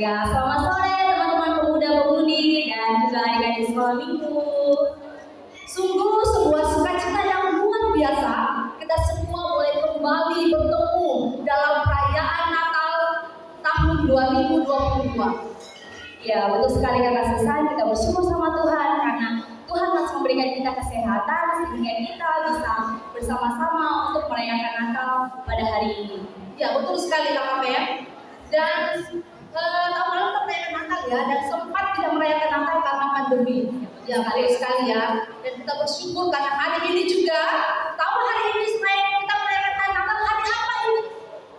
Ya, selamat sore teman-teman pemuda-pemudi dan juga adik-adik sekolah minggu. Sungguh sebuah sukacita yang luar biasa. Kita semua boleh kembali bertemu dalam perayaan Natal tahun 2022. Ya, betul sekali kakak Susan. Kita bersyukur sama Tuhan karena Tuhan masih memberikan kita kesehatan sehingga kita bisa bersama-sama untuk merayakan Natal pada hari ini. Ya, betul sekali kakak Beb. Dan tahun lalu kita merayakan Natal ya, dan sempat tidak merayakan Natal karena pandemi. Ya, betul sekali ya. Dan kita bersyukur karena hari ini juga, tahu hari ini selain kita merayakan hari Natal, hari apa ini?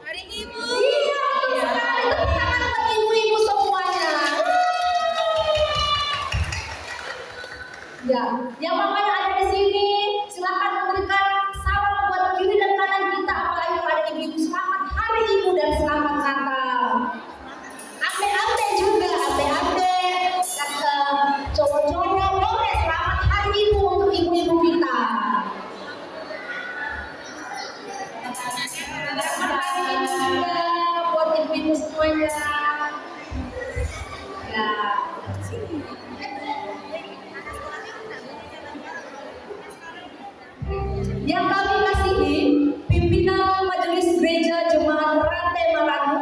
Hari Ibu. Iya, betul sekali. Tepuk tangan buat ibu-ibu semuanya. Ya, yang mamanya ada di sini, silakan memberikan salam buat kiri dan kanan kita, apalagi kalau ada ibu-ibu. Selamat Hari Ibu dan selamat Natal. Ade-ade juga, ade-ade, cowok-cowok boleh selamat Hari Ibu untuk ibu-ibu kita. Selamat Hari Ibu juga buat ibu-ibu semuanya. Ya. Yang kami kasihi pimpinan Majelis Gereja Jemaat Rantai Marangu,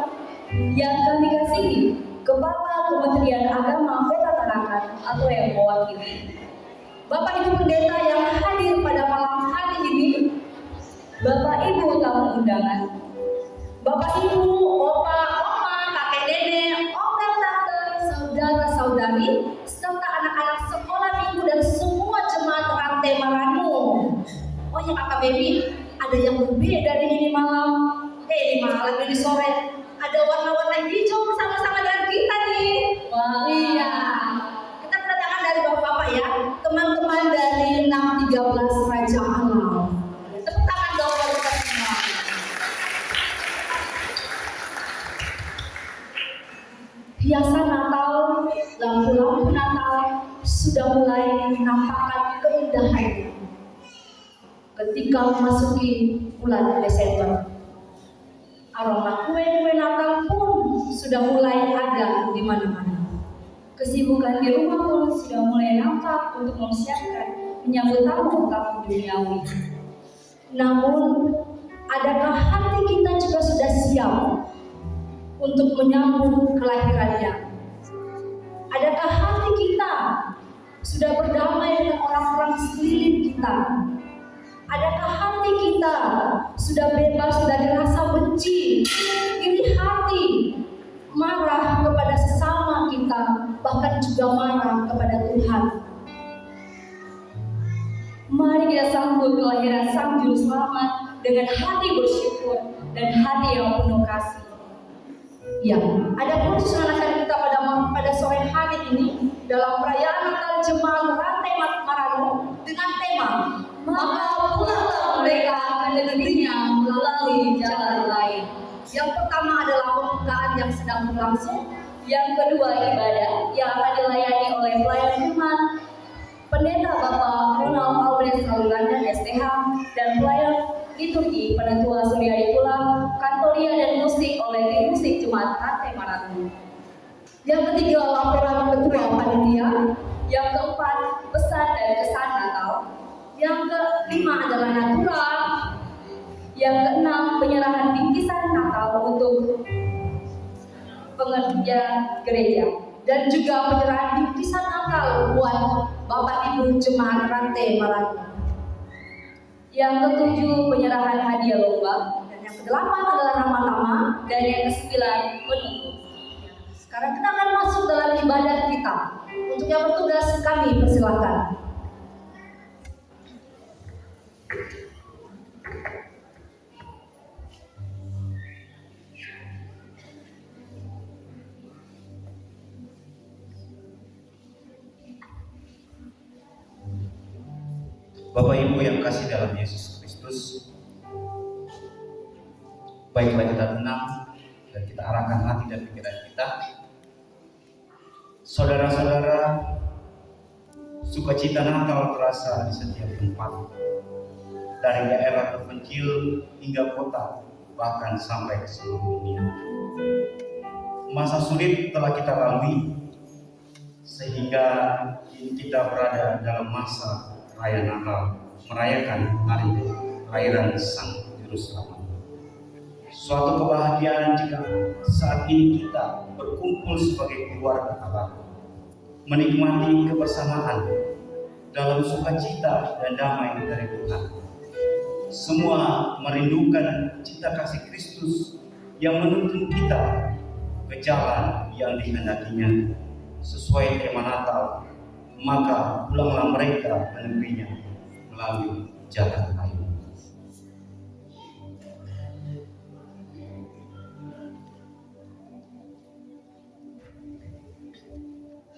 yang kami kasihi Kepala Kementerian Agama Kota Tarakan atau yang mewakili, Bapak Ibu Pendeta yang hadir pada malam hari ini, Bapak Ibu tamu undangan, Bapak Ibu, Opa, Oma, Kakek Nenek, Onkel Tante, Saudara-saudari, serta anak-anak sekolah minggu dan semua jemaat Rantai Marangu. Oh ya kakak baby, ada yang berbeda di ini malam. Ini malam, ini sore. Ada warna-warna hijau bersama-sama dengan kita nih. Wah iya. Kita kedatangan dari bapak-bapak ya, teman-teman dari 613 Raja Alam. Tepuk tangan dong buat kita semua. Hiasan Natal, lampu-lampu Natal sudah mulai menampakkan keindahannya. Ketika memasuki bulan Desember, aroma kue-kue Natal pun sudah mulai ada di mana-mana. Kesibukan di rumah pun sudah mulai nampak untuk mempersiapkan menyambut tamu duniawi. Namun, adakah hati kita juga sudah siap untuk menyambut kelahirannya? Adakah hati kita sudah berdamai dengan orang-orang sekeliling kita? Adakah hati kita sudah bebas dari rasa benci, iri hati, marah kepada sesama kita, bahkan juga marah kepada Tuhan? Mari kita sambut kelahiran Sang Juru Selamat dengan hati bersyukur dan hati yang penuh kasih. Ya, ada khusus anak-anak kita pada sore hari ini dalam perayaan Natal Jemaat Rantai Marangu dengan tema Maka pulanglah mereka ke negerinya melalui jalan lain. Yang pertama adalah pembukaan yang sedang berlangsung. Yang kedua ibadah yang akan dilayani oleh pelayan firman Pendeta Bapak Ronald Albert Salulanda STH dan pelayan liturgi Penetua Suryadi Tulang, Kantoria dan musik oleh tim musik Jemaat Rantai Marangu. Yang ketiga laporan ketua panitia. Yang keempat pesan dan kesan Natal. Yang kelima adalah natural. Yang keenam penyerahan bingkisan Natal untuk pengerja gereja dan juga penyerahan bingkisan Natal buat Bapak Ibu Jemaat Rantai Marangu. Yang ketujuh penyerahan hadiah lomba dan yang kedelapan adalah nama-nama dan yang kesembilan penutup. Sekarang kita akan masuk dalam ibadah kita. Untuk yang bertugas kami persilakan. Bapak Ibu yang kasih dalam Yesus Kristus, baiklah kita tenang dan kita arahkan hati dan pikiran kita. Saudara-saudara, sukacita Natal terasa di setiap tempat, dari daerah terpencil hingga kota, bahkan sampai ke seluruh dunia. Masa sulit telah kita lalui sehingga kita berada dalam masa raya Natal, merayakan hari kelahiran Sang Juru Selamat. Suatu kebahagiaan jika saat ini kita berkumpul sebagai keluarga Allah, menikmati kebersamaan dalam sukacita dan damai dari Tuhan. Semua merindukan cinta kasih Kristus yang menuntun kita ke jalan yang dikehendakinya sesuai tema Natal. Maka pulanglah mereka ke negerinya melalui jalan kayu.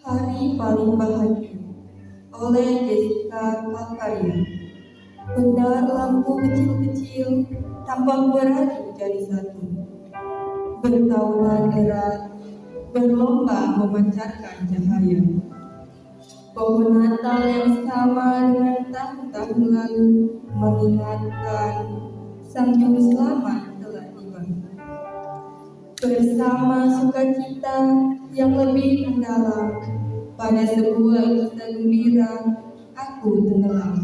Hari paling bahagia oleh Jessica Pakaria. Benda lampu kecil-kecil tampak beradu jadi satu. Bertahunan erat berlomba memancarkan cahaya. Pohon Natal yang sama dengan tahun-tahun lalu mengingatkan Sang Juru Selamat telah tiba. Bersama sukacita yang lebih mendalam, pada sebuah kisah gembira aku tenggelam.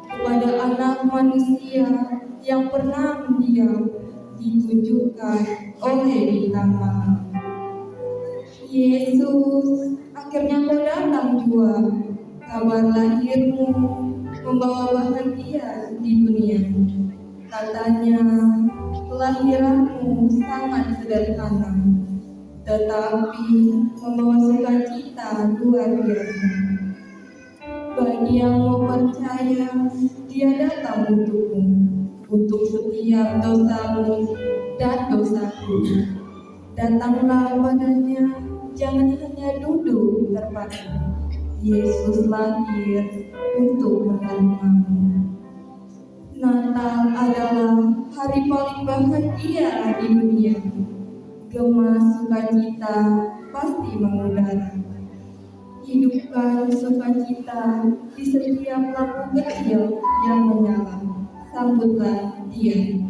Kepada anak manusia yang pernah mendiam, ditunjukkan oleh bintang malam. Yesus, akhirnya kau datang jua. Kabar lahirmu membawa bahagia di dunia. Katanya, kelahiranmu sangat sederhana, tetapi membawa sukacita luar biasa. Bagi yang mau percaya, Dia datang untukmu, untuk setiap dosamu dan dosaku. Datanglah padanya, jangan hanya duduk terpaku. Yesus lahir untuk menerimmu. Natal adalah hari paling bahagia di dunia. Gema sukacita pasti mengudara. Hidupkan sukacita di setiap lampu kecil yang menyala. Sambutlah Dia.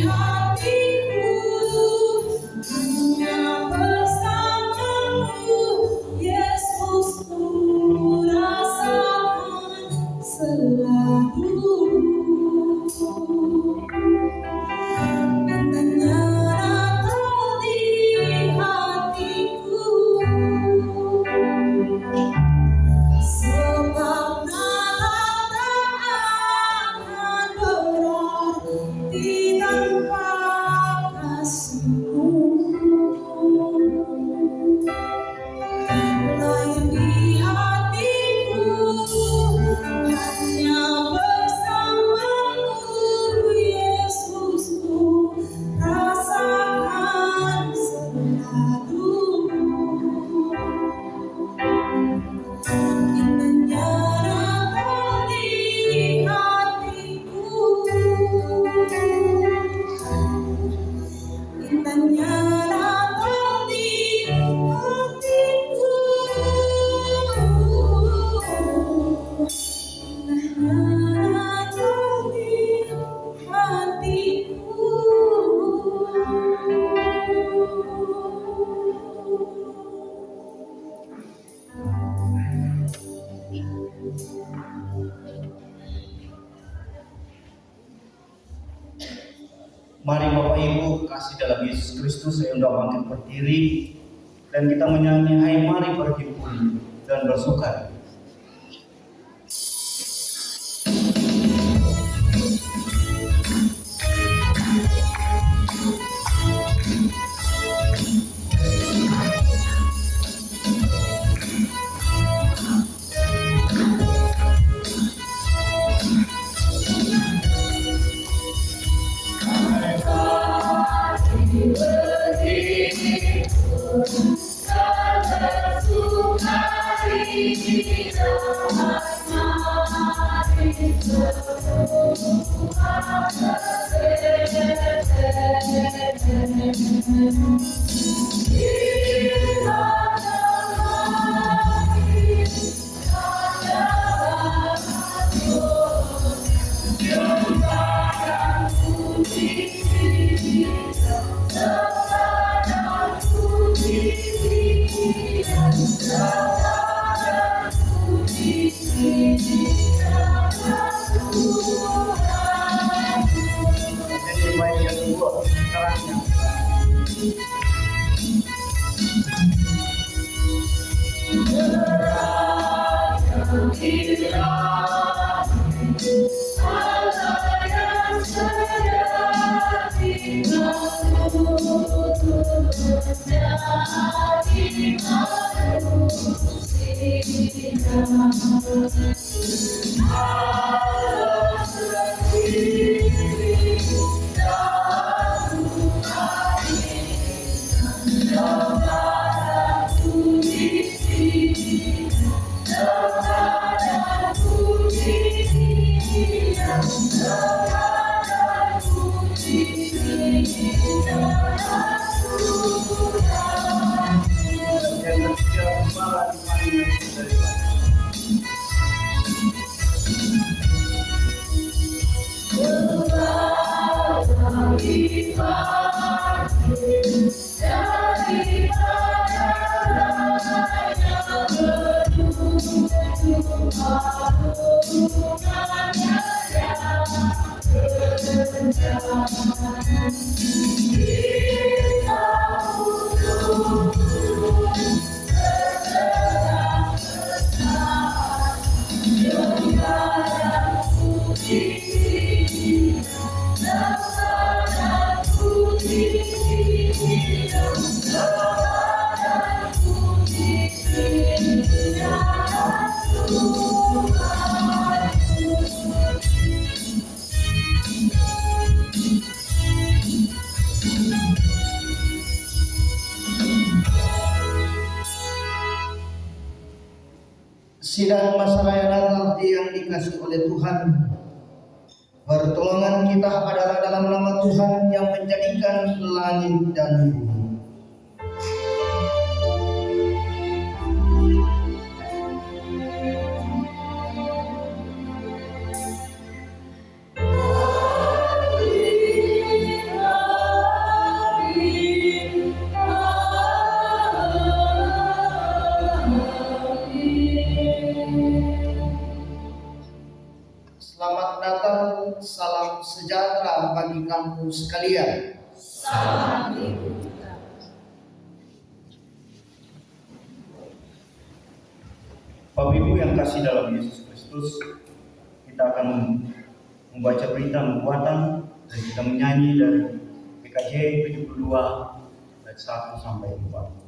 Hatiku hanya bersama Mari Bapak Ibu kasih dalam Yesus Kristus, saya undang bangkit berdiri dan kita menyanyi Hai Mari Berhimpun dan Bersuka. Sidang masa raya Natal yang dikasih oleh Tuhan, pertolongan kita adalah dalam nama Tuhan yang menjadikan langit dan bumi. Selamat Natal, salam sejahtera bagi kamu sekalian. Salam. Bapak Ibu yang kasih dalam Yesus Kristus, kita akan membaca berita nubuatan dan kita menyanyi dari PKJ 72 ayat 1 sampai 4.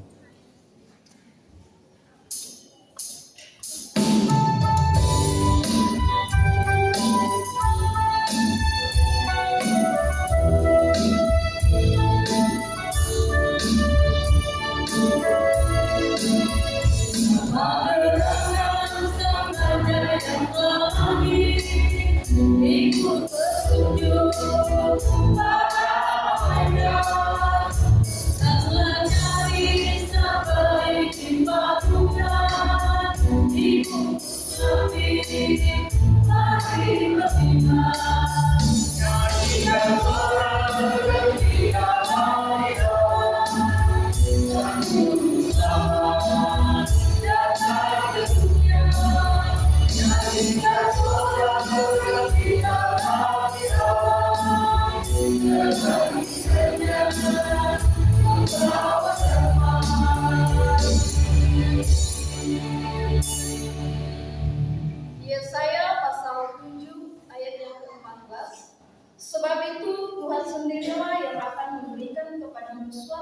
Ikut petunjuk pada wajah, setelah cari sampai timba Tuhan, ikut sambil mari bertindak, nyanyikan orang bergembira marilah, dan selamat datang ke dunia, nyanyikan orang bergembira marilah.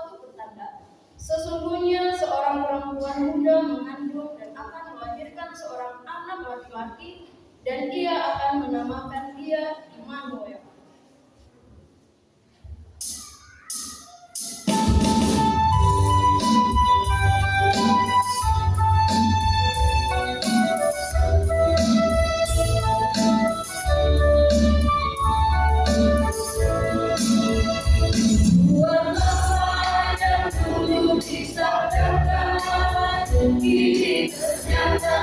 suatu pertanda. Sesungguhnya seorang perempuan muda mengandung dan akan melahirkan seorang anak laki-laki, dan ia akan menamakan dia Immanuel. Kini ternyata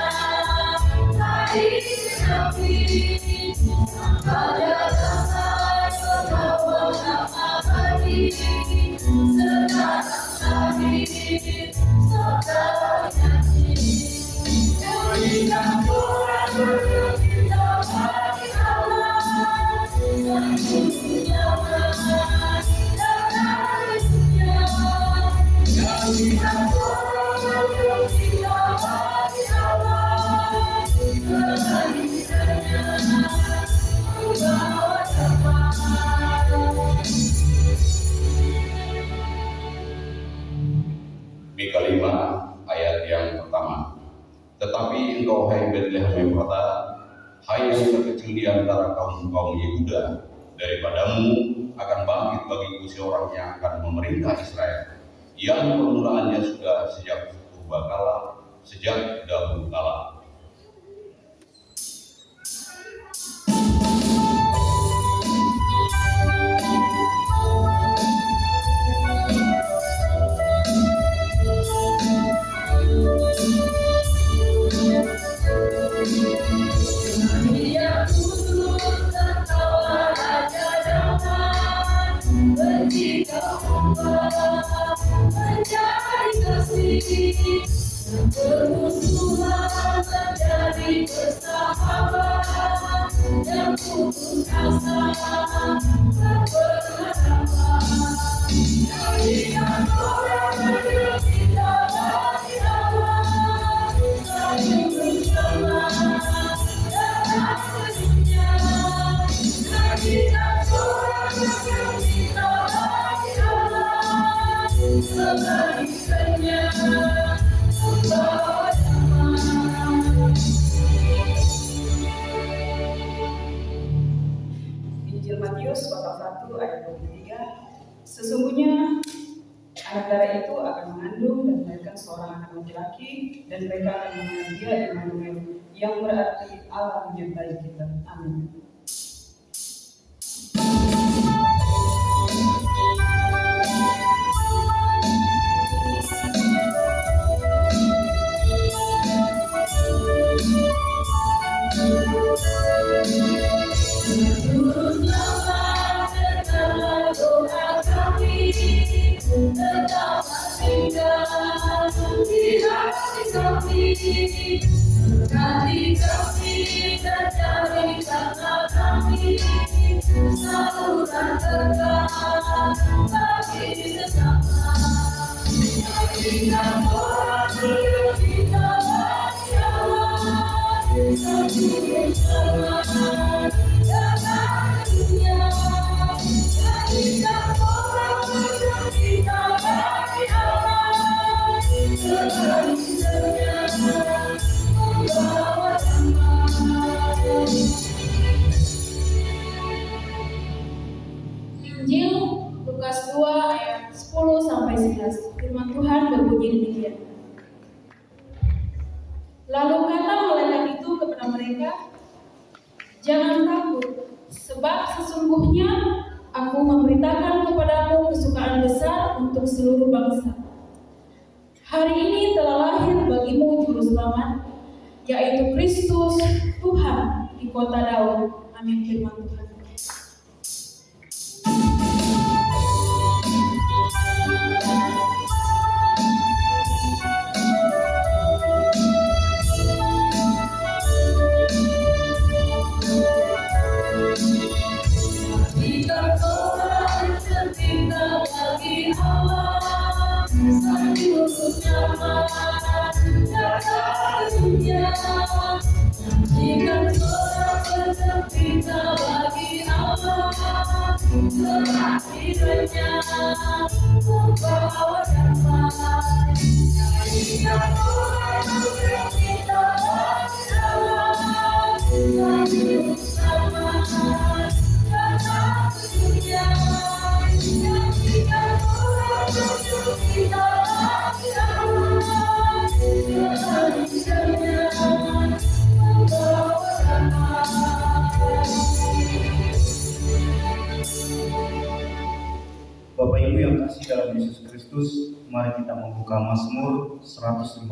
hari tetapi pada dasar ketahuan abadi sekarang lahir saudara nyanyi berikan Tuhan berkita bagi Allah dan tunjukkan dan dunia berikan Mika 5 ayat yang pertama. Tetapi engkau hai Betlehem Efrata, hai surga kecil di antara kaum Yehuda, daripadamu akan bangkit bagiku seorang yang akan memerintah Israel, yang permulaannya sudah sejak purbakala, sejak dahulu kala. Permusuhan menjadi persahabatan yang putus asa berhadapan. Jadikan orang bergembira bagi Allah, saling bersama dalam dunia. Jadikan orang bergembira bagi Allah, kebaikannya. Injil Matius pasal 1 ayat 23. Sesungguhnya anak darah itu akan mengandung dan melahirkan seorang anak laki-laki, dan mereka akan mengenal dia Immanuel, yang berarti Allah menyertai kita. Amin. Berkati kami dan jadikanlah kami saluran berkah bagi sesama. Jadikan orang bergembira bagi Allah, satu bersama dalam dunia. Jadikan orang bergembira bagi Allah, kebaikannya membawa damai. Injil Lukas 2 ayat 10 sampai 11. Firman Tuhan berbunyi demikian. Lalu kata malaikat itu kepada mereka, jangan takut, sebab sesungguhnya aku memberitakan kepadamu kesukaan besar untuk seluruh bangsa. Hari ini telah lahir bagimu juru selamat, yaitu Kristus Tuhan di kota Daud. Amin. Firman Tuhan. Jika orang tercipta bagi Allah, sambil bersama dalam dunia. Jika orang tercipta bagi Allah, kehadirannya membawa damai. Kita mulai kita berjalan menuju selamat datang ke dunia. Kita mulai kita berjalan kehadirannya membawa damai. Bapak Ibu yang kasih dalam Yesus Kristus, mari kita membuka Mazmur 150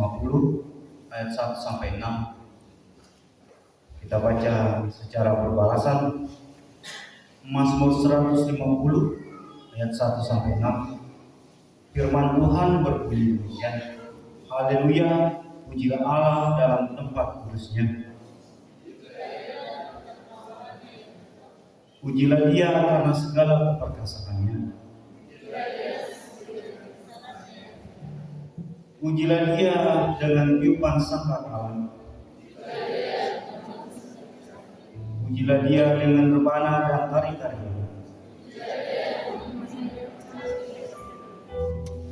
ayat 1 sampai 6. Kita baca secara berbalasan. Mazmur 150 ayat 1 sampai 6. Firman Tuhan berbunyi demikian. Haleluya, pujilah Allah dalam tempat kudus-Nya. Pujilah Dia karena segala keperkasaannya. Pujilah Dia dengan tiupan sangkakala. Pujilah Dia dengan rebana dan tari-tarian.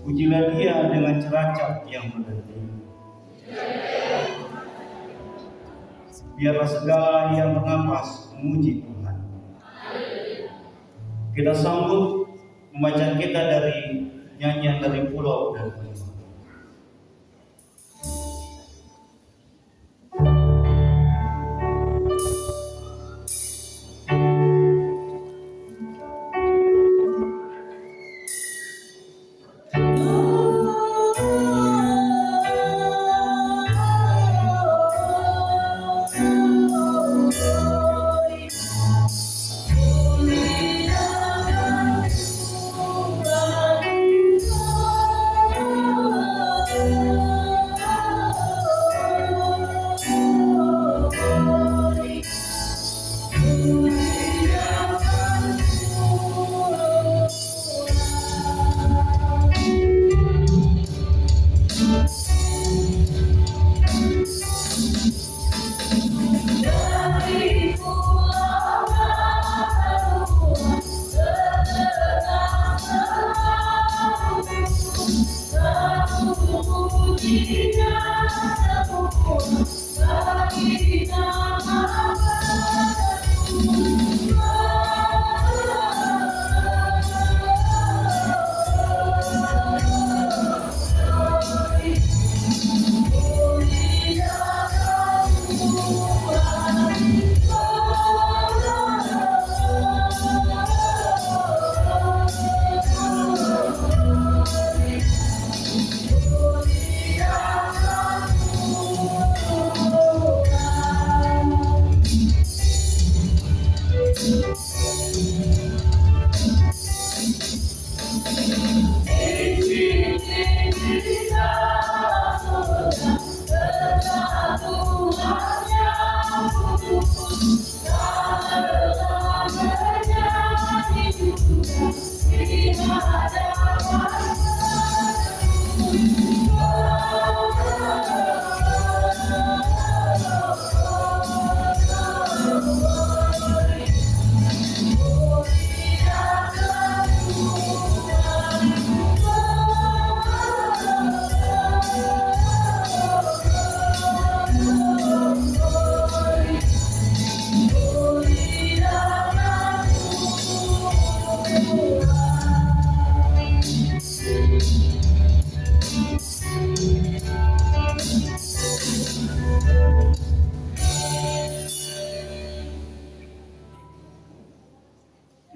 Pujilah Dia dengan ceracap yang berdenting. Biarlah segala yang bernapas memuji Tuhan. Kita sambut membaca kita dari nyanyian dari Pulau dan Lima.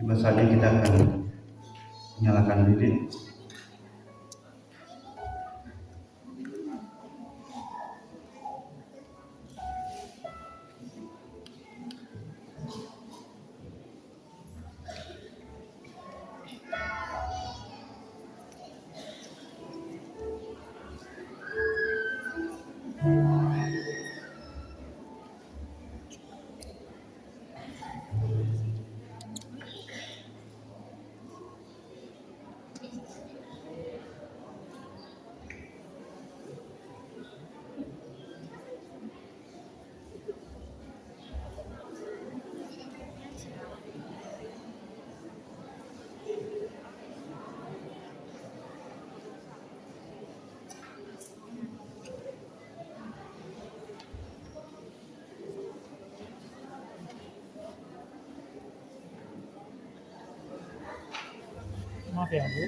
Tiba saja kita akan menyalakan lilin. Maaf ya Bu.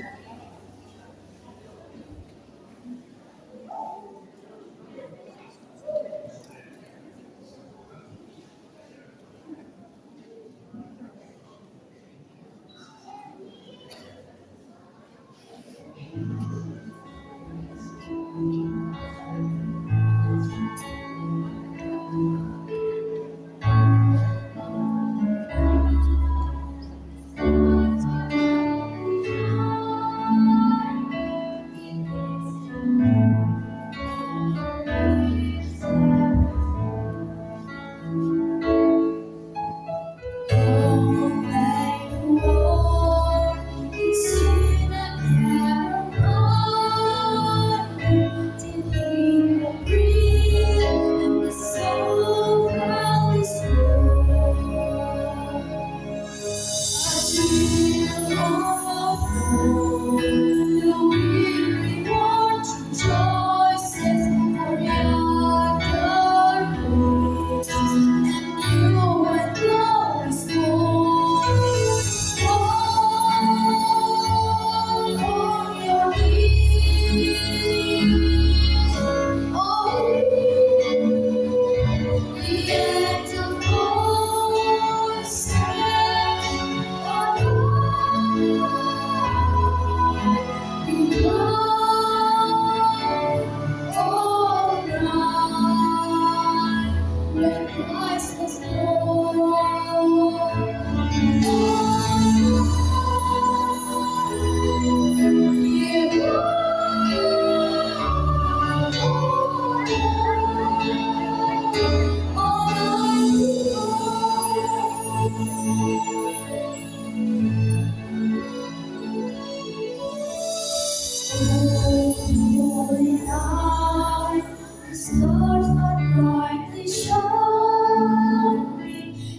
Stars are brightly shining.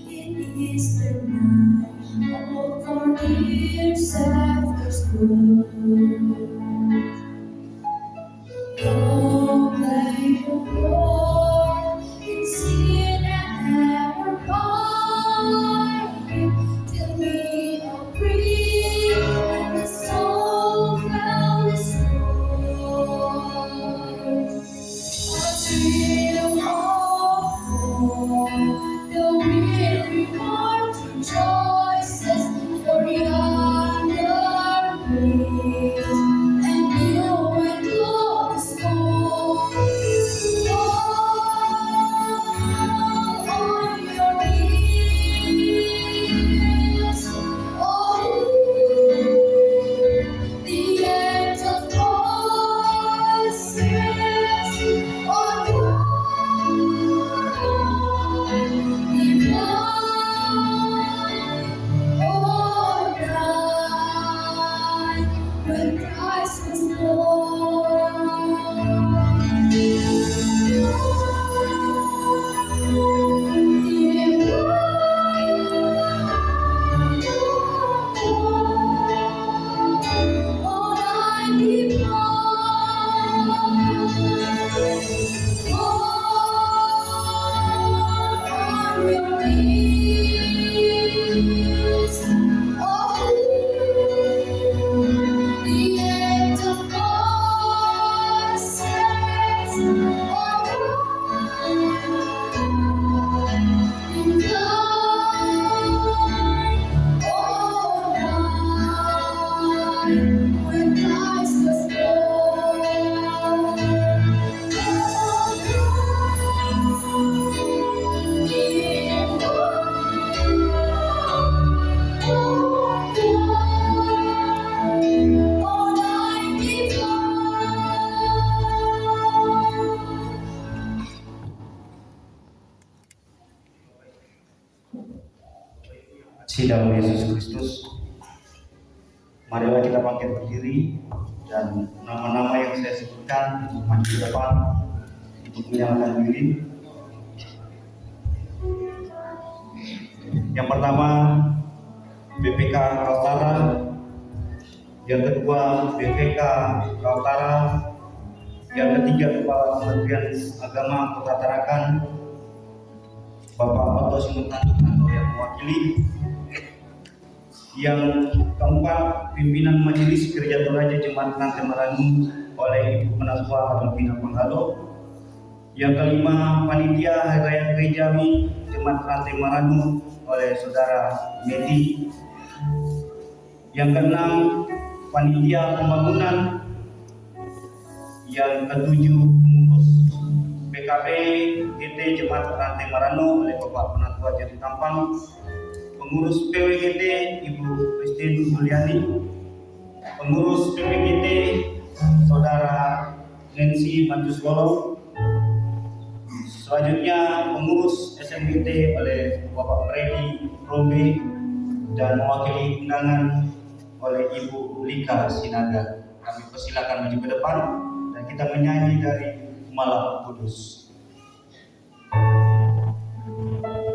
It is the night of our dear Savior's birth. Long lay the world in sin and error pining, till we are free and the soul found its rest. A dream of home, the weary heart rejoices, for yonder breeze and new and glorious morn. Fall on your knees, oh, the angels' voices on divine, all night when Christ was when Christ was Kasih dalam Yesus Kristus, marilah kita bangkit berdiri dan nama-nama yang saya sebutkan untuk maju ke depan untuk menyalakan diri. Yang pertama BPK Kaltara, yang kedua BPK Kaltara, yang ketiga Kepala Kementerian Agama Kota Tarakan, Bapak Otto Simantanjung atau yang mewakili. Yang keempat, pimpinan Majelis Gereja Toraja Jemaat Pengantin Maranu oleh Ibu Penatua Adelina Panggalo. Yang kelima, panitia Hari Raya Gerejawi Jemaat Pengantin Maranu oleh Saudara Medi. Yang keenam, panitia pembangunan. Yang ketujuh, pengurus PKB GT Jemaat Pengantin Maranu oleh Bapak Penatua Jati Tampang. Pengurus PWGT Ibu Christine Juliani, pengurus PPGT Saudara Nancy Manjuswolo, selanjutnya pengurus SMGT oleh Bapak Freddy Rombe, dan mewakili undangan oleh Ibu Lika Sinaga. Kami persilakan maju ke depan dan kita menyanyi dari Malam Kudus. Dunia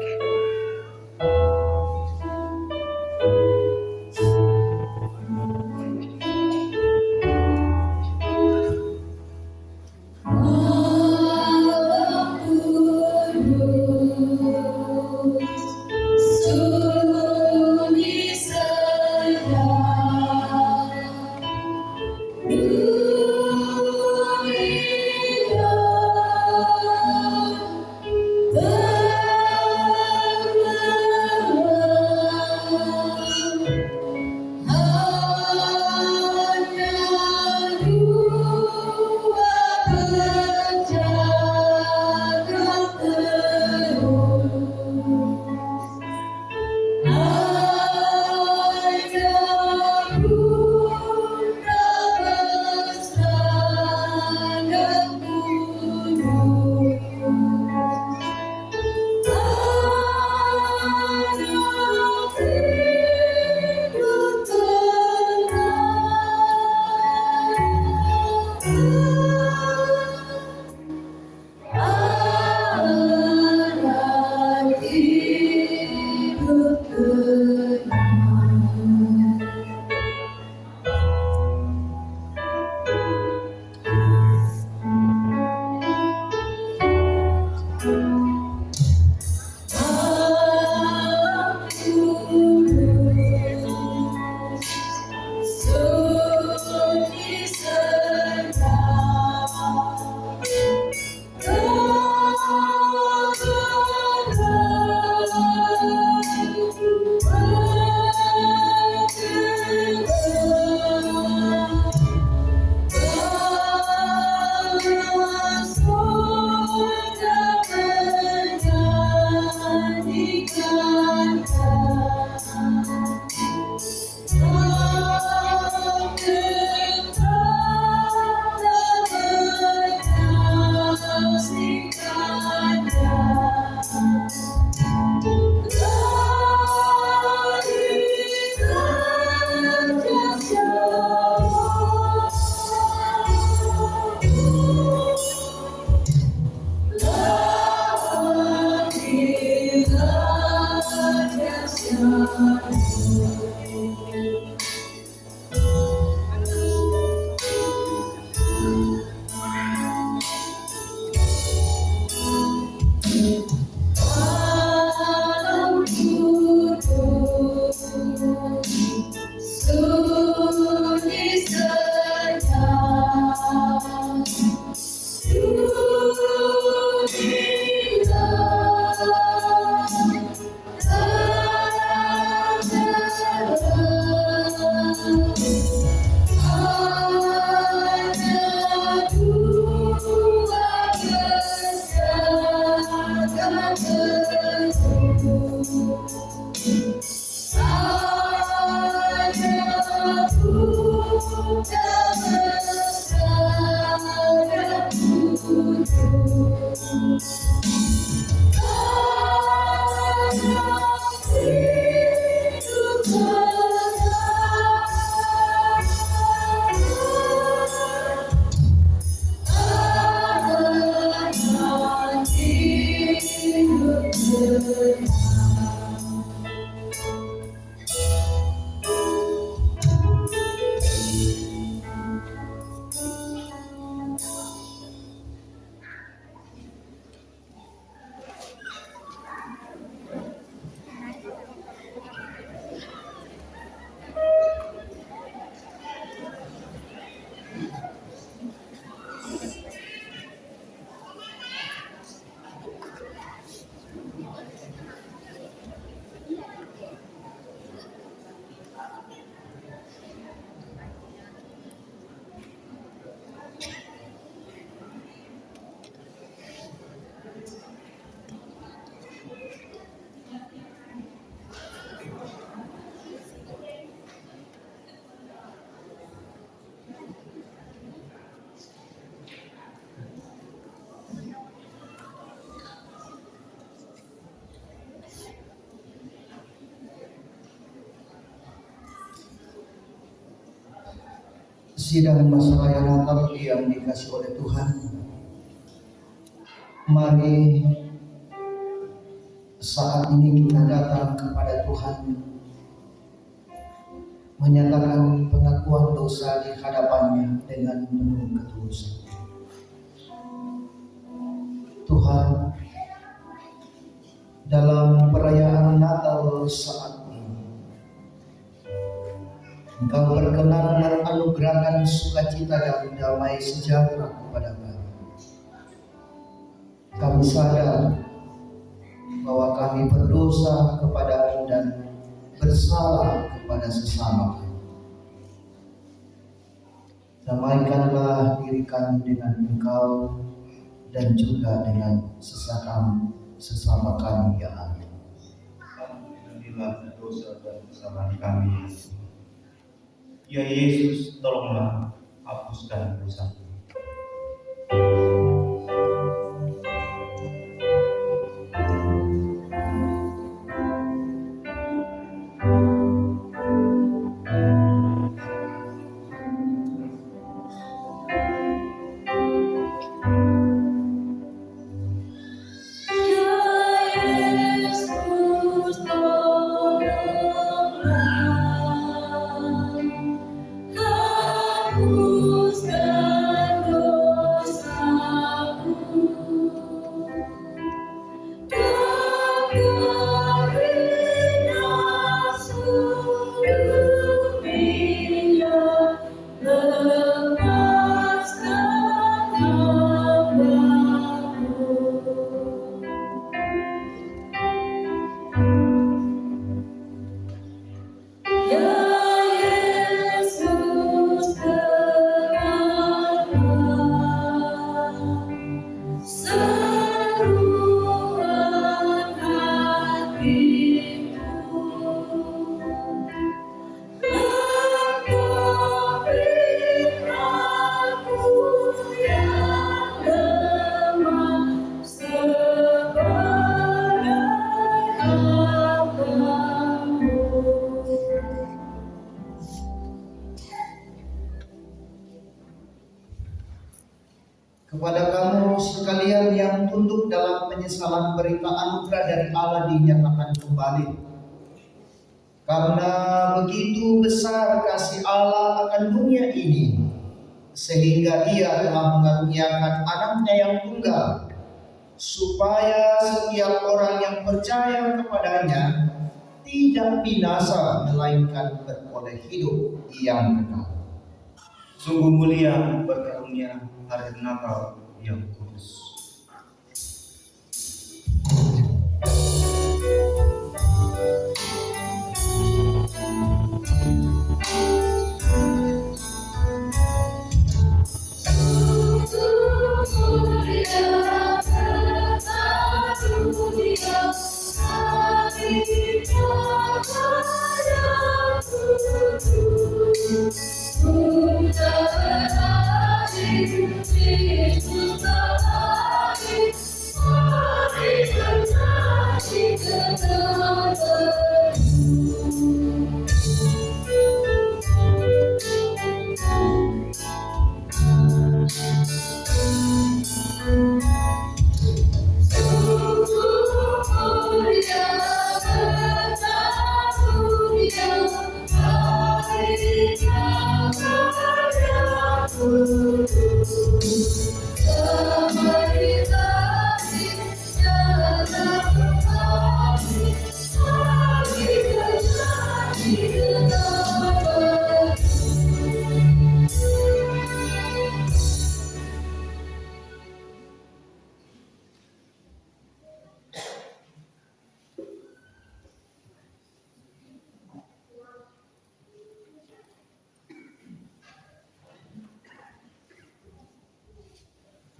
sidang masa raya Natal yang dikasih oleh Tuhan, mari saat ini kita datang kepada Tuhan menyatakan pengakuan dosa di hadapannya dengan penuh ketulusan. Tuhan, dalam perayaan Natal saat ini, Engkau berkenan menganugerahkan sukacita dan damai sejahtera kepada kami. Kami sadar bahwa kami berdosa kepadamu dan bersalah kepada sesama kami. Damaikanlah diri kami dengan Engkau dan juga dengan sesama kami ya Allah. Ampunilah dosa dan kesalahan kami. Ya Yesus, tolonglah hapuskan dosa. Kepada kamu sekalian yang tunduk dalam penyesalan, berita anugerah dari Allah dinyatakan kembali. Karena begitu besar kasih Allah akan dunia ini, sehingga Ia telah mengaruniakan anaknya yang tunggal, supaya setiap orang yang percaya kepadanya tidak binasa, melainkan beroleh hidup yang kekal. Sungguh mulia berkarunia hari Natal yang kudus.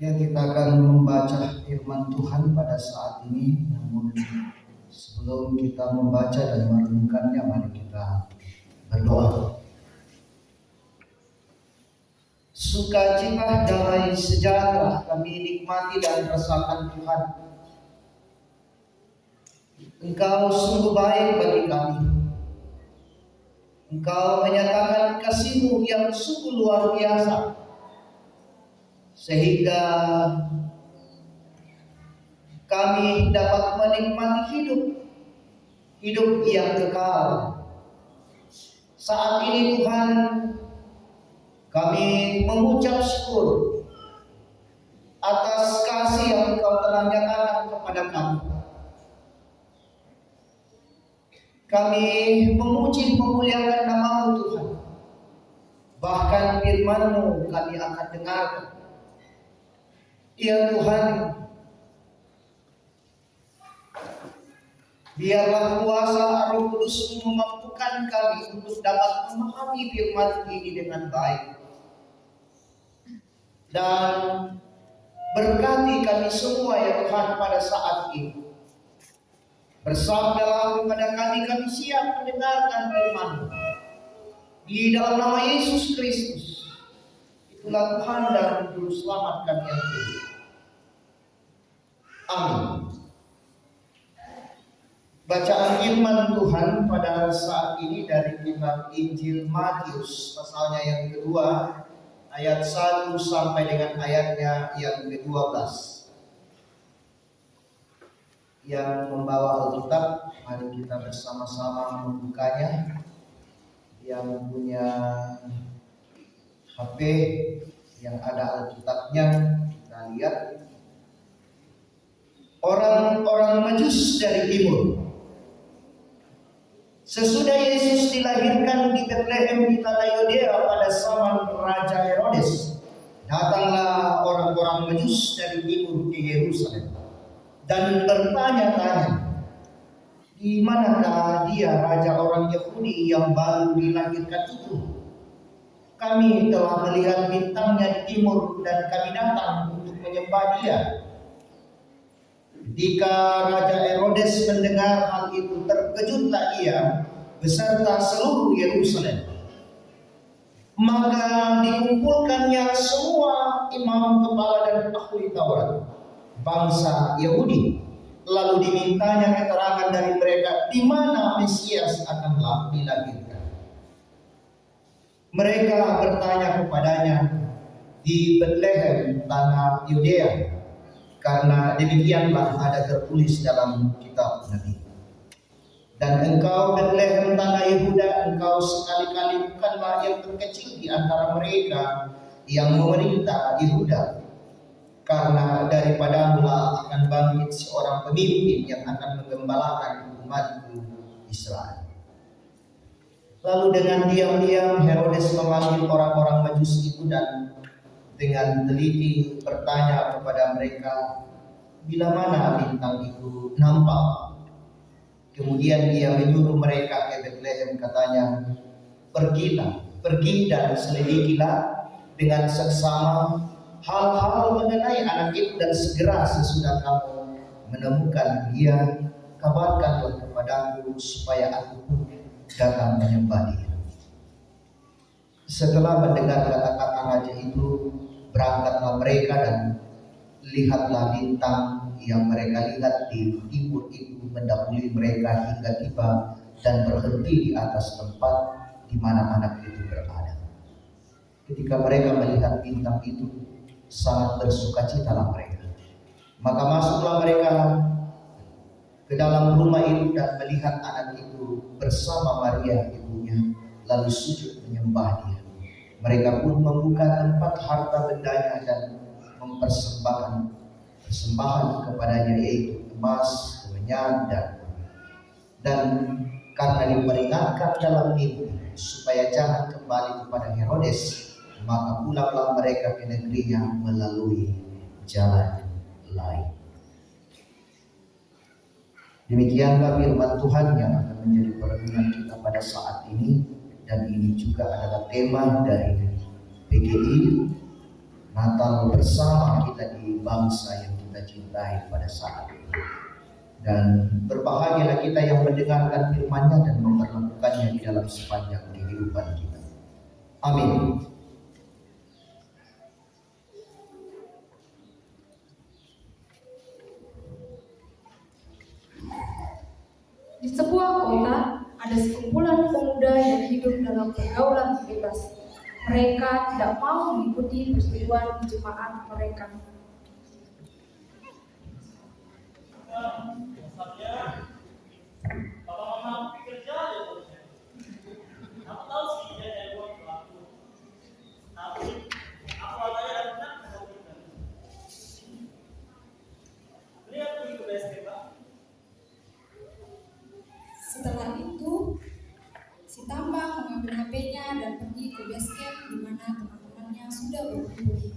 Ya, kita akan membaca firman Tuhan pada saat ini. Namun sebelum kita membaca dan merenungkannya, mari kita berdoa. Sukacita, damai sejahtera kami nikmati dan rasakan Tuhan. Engkau sungguh baik bagi kami. Engkau menyatakan kasih-Mu yang sungguh luar biasa, sehingga kami dapat menikmati hidup yang kekal. Saat ini Tuhan, kami mengucap syukur atas kasih yang Engkau telah nyatakan kepada kami. Kami memuji memuliakan nama-Mu Tuhan. Bahkan firman-Mu kami akan dengarkan. Ya Tuhan, biarlah kuasa Roh Kudus memampukan kami untuk dapat memahami firman ini dengan baik. Dan berkati kami semua ya Tuhan pada saat ini. Bersabdalah kepada kami siap mendengarkan firman-Mu. Di dalam nama Yesus Kristus, itulah Tuhan dan Juru Selamat kami yang hidup. Amin. Bacaan firman Tuhan pada saat ini dari kitab Injil Matius, pasalnya yang kedua, ayat 1 sampai dengan ayatnya yang ke-12. Yang membawa Alkitab, mari kita bersama-sama membukanya. Yang punya HP yang ada Alkitabnya, kita lihat. Orang-orang Majus dari timur. Sesudah Yesus dilahirkan di Betlehem di tanah Yudea pada zaman Raja Herodes, datanglah orang-orang Majus dari timur ke Yerusalem dan bertanya-tanya, di manakah dia raja orang Yahudi yang baru dilahirkan itu? Kami telah melihat bintangnya di timur dan kami datang untuk menyembah dia. Ketika Raja Herodes mendengar hal itu, terkejutlah ia beserta seluruh Yerusalem. Maka dikumpulkannya semua imam kepala dan ahli Taurat bangsa Yahudi, lalu dimintanya keterangan dari mereka di mana Mesias akan dilahirkan. Mereka bertanya kepadanya, di Betlehem tanah Yudea, karena demikianlah ada tertulis dalam kitab Nabi. Dan engkau Betlehem tanah Yehuda, engkau sekali-kali bukanlah yang terkecil di antara mereka yang memerintah Yehuda, karena daripadamu akan bangkit seorang pemimpin yang akan menggembalakan umatku Israel. Lalu dengan diam-diam Herodes memanggil orang-orang Majus itu dan dengan teliti bertanya kepada mereka, bila mana bintang itu nampak. Kemudian ia menyuruh mereka ke Betlehem, katanya, pergi dan selidikilah dengan seksama hal-hal mengenai anak itu, dan segera sesudah kamu menemukan dia, kabarkanlah kepadaku supaya aku pun datang menyembah dia. Setelah mendengar kata-kata raja itu, berangkatlah mereka dan lihatlah bintang yang mereka lihat di timur itu mendahului mereka hingga tiba dan berhenti di atas tempat di mana anak itu berada. Ketika mereka melihat bintang itu, sangat bersukacitalah mereka. Maka masuklah mereka ke dalam rumah itu dan melihat anak itu bersama Maria ibunya, lalu sujud menyembah dia. Mereka pun membuka tempat harta bendanya dan mempersembahkan persembahan kepadanya, yaitu emas, kemenyan, dan karena diperingatkan dalam mimpi supaya jangan kembali kepada Herodes, maka pulanglah mereka ke negerinya melalui jalan lain. Demikianlah firman Tuhan yang akan menjadi perenungan kita pada saat ini, dan ini juga adalah tema dari PGI Natal bersama kita di bangsa yang kita cintai pada saat ini. Dan berbahagialah kita yang mendengarkan firman-Nya dan memperlakukannya di dalam sepanjang kehidupan kita. Amin. Di sebuah kota Ada sekumpulan pemuda yang hidup dalam pergaulan bebas. Mereka tidak mau mengikuti persetujuan jemaat mereka. Setelah itu, si Tambang mengambil HP-nya dan pergi ke base camp di mana teman-temannya sudah berkumpul.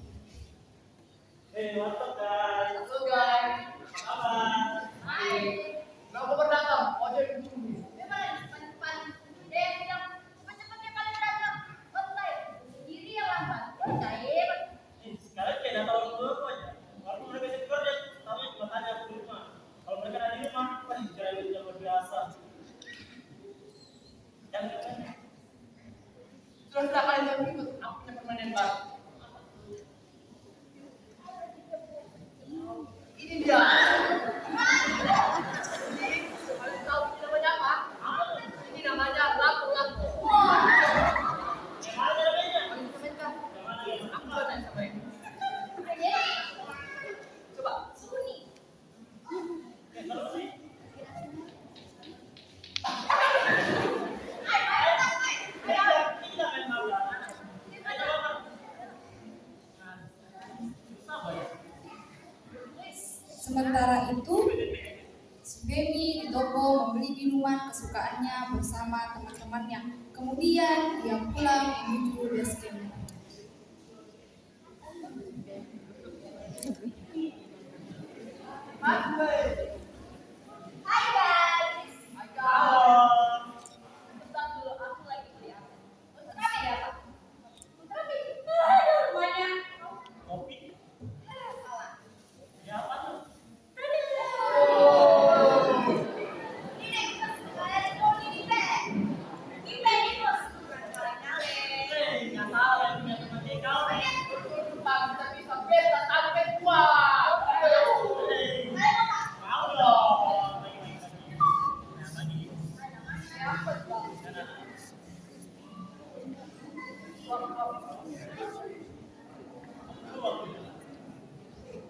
Sementara itu, si Baby di toko membeli minuman kesukaannya bersama teman-temannya. Kemudian dia pulang menuju base camp.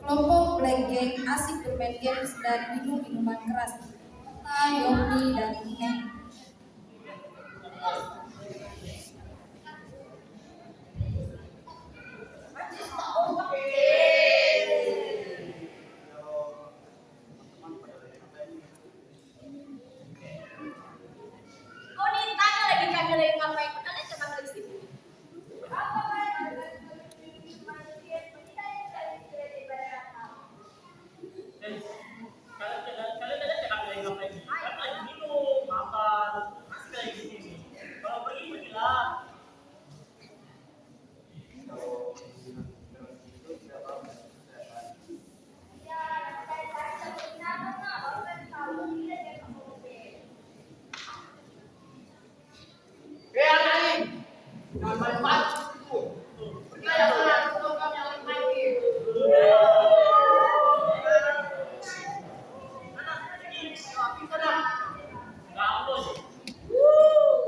Kelompok Black Gang asik bermain games dan minum minuman keras. Yoni dan Neng.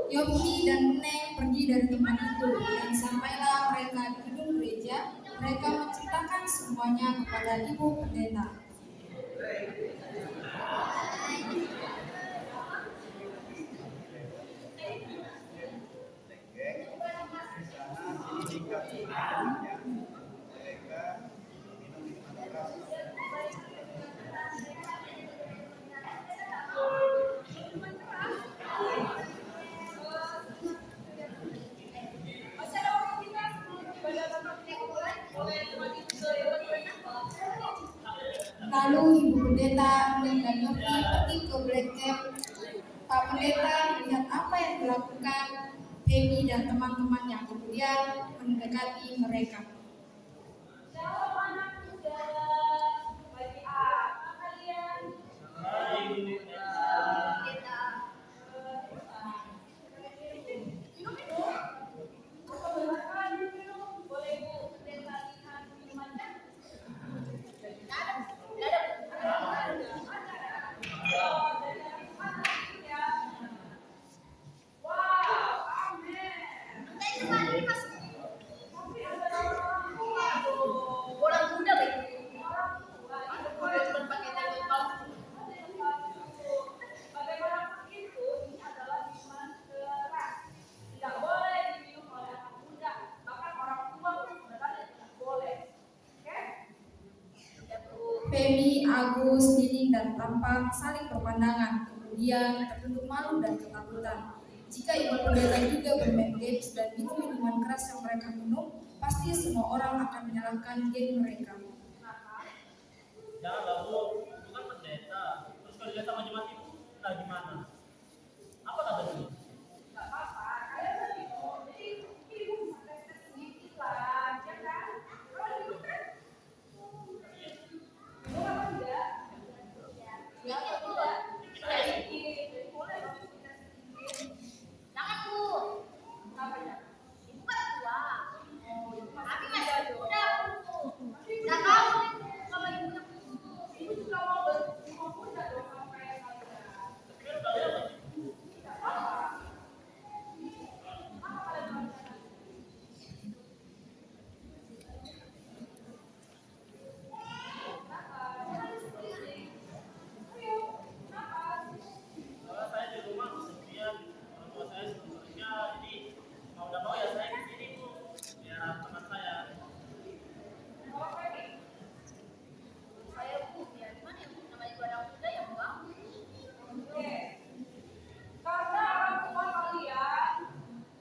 Yogi dan Neng pergi dari tempat itu dan sampailah mereka di gedung gereja. Mereka menceritakan semuanya kepada ibu pendeta. Lalu ibu pendeta Neng dan Yogi pergi ke Black Camp. Pak pendeta melihat apa yang dilakukan Baby dan teman-temannya, kemudian mendekati mereka. Orang muda begitu. Orang cuma pakai telepon palsu. Bagaimanapun itu, ini adalah minuman keras. Tidak boleh diminum oleh anak muda. Bahkan orang tua pun sebenarnya tidak boleh. Oke? Femi, Agus, Nining, dan Tampang saling berpandangan, kemudian tertunduk malu dan ketakutan. Jika ibu pendeta juga bermain games dan minum minuman keras yang mereka minum, pasti semua orang akan menyalahkan geng mereka. Janganlah Bu, itu kan pendeta. Terus kalau dia sama jemaat itu, nah gimana? Apa kata dia? Gak apa-apa, kalian lebih minum. Jadi ibu bisa tes sedikit lah, ya kan? Kalau minum kan? Minum apa enggak? Ya, apa enggak? Sedikit, boleh dong kita sedikit. Jangan Bu. Apa ya? Ibu kan tua. Tapi masih muda Bu. Nggak tahu kalau ibu juga mau muda dong sama kayak kalian. Tidak apa-apa. Apa kalian mau bicara? Jangan sedih. Ayo, napas. Soalnya saya di rumah kesepian, orang tua saya sudah kerja, jadi mau dan mau ya saya di sini Bu, biar teman saya. Apa ini? Saya Bu, ya gimana ya Bu? Namanya juga anak muda ya Bu. Oke. Karena orang tua kalian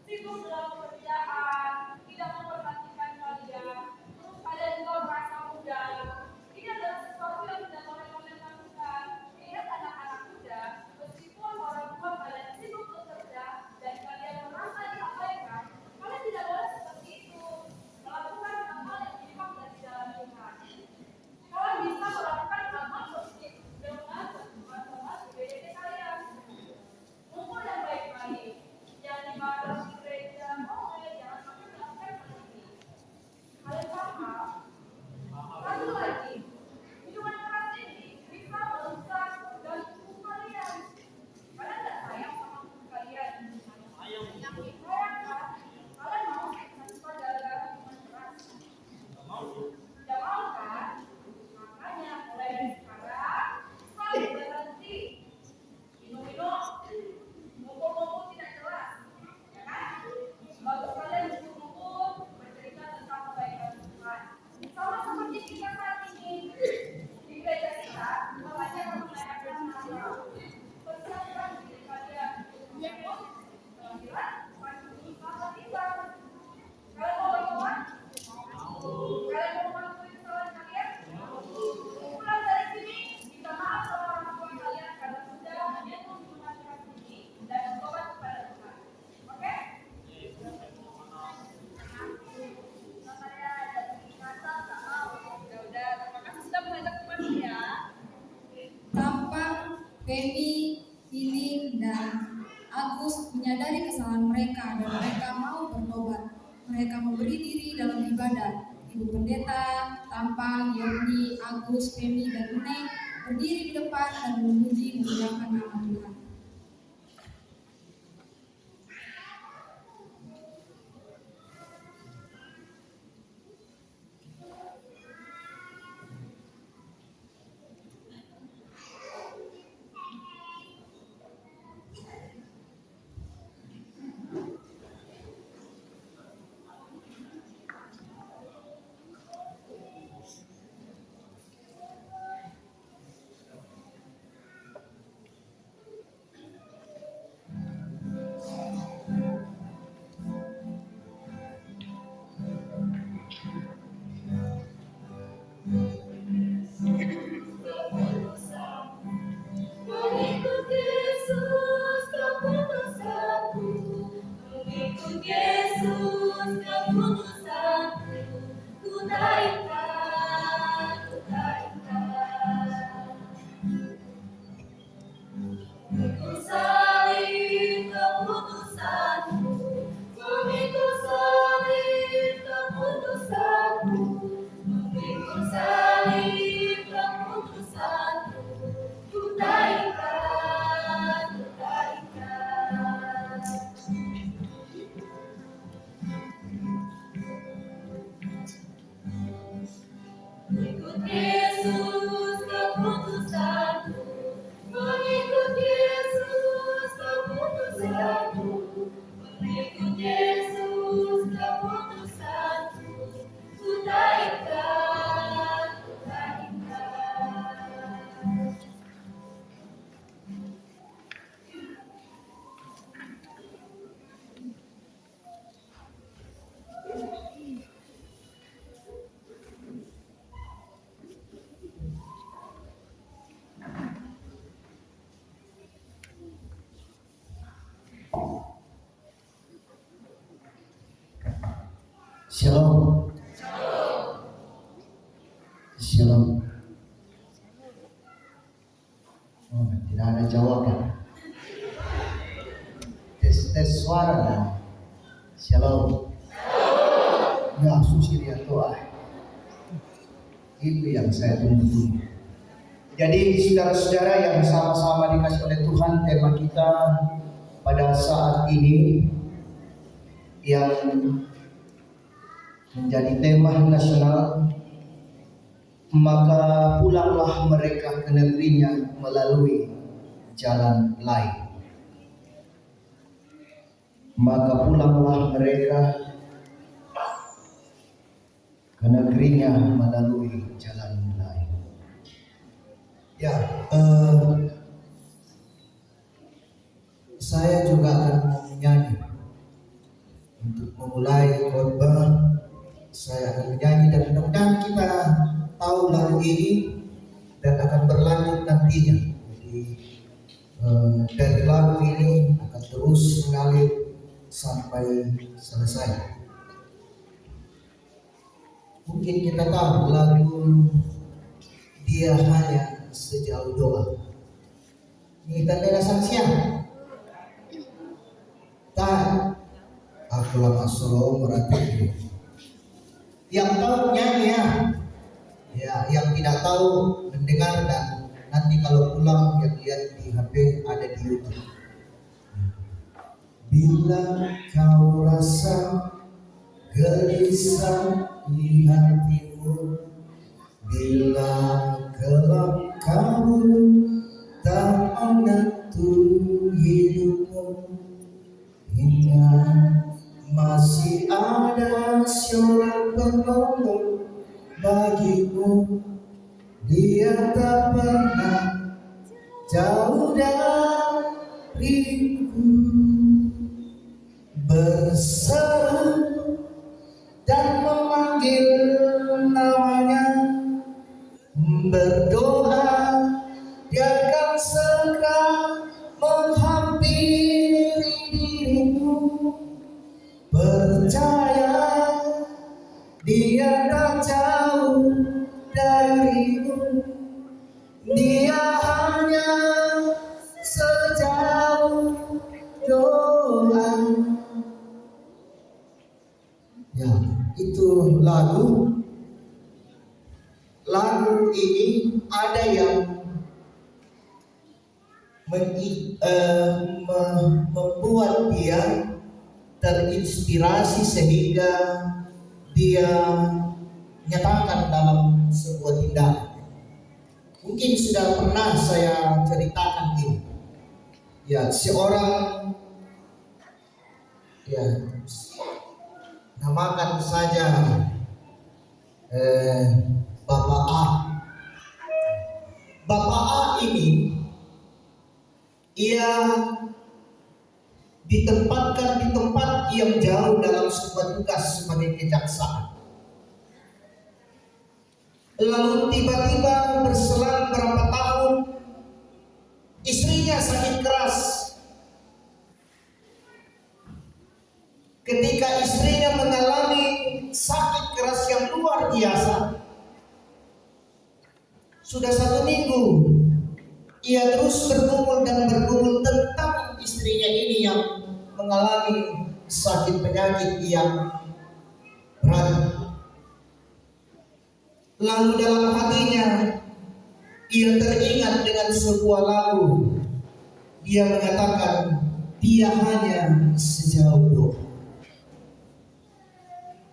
sibuk dalam pekerjaan, tidak memperhatikan kalian, terus kalian juga merasa muda. Ini adalah sesuatu yang tidak boleh kalian lakukan. Ingat anak-anak muda, meskipun orang tua kalian sibuk bekerja dan kalian merasa diabaikan, kalian tidak boleh seperti itu. Melakukan hal-hal yang menyimpang dari jalan Tuhan. Kalian bisa melakukan hal-hal positif dengan teman-teman di BDT kalian. Ngumpul yang baik-baik, jangan dimarah di gereja, jangan sampai melakukan hal ini. Kalian paham? Satu lagi, minuman keras ini bisa merusak dan tubuh kalian. Kalian tidak sayang sama tubuh kalian. Sayang kan? Kalian mau sakit gara-gara minuman keras? Tidak mau kan? Makanya mulai dari sekarang, stop berhenti. Minum-minum, ngumpul-ngumpul tidak jelas, ya kan? Bagus kalian ngumpul-ngumpul bercerita tentang kebaikan Tuhan. Sama seperti kita saat ini di gereja kita, makanya akan merayakan Natal. Persiapkan diri kalian untuk kelahiran Tuhan Yesus Selamat tinggal. Kalian mau bertobat? Kalian mau mengakui kesalahan kalian? Pulang dari sini, minta maaf sama orang tua kalian karena sudah menyentuh minuman keras ini dan bertobat kepada Tuhan. Oke? Saya dari Natal tak mau. Udah, terima kasih sudah mengajak Tuhan ya. Tampang, Femi, Nining, dan Agus menyadari kesalahan mereka dan mereka mau bertobat. Mereka memberi diri dalam ibadah. Ibu pendeta, Tampang, Yoni, Agus, Femi, dan Nining berdiri di depan dan memuji memuliakan nama Tuhan. Mengikut Yesus keputusanku, mengikut Yesus keputusanku, ku taikkan, ku taikkan. Mengikut salib keputusanku, mengikut salib keputusanku, mengikut salib keputusanku. Kutaikan, kutaikan. Yesus keputusanku, mengikut Yesus keputusanku, mengikut Yesus keputusanku, ku tak ingkar, ku tak ingkar. Shalom. Shalom. Oh, tidak ada jawaban. Tes suara. Shalom. Ya, susi lihat doa. Itu yang saya tunggu. Jadi saudara-saudara yang sama-sama dikasih oleh Tuhan, tema kita pada saat ini yang menjadi tema nasional, maka pulanglah mereka ke negerinya melalui jalan lain. Maka pulanglah mereka ke negerinya melalui jalan lain. Ya, saya juga akan menyanyi untuk memulai khotbah. Saya akan menyanyi dan mudah-mudahan kita tahu lagu ini dan akan berlanjut nantinya. Jadi dari lagu ini akan terus mengalir sampai selesai. Mungkin kita tahu lagu Dia Hanya Sejauh Doa. Ini tanda saksian. Tak, aku lama solo merhati. Yang tahu nyanyi ya, yang tidak tahu mendengar dan nanti kalau pulang yang lihat di HP ada di YouTube. Bila kau rasa gelisah di hatimu, bila gelap kamu tak menentu hidupmu, ingat masih ada seorang penolong bagimu. Dia tak pernah jauh dariku, berseru dan memanggil namanya, berdoa dia akan segera menghampiri dirimu. Percaya dia tak jauh darimu, dia hanya sejauh doa. Ya, itu lagu ini ada yang membuat dia terinspirasi sehingga dia nyatakan dalam sebuah tindakan. Mungkin sudah pernah saya ceritakan ini. Ya, seorang namakan saja Bapak A. Bapak A ini ia ditempatkan di tempat yang jauh dalam sebuah tugas sebagai kejaksaan. Lalu tiba-tiba berselang berapa tahun istrinya sakit keras. Ketika istrinya mengalami sakit keras yang luar biasa, sudah 1 minggu ia terus bergumul dan bergumul tentang istrinya ini yang mengalami sakit penyakit yang berat. Lalu dalam hatinya ia teringat dengan sebuah lagu. Dia mengatakan, dia hanya sejauh doa.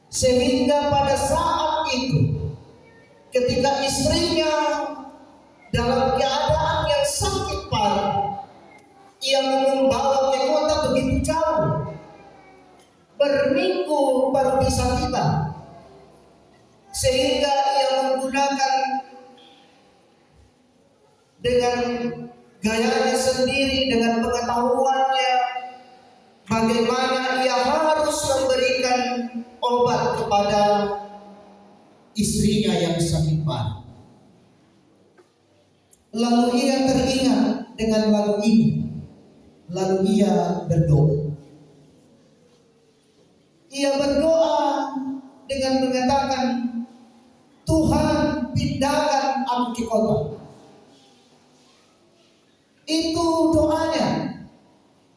Sehingga pada saat itu ketika istrinya dalam keadaan yang sakit parah, ia membawa ke kota begitu jauh, berminggu baru bisa tiba, sehingga ia menggunakan dengan gayanya sendiri, dengan pengetahuannya, bagaimana ia harus memberikan obat kepada istrinya yang sakit parah. Lalu ia teringat dengan lagu ini. Lalu ia berdoa. Ia berdoa dengan mengatakan, Tuhan, pindahkan aku ke kota. Itu doanya.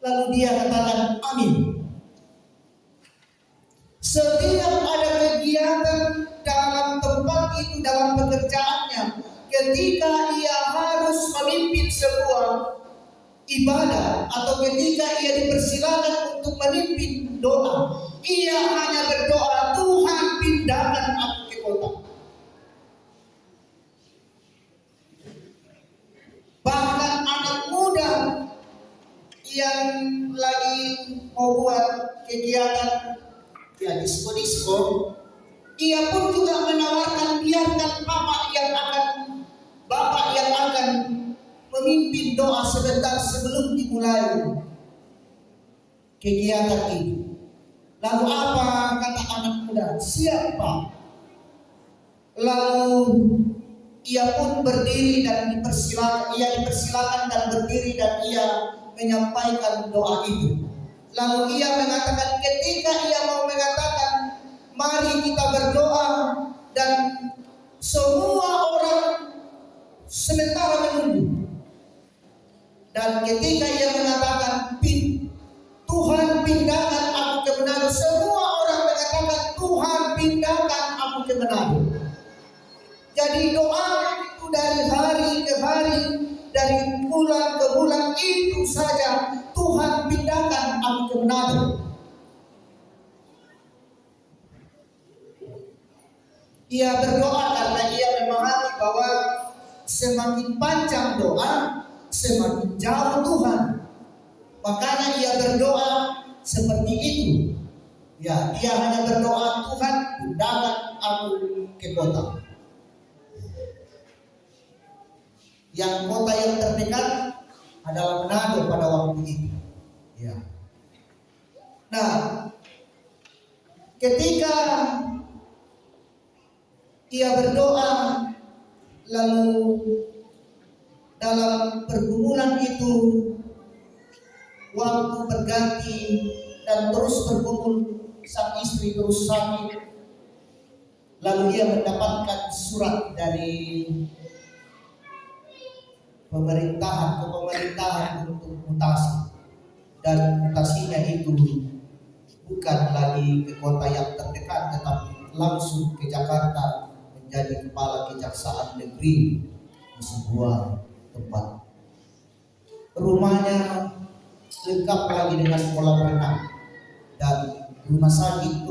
Lalu dia katakan amin. Setiap ada kegiatan dalam tempat itu, dalam pekerjaannya, ketika ia harus memimpin sebuah ibadah atau ketika ia dipersilakan untuk memimpin doa, ia hanya berdoa, Tuhan, pindahkan aku ke kota. Bahkan anak muda yang lagi mau buat kegiatan ya disko-disko, ia pun juga menawarkan, biarkan bapak yang akan memimpin doa sebentar sebelum dimulai kegiatan ini. Lalu apa kata anak muda? Siap, Pak. Lalu ia pun berdiri dan dipersilakan dan berdiri dan ia menyampaikan doa itu. Lalu ia mengatakan, ketika ia mau mengatakan, mari kita berdoa, dan semua orang sementara menunggu. Dan ketika ia mengatakan, Tuhan, pindahkan aku ke Manado, semua orang mengatakan, Tuhan, pindahkan aku ke Manado. Jadi doa itu dari hari ke hari, dari bulan ke bulan, itu saja, Tuhan, pindahkan aku ke Manado. Ia berdoa karena ia memahami bahwa semakin panjang doa, semakin jauh Tuhan. Makanya ia berdoa seperti itu. Ya, dia hanya berdoa, Tuhan, pindahkan aku ke kota. Yang kota yang terdekat adalah Manado pada waktu itu. Ya. Nah, ketika ia berdoa, lalu dalam pergumulan itu waktu berganti dan terus bergumul, sang istri terus sakit. Lalu ia mendapatkan surat dari pemerintahan ke pemerintahan untuk mutasi, dan mutasinya itu bukan lagi ke kota yang terdekat, tetapi langsung ke Jakarta menjadi kepala kejaksaan negeri di sebuah tempat. Rumahnya lengkap lagi dengan kolam renang dan rumah sakit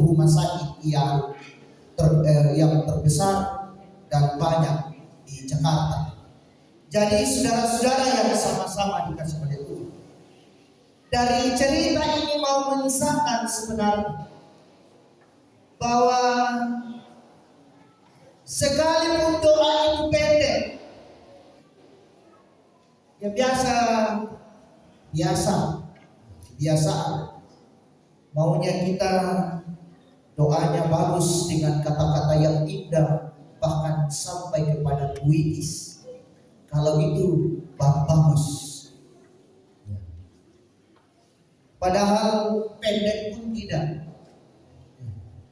yang terbesar dan banyak di Jakarta. Jadi saudara-saudara yang sama-sama dikasih oleh Tuhan, dari cerita ini mau mengisahkan sebenarnya bahwa sekalipun doa itu pendek, ya biasa maunya kita doanya bagus dengan kata-kata yang indah, bahkan sampai kepada puitis. Kalau itu bagus. Padahal pendek pun tidak.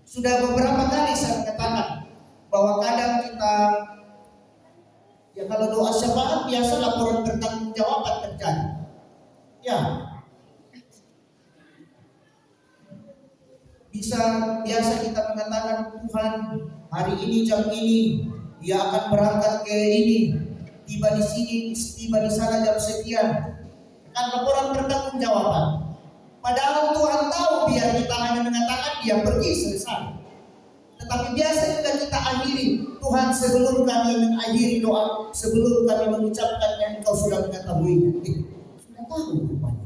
Sudah beberapa kali saya katakan bahwa kadang kita, ya kalau doa syafaat biasa laporan pertanggungjawaban terjadi. Ya, biasa kita mengatakan, Tuhan, hari ini jam ini dia akan berangkat ke ini, tiba di sini, tiba di sana jam sekian, kan laporan pertanggungjawaban. Padahal Tuhan tahu biar kita hanya mengatakan dia pergi selesai. Tetapi biasa juga kita akhiri, Tuhan sebelum kami mengakhiri doa, sebelum kami mengucapkannya, Engkau sudah mengetahuinya. Sudah tahu rupanya.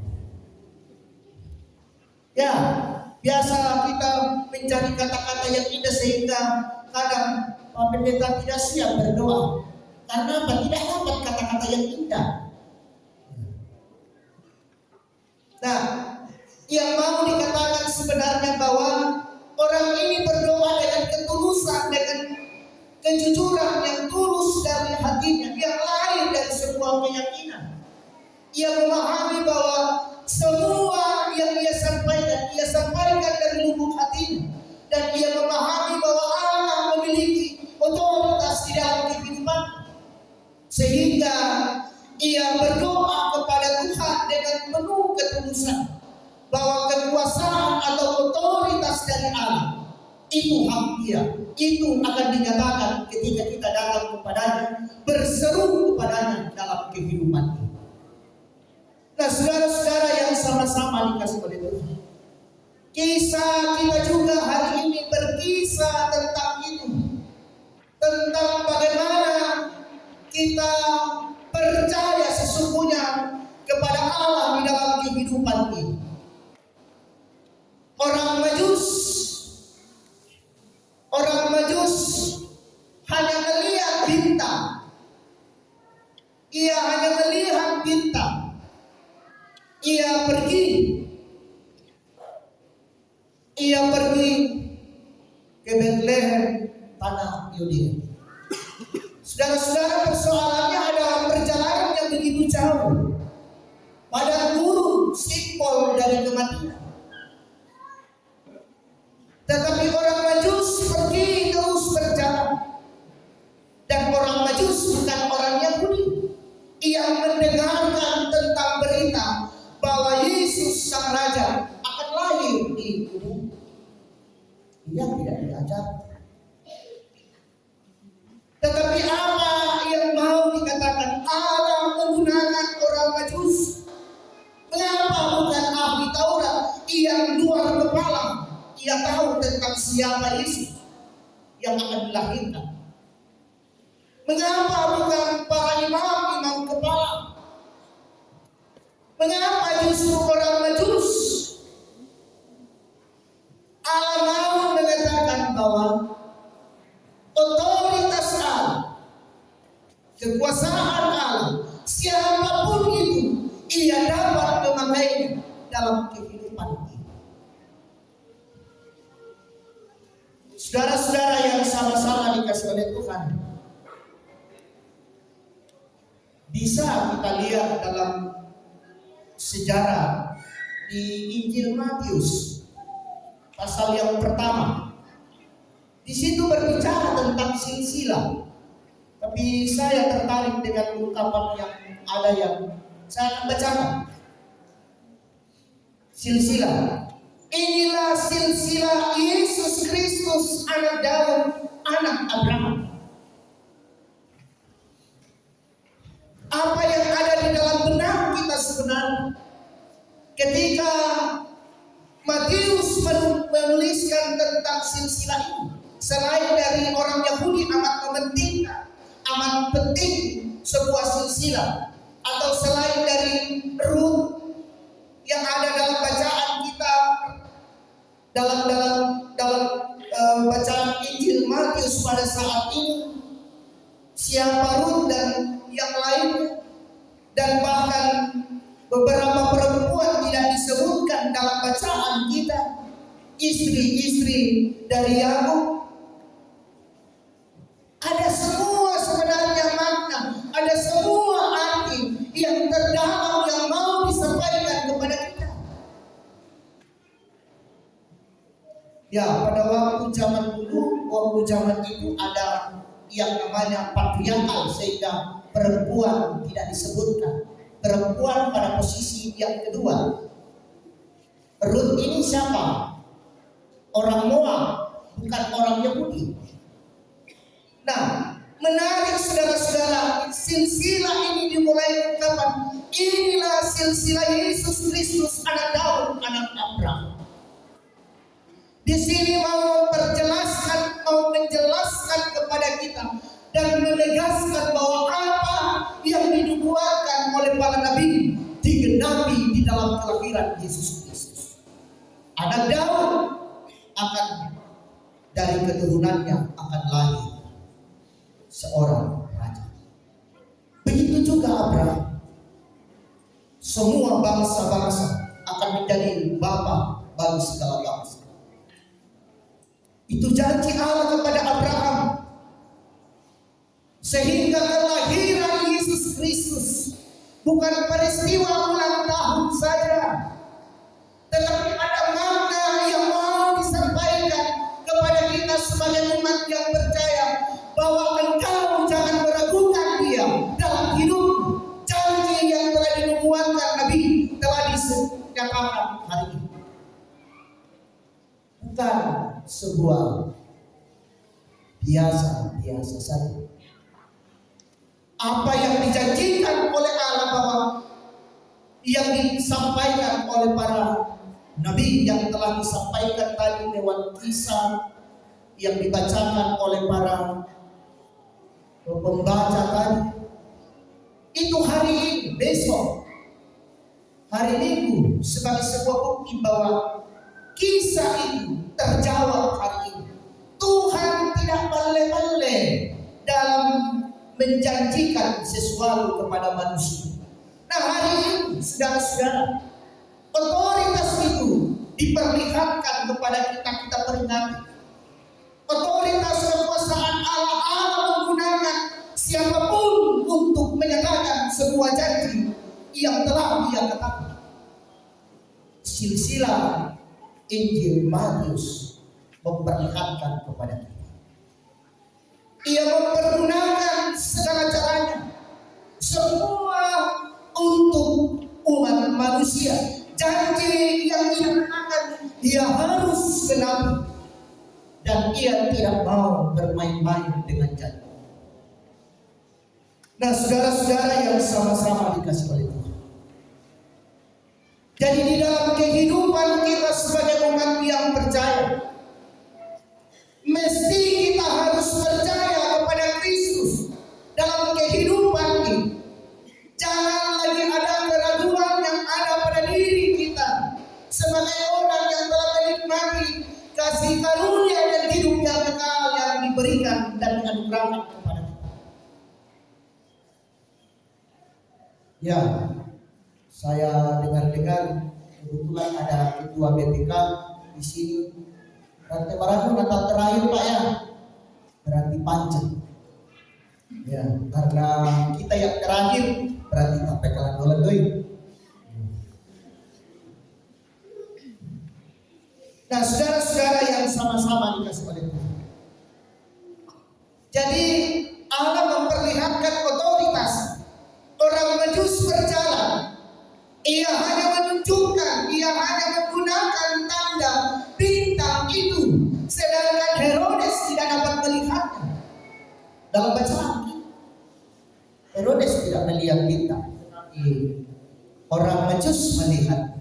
Ya, biasa kita mencari kata-kata yang indah sehingga kadang Pak Pendeta tidak siap berdoa. Karena apa? Tidak dapat kata-kata yang indah. Nah, yang mau dikatakan sebenarnya bahwa orang ini berdoa dengan ketulusan, dengan kejujuran yang tulus dari hatinya, yang lain dari sebuah keyakinan. Ia memahami bahwa semua yang ia sampaikan dari lubuk hatinya, dan ia memahami bahwa Allah memiliki otoritas di dalam kehidupan, sehingga ia berdoa kepada Tuhan dengan penuh ketulusan bahwa kekuasaan atau otoritas dari Allah itu hak dia, itu akan dinyatakan ketika kita datang kepadanya, berseru kepadanya dalam kehidupan ini. Nah, saudara-saudara yang sama-sama dikasih oleh Tuhan, kisah kita juga hari ini berkisah tentang itu, tentang bagaimana kita percaya sesungguhnya kepada Allah di dalam kehidupan ini. Orang Majus hanya melihat bintang. Ia hanya melihat bintang. Ia pergi ke Bethlehem, tanah Yudea. Saudara-saudara, persoalannya adalah perjalanan yang begitu jauh. Padang gurun, simbol dari kematian. Tetapi orang Majus pergi terus berjalan. Dan orang Majus bukan orang Yahudi. Ia mendengarkan tentang berita bahwa Yesus Sang Raja akan lahir di gunung. Ia tidak diajar. Tetapi apa yang mau dikatakan? Allah menggunakan orang Majus. Mengapa bukan ahli Taurat yang luar kepala? Ia tahu tentang siapa Yesus yang akan dilahirkan. Mengapa bukan para imam kepala? Mengapa justru orang Majus? Allah mau mengatakan bahwa otoritas Allah, kekuasaan Allah, siapapun itu, ia dapat memakainya dalam kehidupan ini. Saudara-saudara yang sama-sama dikasih oleh Tuhan, bisa kita lihat dalam sejarah di Injil Matius pasal yang pertama. Di situ berbicara tentang silsilah. Tapi saya tertarik dengan ungkapan yang ada yang saya akan bacakan. Silsilah. Inilah silsilah Yesus Kristus, anak Daud, anak Abraham. Apa yang ada di dalam benak kita sebenarnya ketika Matius menuliskan tentang silsilah ini, selain dari orang Yahudi amat mementingkan, amat penting sebuah silsilah, atau selain dari Rut yang ada dalam bacaan kita, dalam bacaan Injil Matius pada saat ini, siapa Rut dan yang lainnya, dan bahkan beberapa perempuan tidak disebutkan dalam bacaan kita, istri-istri dari Yakub. Ada semua sebenarnya makna, ada semua arti yang terdalam yang mau disampaikan kepada kita. Ya, pada waktu zaman itu ada yang namanya patriarkal, sehingga perempuan tidak disebutkan. Perempuan pada posisi yang kedua. Rut ini siapa? Orang Moab, bukan orang Yahudi. Nah, menarik saudara-saudara, silsilah ini dimulai kapan? Inilah silsilah Yesus Kristus, anak Daud, anak Abraham. Di sini mau memperjelaskan, mau yang menegaskan bahwa apa yang dinubuatkan oleh para nabi digenapi di dalam kelahiran Yesus Kristus. Anak Daud akan dari keturunannya akan lahir seorang raja. Begitu juga Abraham. Semua bangsa-bangsa akan menjadi bapa bagi segala bangsa. Itu janji Allah kepada Abraham. Sehingga kelahiran Yesus Kristus bukan peristiwa ulang tahun saja, tetapi ada makna yang mau disampaikan kepada kita sebagai umat yang percaya bahwa engkau jangan meragukan Dia dalam hidup. Janji yang telah dinubuatkan Nabi telah dinyatakan hari ini. Bukan sebuah biasa saja. Apa yang dijanjikan oleh Allah bahwa yang disampaikan oleh para nabi yang telah disampaikan tadi lewat kisah yang dibacakan oleh para pembaca tadi, itu hari ini, besok, hari Minggu sebagai sebuah bukti bahwa kisah itu terjawab hari ini. Tuhan tidak mele-mele dalam menjanjikan sesuatu kepada manusia. Nah, hari ini saudara-saudara, otoritas itu diperlihatkan kepada kita peringati. Otoritas kekuasaan Allah menggunakan siapapun untuk menyatakan sebuah janji yang telah Dia katakan. Silsilah Injil Matius memperlihatkan kepada kita. Ia mempergunakan segala caranya, semua untuk umat manusia. Janji yang Ia katakan Dia harus genapi, dan Ia tidak mau bermain-main dengan janji. Nah, saudara-saudara yang sama-sama dikasih oleh Tuhan. Jadi di dalam kehidupan kita sebagai umat yang percaya, mesti kita harus percaya kepada Kristus dalam kehidupan ini. Jangan lagi ada keraguan yang ada pada diri kita sebagai orang yang telah menikmati kasih karunia dan hidup yang kekal yang diberikan dan dianugerahkan kepada kita. Ya, saya dengar-dengar kebetulan ada ketua BPK di sini. Rantai Baraku Natal terakhir Pak ya, berarti panjang. Ya, karena kita yang terakhir berarti sampai kalah dolan doi. Nah, saudara-saudara yang sama-sama dikasih oleh Tuhan. Jadi Allah memperlihatkan otoritas. Orang Majus berjalan, ia hanya menunjukkan, ia hanya menggunakan tanda bintang itu, sedangkan Herodes tidak dapat melihatnya. Dalam bacaan Herodes tidak melihat bintang, orang Majus melihat.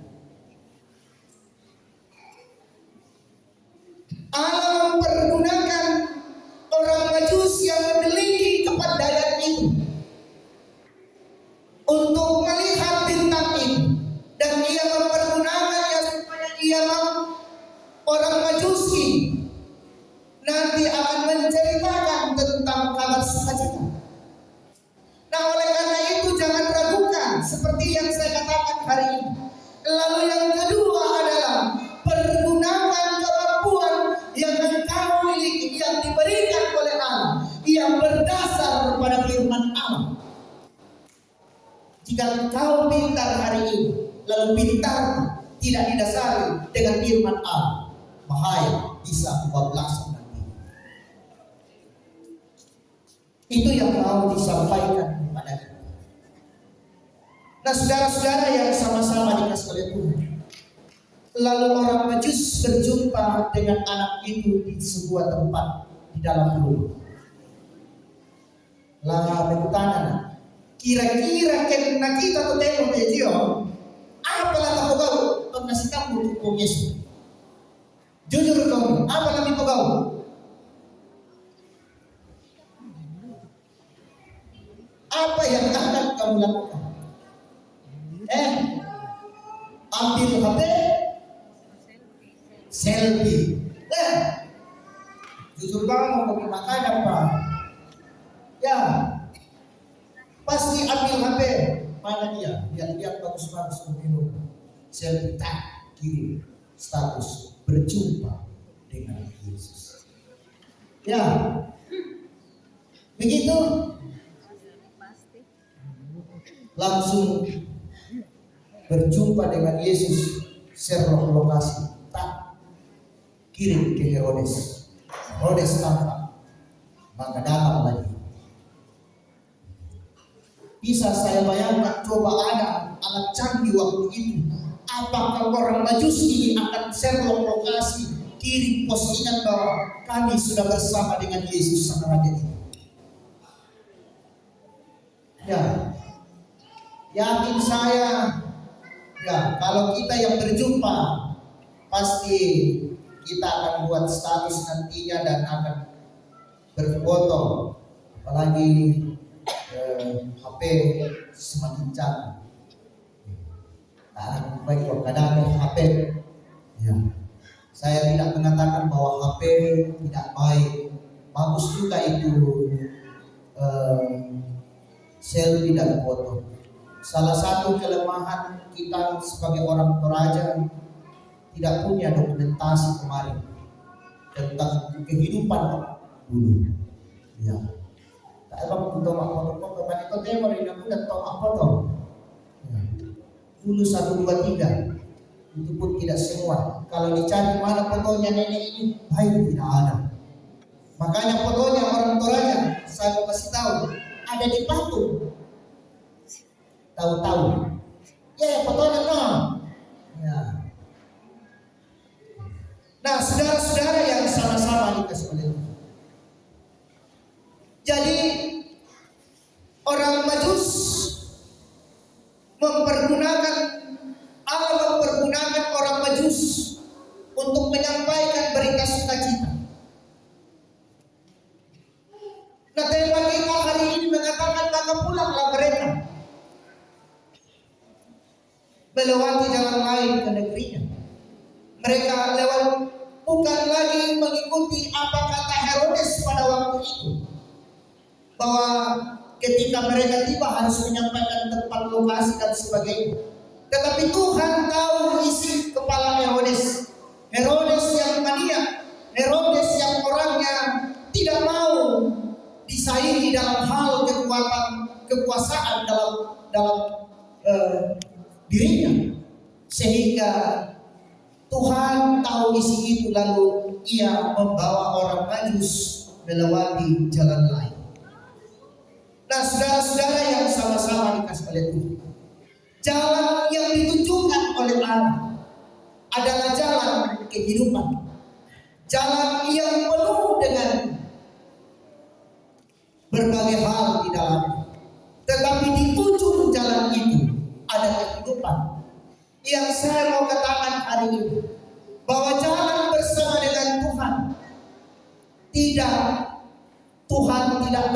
Allah mempergunakan orang Majus yang memiliki kepandaian itu untuk melihat bintang ini, dan ia mempergunakannya supaya ia orang Majusi nanti akan menceritakan tentang kabar sukacita. Nah, oleh karena itu jangan ragukan seperti yang saya katakan hari ini. Lalu yang kedua adalah pergunakan kemampuan yang engkau miliki, yang diberikan oleh Allah, yang berdasar pada firman Allah. Jika engkau pintar hari ini, lalu pintar tidak didasari dengan firman Allah, bahaya bisa kebablasan nanti. Itu yang mau disampaikan kepada kita. Nah, saudara-saudara yang sama-sama dikasih oleh Tuhan, lalu orang Majus berjumpa dengan anak itu di sebuah tempat di dalam rumah. Lah bertanya, kira-kira kena kita tuh tengok dia, apalah tak kau kau nasi kamu kau Yesus. Jujur kau, apa nanti kau? kamu lakukan? Ambil HP, selfie. Jujur kamu mau makan apa? Ya, pasti ambil HP. Mana dia? Lihat bagus-bagus minum. Selfie, kirim status berjumpa dengan Yesus. Ya, begitu. Langsung berjumpa dengan Yesus, share lokasi, kirim ke Herodes. Herodes tangkap, maka datang lagi. Bisa saya bayangkan, coba ada anak canggih waktu itu, apakah orang Majus ini akan share lokasi, kirim postingan bahwa kami sudah bersama dengan Yesus sang Raja itu? Ya, yakin saya, ya kalau kita yang berjumpa, pasti kita akan buat status nantinya dan akan berfoto, apalagi HP semakin canggih. Baik kalau kadang HP, ya, saya tidak mengatakan bahwa HP tidak baik, bagus juga itu selfie dan foto. Salah satu kelemahan kita sebagai orang Toraja, tidak punya dokumentasi kemarin tentang kehidupan dulu. Ya, kalau kita mau foto itu tema ini aku tidak tahu apa tahu. Dulu 1, 2, 3 itu pun tidak semua. Kalau dicari mana fotonya nenek ini, baik tidak ada. Makanya fotonya orang Toraja, saya mau kasih tahu, ada di patung. Tahu-tahu, ya fotonya no. Ya. Nah, saudara-saudara yang sama-sama dikasih oleh Tuhan. Jadi orang Majus Allah mempergunakan orang Majus untuk menyampaikan berita sukacita. Nah, tema kita hari ini mengatakan maka pulanglah mereka melewati jalan lain ke negerinya. Mereka lewat bukan lagi mengikuti apa kata Herodes pada waktu itu, bahwa ketika mereka tiba harus menyampaikan tempat lokasi dan sebagainya. Tetapi Tuhan tahu isi kepala Herodes. Herodes yang maniak, Herodes yang orangnya tidak mau disaingi dalam hal kekuasaan dalam dirinya, sehingga Tuhan tahu isi itu, lalu ia membawa orang Majus melewati jalan lain. Nah, saudara-saudara yang sama-sama dikasih oleh Tuhan, jalan yang ditunjukkan oleh Allah adalah jalan kehidupan, jalan yang penuh dengan berbagai hal di dalamnya. Tetapi di ujung jalan itu ada kehidupan. Yang saya mau katakan hari ini, bahwa jalan bersama dengan Tuhan tidak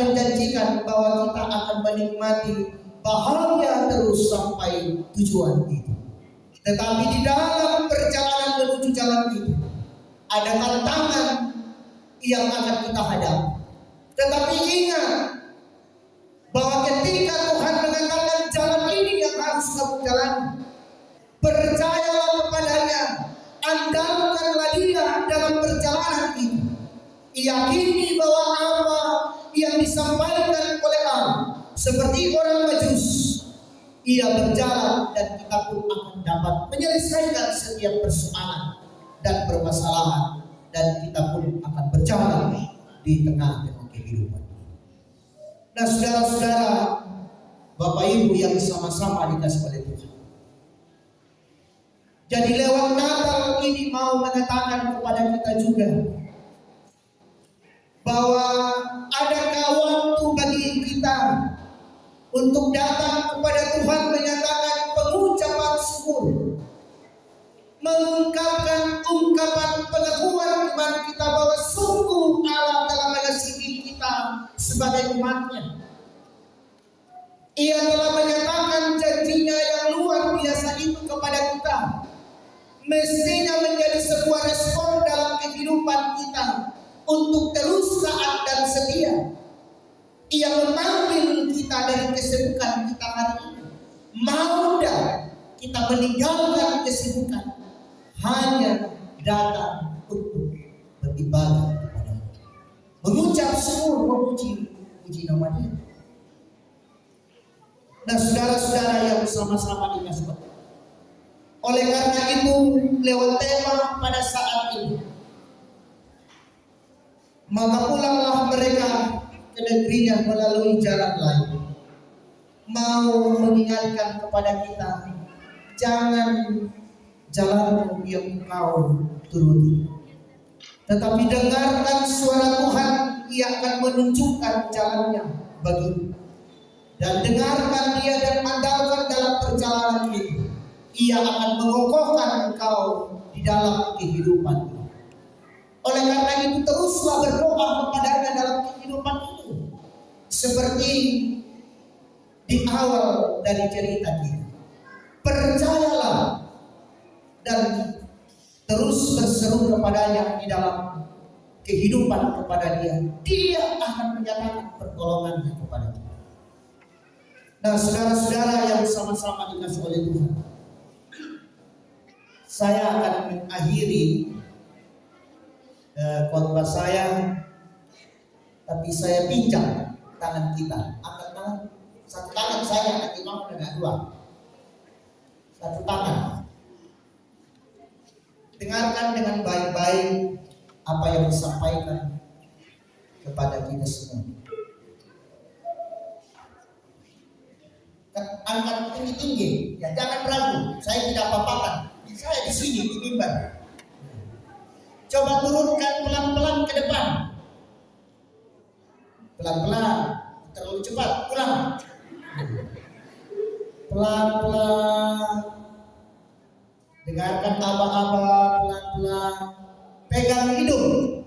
menjanjikan bahwa kita akan menikmati bahagia terus sampai tujuan itu. Tetapi di dalam perjalanan menuju jalan itu ada tantangan yang akan kita hadapi. Tetapi ingat bahwa ketika Tuhan mengatakan jalan ini yang harus kamu jalani, percayalah kepadanya, andalkanlah Dia dalam perjalanan itu. Yakini bahwa apa yang disampaikan oleh Allah, seperti orang Majus, ia berjalan dan kita pun akan dapat menyelesaikan setiap persoalan dan permasalahan, dan kita pun akan berjalan di tengah-tengah kehidupan. Nah, saudara-saudara, Bapak Ibu yang sama-sama dikasih oleh Tuhan. Jadi lewat Natal ini mau mengatakan kepada kita juga bahwa adakah waktu bagi kita untuk datang kepada Tuhan menyatakan pengucapan syukur, mengungkapkan ungkapan pengakuan iman kita bahwa sungguh Allah telah mengasihi kita sebagai umatnya. Ia telah mestinya menjadi sebuah respon dalam kehidupan kita untuk terus taat dan setia. Ia memanggil kita dari kesibukan kita hari ini. Mau dah kita meninggalkan kesibukan, hanya datang untuk beribadah kepada-Nya, mengucap syukur, memuji nama Dia. Nah, saudara-saudara yang sama-sama dikasih Tuhan, oleh karena itu lewat tema pada saat ini, maka pulanglah mereka ke negerinya melalui jalan lain, mau mengingatkan kepada kita, jangan jalanmu yang engkau turuti, tetapi dengarkan suara Tuhan, Ia akan menunjukkan jalannya bagimu. Dan dengarkan Dia dan andalkan dalam perjalanan itu, Ia akan mengokohkan engkau di dalam kehidupan. Oleh karena itu teruslah berdoa kepada-Nya dalam kehidupan itu, seperti di awal dari cerita kita. Percayalah dan terus berseru kepada-Nya di dalam kehidupan kepada Dia. Dia akan menyatakan pertolongannya kepada kita. Nah, saudara-saudara yang sama-sama dikasih oleh Tuhan, saya akan mengakhiri khotbah saya, tapi saya pinjam tangan kita. Angkat tangan, satu tangan saya, nanti mau dengan dua. Satu tangan. Dengarkan dengan baik-baik apa yang disampaikan kepada kita semua. Angkat tinggi-tinggi, ya jangan ragu. Saya tidak apa-apakan. Saya di sini di mimbar. Coba turunkan pelan-pelan ke depan. Pelan-pelan, terlalu cepat. Ulang. Pelan-pelan. Dengarkan aba-aba pelan-pelan. Pegang hidung.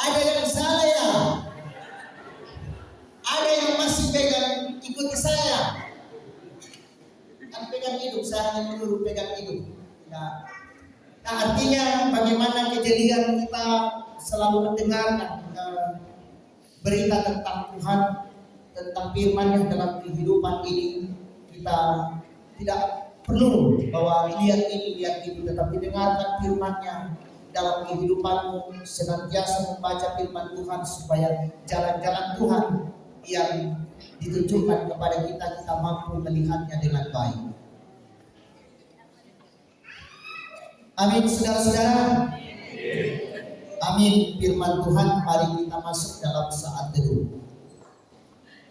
Ada yang salah ya? Ada yang masih pegang, ikuti saya. Kan pegang hidung, saya hanya menyuruh pegang hidung. Nah, artinya bagaimana kejadian kita selalu mendengarkan berita tentang Tuhan, tentang firman-Nya dalam kehidupan ini. Kita tidak perlu bahwa lihat ini, lihat itu, tetapi dengarkan firman-Nya dalam kehidupanmu, senantiasa membaca firman Tuhan supaya jalan-jalan Tuhan yang ditunjukkan kepada kita mampu melihatnya dengan baik. Amin, saudara-saudara. Amin. Firman Tuhan, mari kita masuk dalam saat teduh.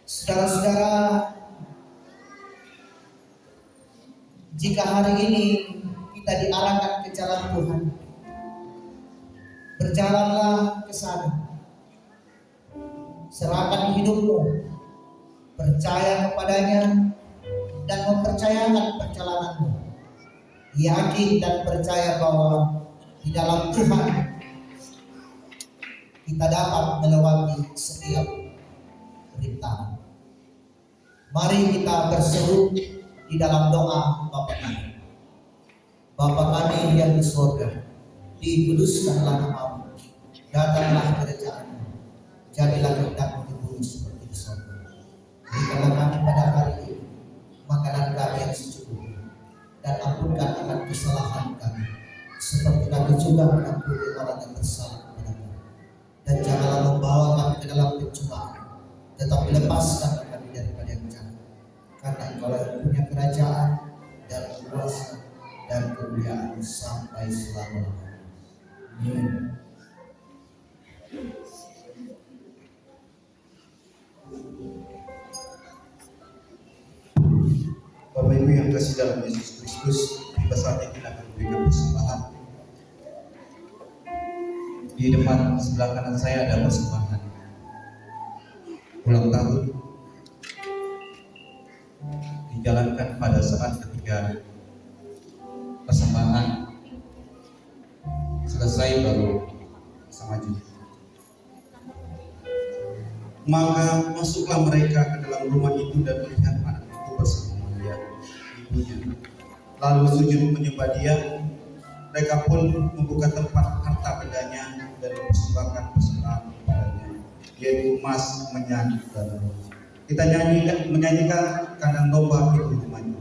Saudara-saudara, jika hari ini kita diarahkan ke jalan Tuhan, berjalanlah ke sana. Serahkan hidupmu, percaya kepada-Nya dan mempercayakan perjalananmu. Yakin dan percaya bahwa di dalam Tuhan kita dapat melewati setiap rintangan. Mari kita berseru di dalam doa Bapa kami. Bapa kami yang di surga, dikuduskanlah nama-Mu, datanglah kerajaan-Mu, jadilah kehendak-Mu di bumi seperti di surga. Berikanlah kami pada hari ini makanan kami yang secukupnya, dan ampunkan akan kesalahan kami, seperti kami juga mengampuni orang yang bersalah kepada kami. Dan janganlah membawa kami ke dalam pencobaan, tetapi lepaskan kami daripada yang jahat. Karena Engkau yang punya kerajaan dan kuasa dan kemuliaan sampai selama-lamanya. Amin. Bapak Ibu yang kasih dalam Yesus Kristus, tiba saatnya kita akan memberikan persembahan. Di depan sebelah kanan saya ada persembahan ulang tahun, dijalankan pada saat ketika persembahan selesai baru sama maju. Maka masuklah mereka ke dalam rumah itu dan melihat anak itu bersama Maria, ibunya. Lalu sujud menyembah dia. Mereka pun membuka tempat harta bendanya dan mempersembahkan persembahan kepadanya, yaitu emas, minyak, dan roti. Kita menyanyikan kandang domba itu namanya.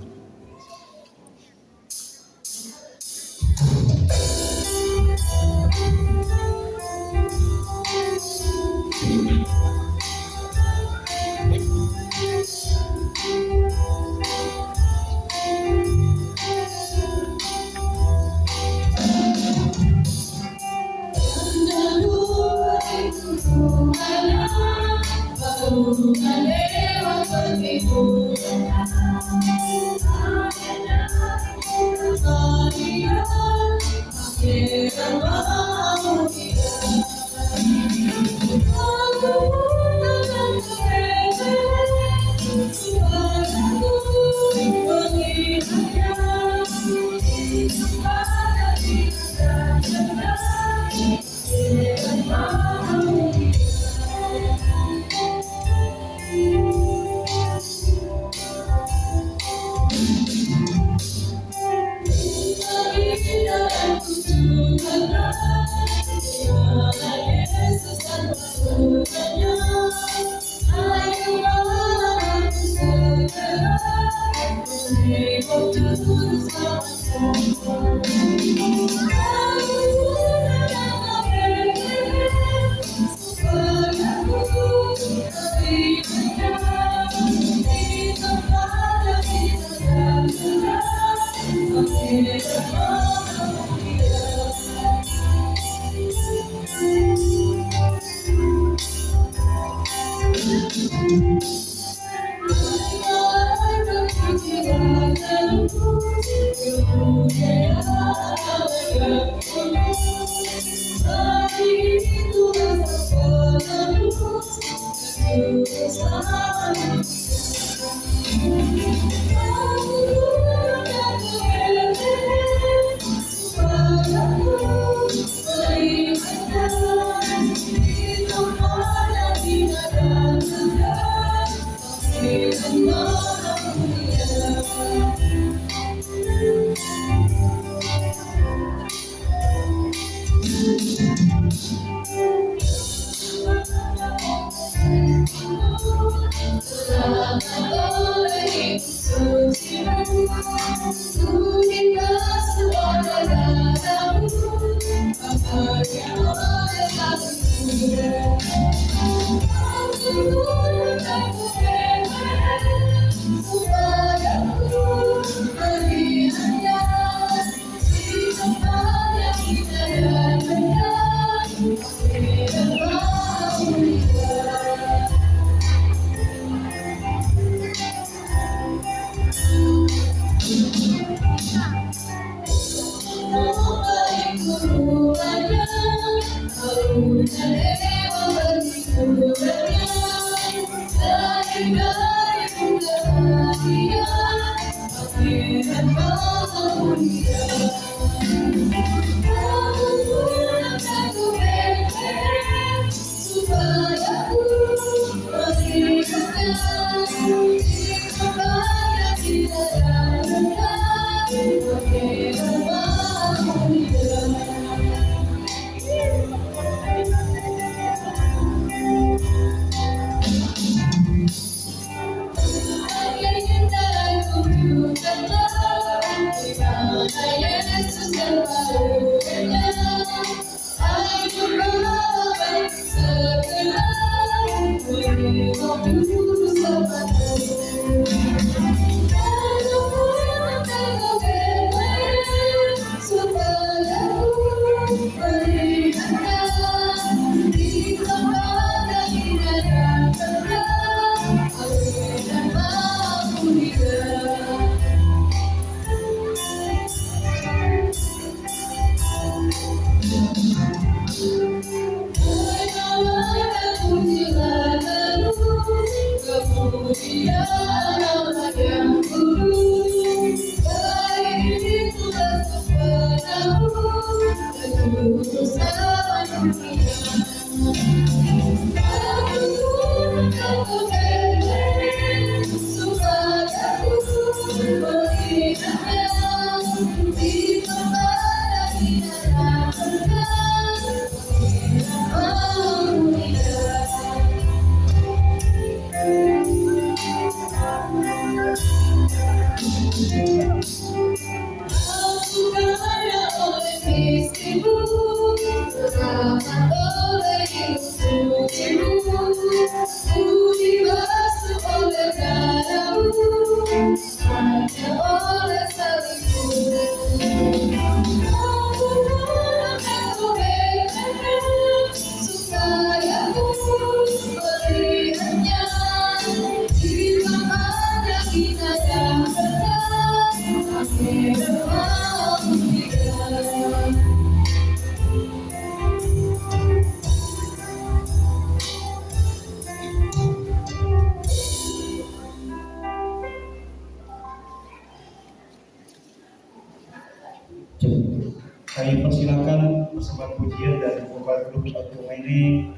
Kami persilakan persembahan pujian dari vokal grup Altumene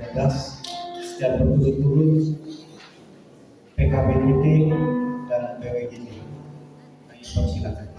613 secara berturut-turut PKBDT dan PWGT. Kami persilakan.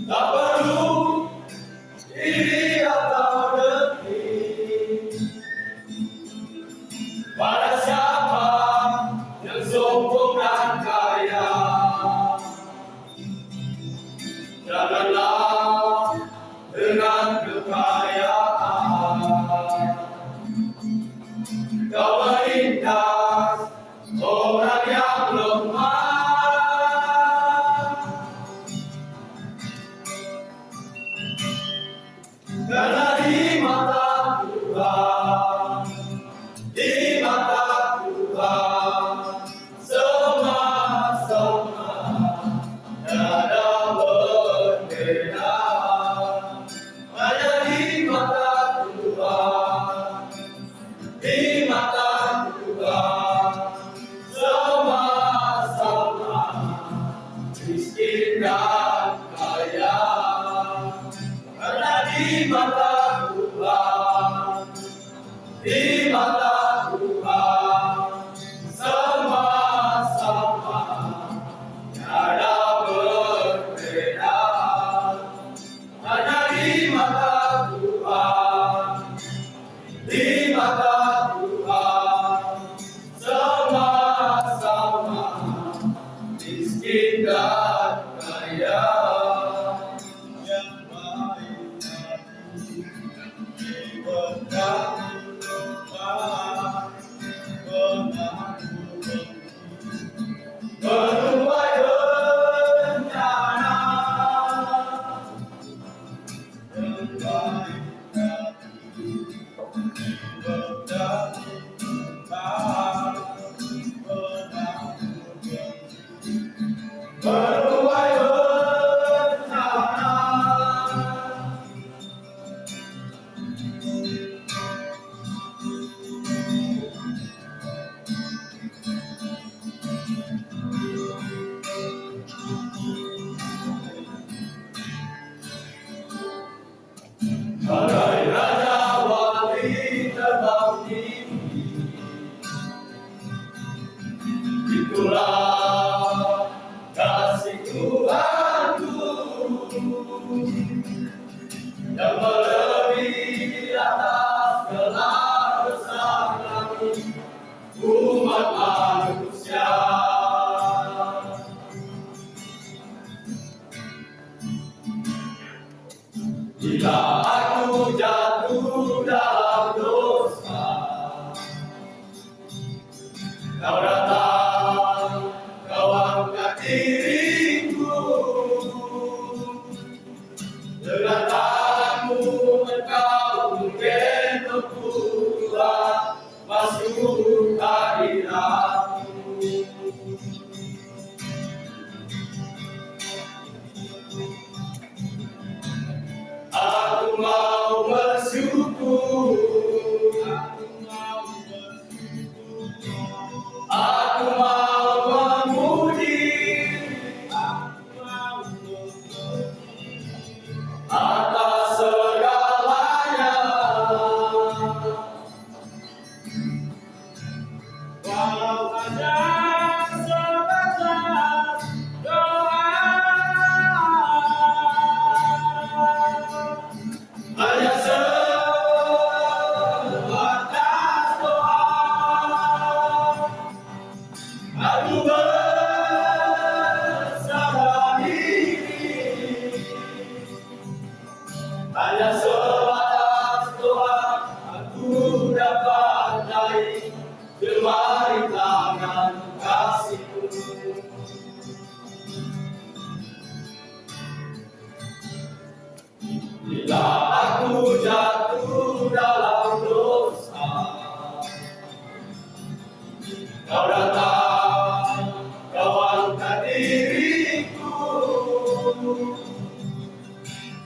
Tak perlu iri atau dengki pada siapa yang sombong dan kaya. Janganlah dengan kekayaan kau menindas orang yang lemah. Karena di mata Tuhan, semua ada berbeda. Hanya di mata Tuhan, semua sama, miskin dan kaya. Karena di mata Tuhan, semua sama, tiada perbedaan. Hanya di mata Tuhan, semua sama, miskin dan kaya. Yang baik hati diberikan rumah, menuai bencana. Yang baik hati diberikan rumah, menuai bencana. Bagai raja wali terbang tinggi, itulah kasih Tuhanku yang melebihi di atas gelar besar kami umat manusia. Bila aku jatuh dalam dosa, kau datang, kau angkat diriku. Dengan tanganmu engkau menggendongku, Tuhan, masuk hadiratmu. Aku mau bersyukur, aku mau memuji, atas segalanya. Walau ada sebatas doa, hanya sebatas doa, aku berserah diri. Hanya sebatas doa, aku dapat naik jemari tangan kasih-Mu. Bila aku jatuh dalam dosa, kau datang, kau angkat diriku.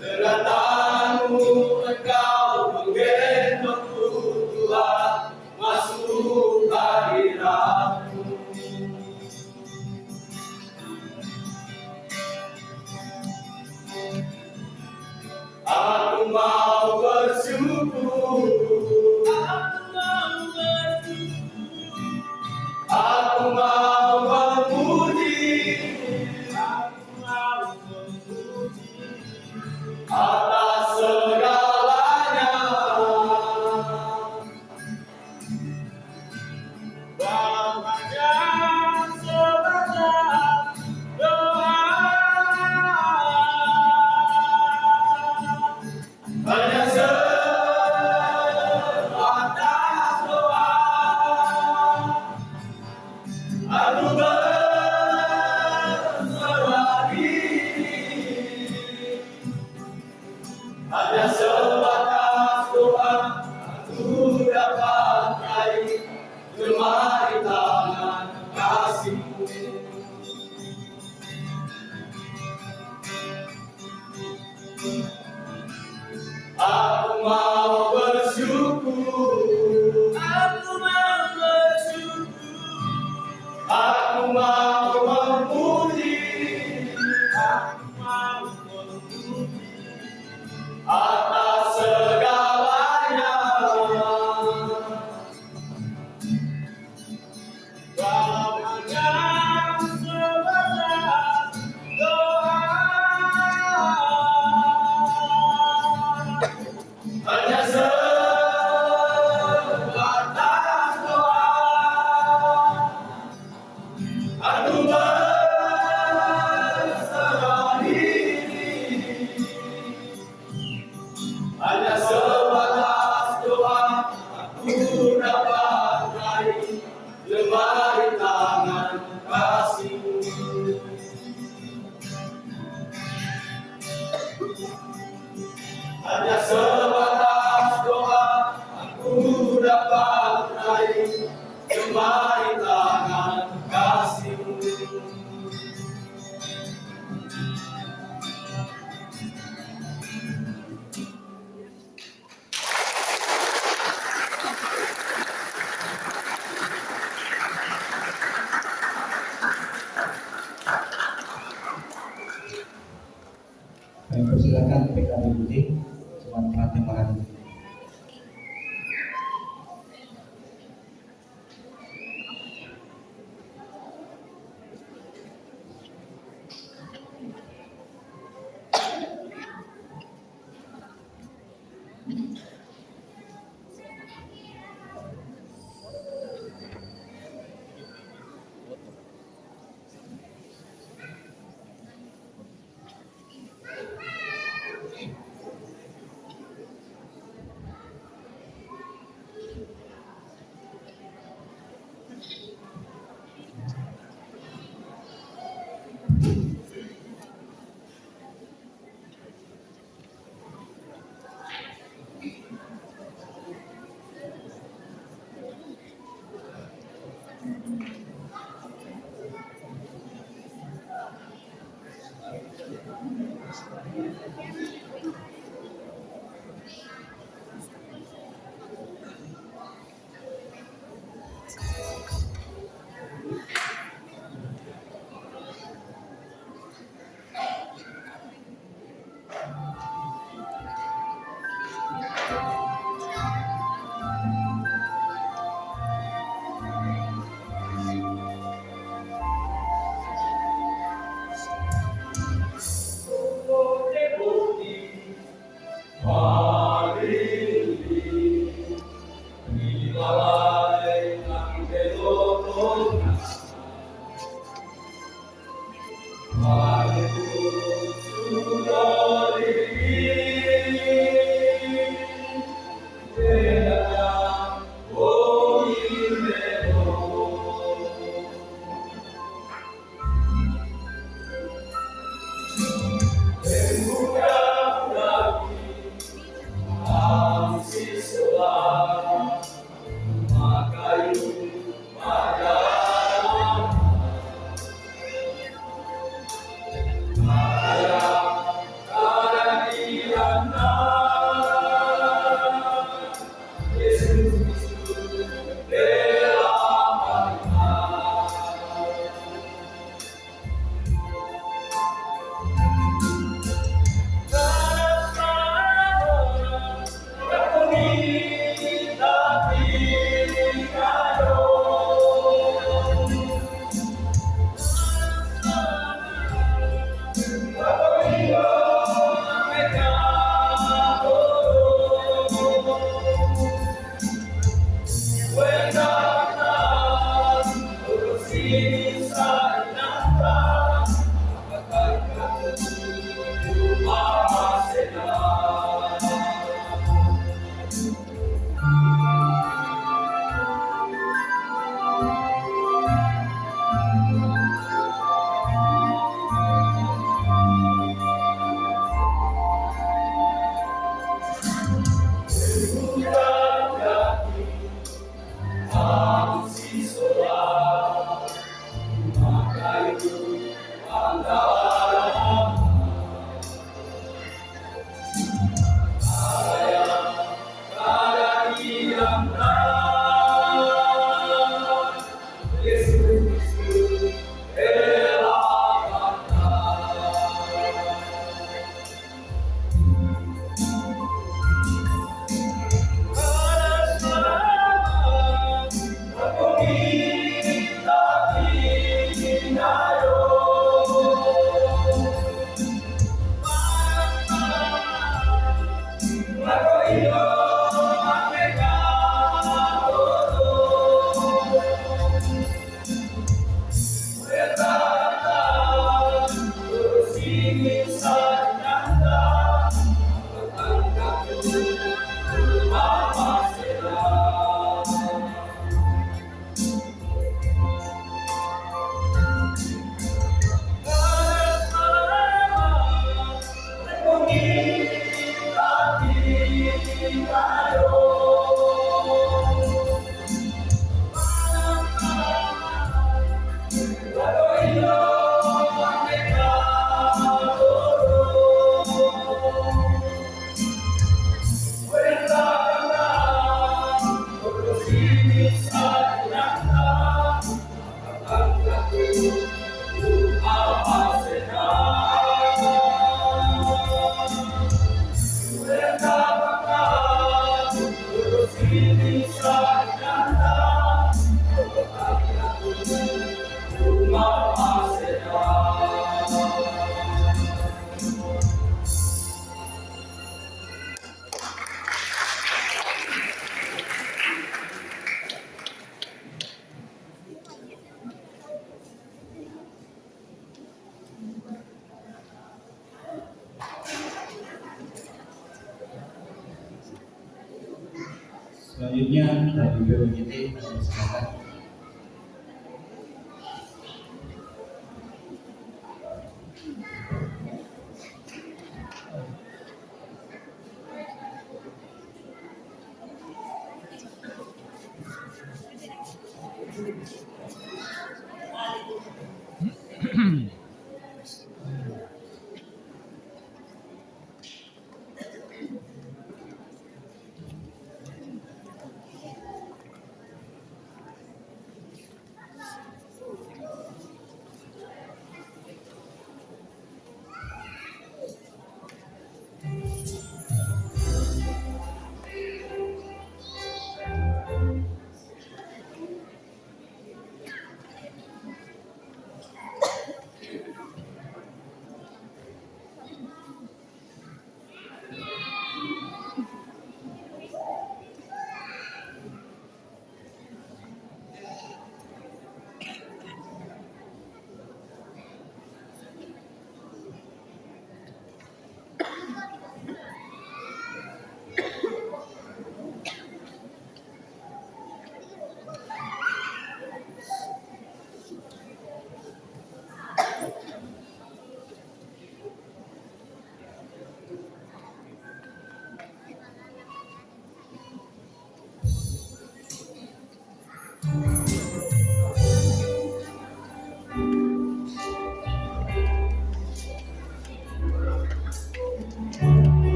Dengan tanganmu engkau menggendongku, Tuhan, masuk hadiratmu. Aku mau bersyukur, aku mau memuji, Aku mau bersyukur, aku mau bersyukur, aku mau memuji, aku mau memuji atas segalanya. Kau hanya sebatas doa, hanya sebatas doa. Aku berserah diri, hanya sebatas doa. Aku dapat raih lemari tangan kasih-Mu. Hanya sebatas doa aku dapat raih lemari tangan kasih-Mu. Kami persilakan PKBUD Tuan Pelatih Marani. Pote Selanjutnya dari BPJT, silakan.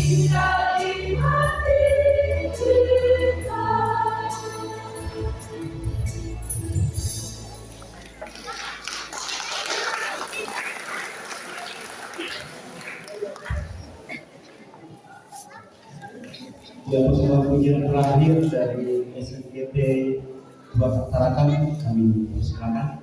tinggal di hati kita. Yang bersama pujian terakhir dari SMGT Dua Tarakan, kami persilakan.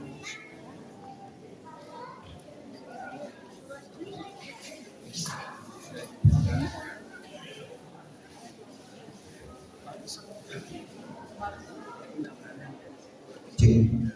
Cek.